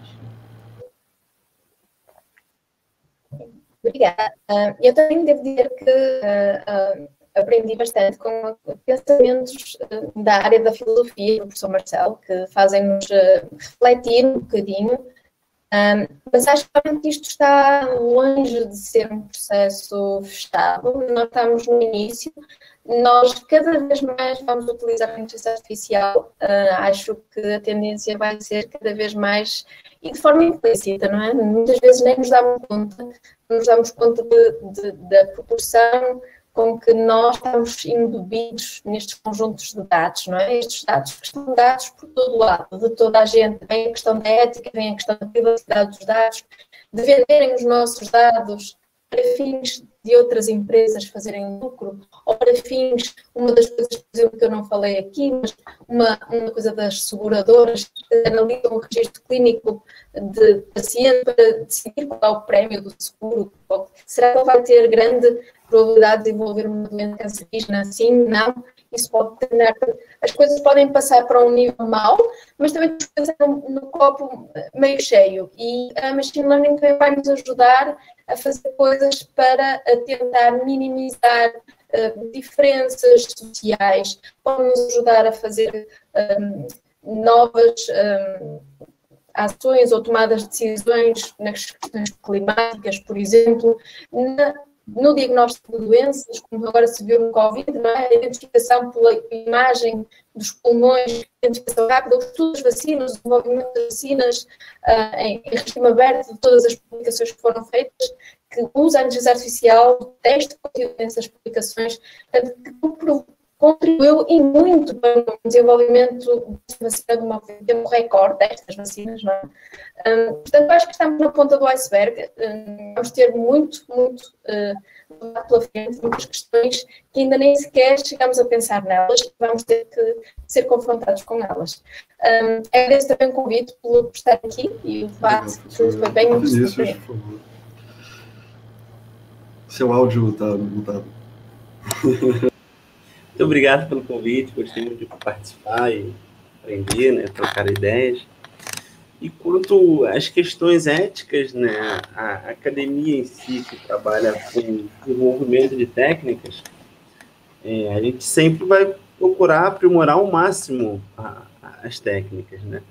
Obrigada. Eu também devo dizer que aprendi bastante com pensamentos da área da filosofia do professor Marcelo, que fazem-nos refletir um bocadinho, mas acho que isto está longe de ser um processo fechado. Nós estamos no início, nós cada vez mais vamos utilizar a inteligência artificial. Acho que a tendência vai ser cada vez mais, e de forma implícita, não é? Muitas vezes nem nos damos conta da proporção com que nós estamos embebidos nestes conjuntos de dados, não é? Estes dados que estão dados por todo lado, de toda a gente. Vem a questão da ética, vem a questão da privacidade dos dados, de venderem os nossos dados para fins de outras empresas fazerem lucro, ou para fins, uma das coisas, por exemplo, que eu não falei aqui, mas uma coisa das seguradoras que analisam o registro clínico de paciente para decidir qual é o prémio do seguro. Será que ele vai ter grande probabilidade de desenvolver uma doença cancerígena? Sim, não. Isso pode terminar. As coisas podem passar para um nível mau, mas também temos que pensar no copo meio cheio. E a machine learning também vai nos ajudar a fazer coisas para tentar minimizar diferenças sociais, pode nos ajudar a fazer novas ações ou tomadas de decisões nas questões climáticas, por exemplo, no diagnóstico de doenças, como agora se viu no Covid, não é? A identificação pela imagem dos pulmões, identificação rápida, o estudo das vacinas, o desenvolvimento das vacinas em regime aberto, de todas as publicações que foram feitas, que usa a inteligência artificial, o teste de conteúdo dessas publicações, portanto, que contribuiu e muito para o desenvolvimento da vacina de um tempo recorde destas vacinas, não é? Portanto, acho que estamos na ponta do iceberg. Vamos ter muito pela frente, muitas questões que ainda nem sequer chegamos a pensar nelas, vamos ter que ser confrontados com elas. Agradeço também o convite por estar aqui e o debate foi bem interessante. Seu áudio está mutado. Muito obrigado pelo convite, gostei muito de participar e aprender, né, trocar ideias. E quanto às questões éticas, né, a academia em si, que trabalha com desenvolvimento de técnicas, a gente sempre vai procurar aprimorar ao máximo as técnicas, né?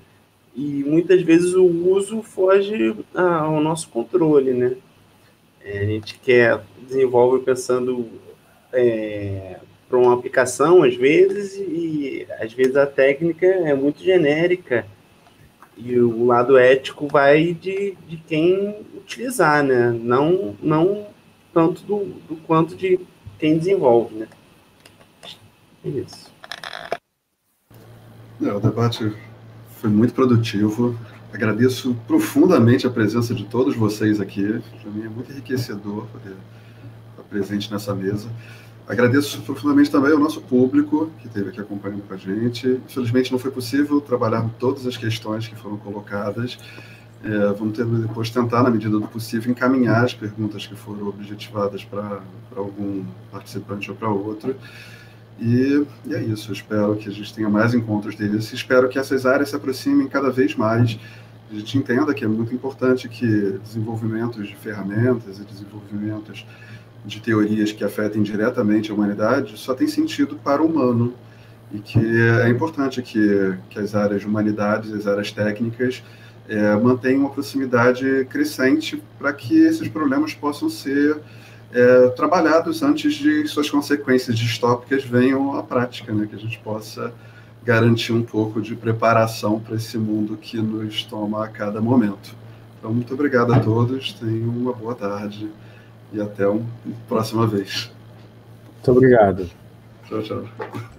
E muitas vezes o uso foge ao nosso controle, né? A gente desenvolve pensando para uma aplicação, às vezes, e às vezes a técnica é muito genérica e o lado ético vai de quem utilizar, né? Não tanto do quanto de quem desenvolve, né? É isso. O debate foi muito produtivo. Agradeço profundamente a presença de todos vocês aqui. Para mim é muito enriquecedor poder estar presente nessa mesa. Agradeço profundamente também ao nosso público que esteve aqui acompanhando com a gente. Infelizmente não foi possível trabalhar todas as questões que foram colocadas. Vamos depois tentar, na medida do possível, encaminhar as perguntas que foram objetivadas para algum participante ou para outro. E é isso, eu espero que a gente tenha mais encontros deles, espero que essas áreas se aproximem cada vez mais, a gente entenda que é muito importante que desenvolvimentos de ferramentas e desenvolvimentos de teorias que afetem diretamente a humanidade só tem sentido para o humano, e que é importante que as áreas de humanidades, as áreas técnicas, mantenham uma proximidade crescente para que esses problemas possam ser trabalhados antes de suas consequências distópicas venham à prática, né? Que a gente possa garantir um pouco de preparação para esse mundo que nos toma a cada momento. Então, muito obrigado a todos, tenham uma boa tarde e até uma próxima vez. Muito obrigado. Tchau, tchau.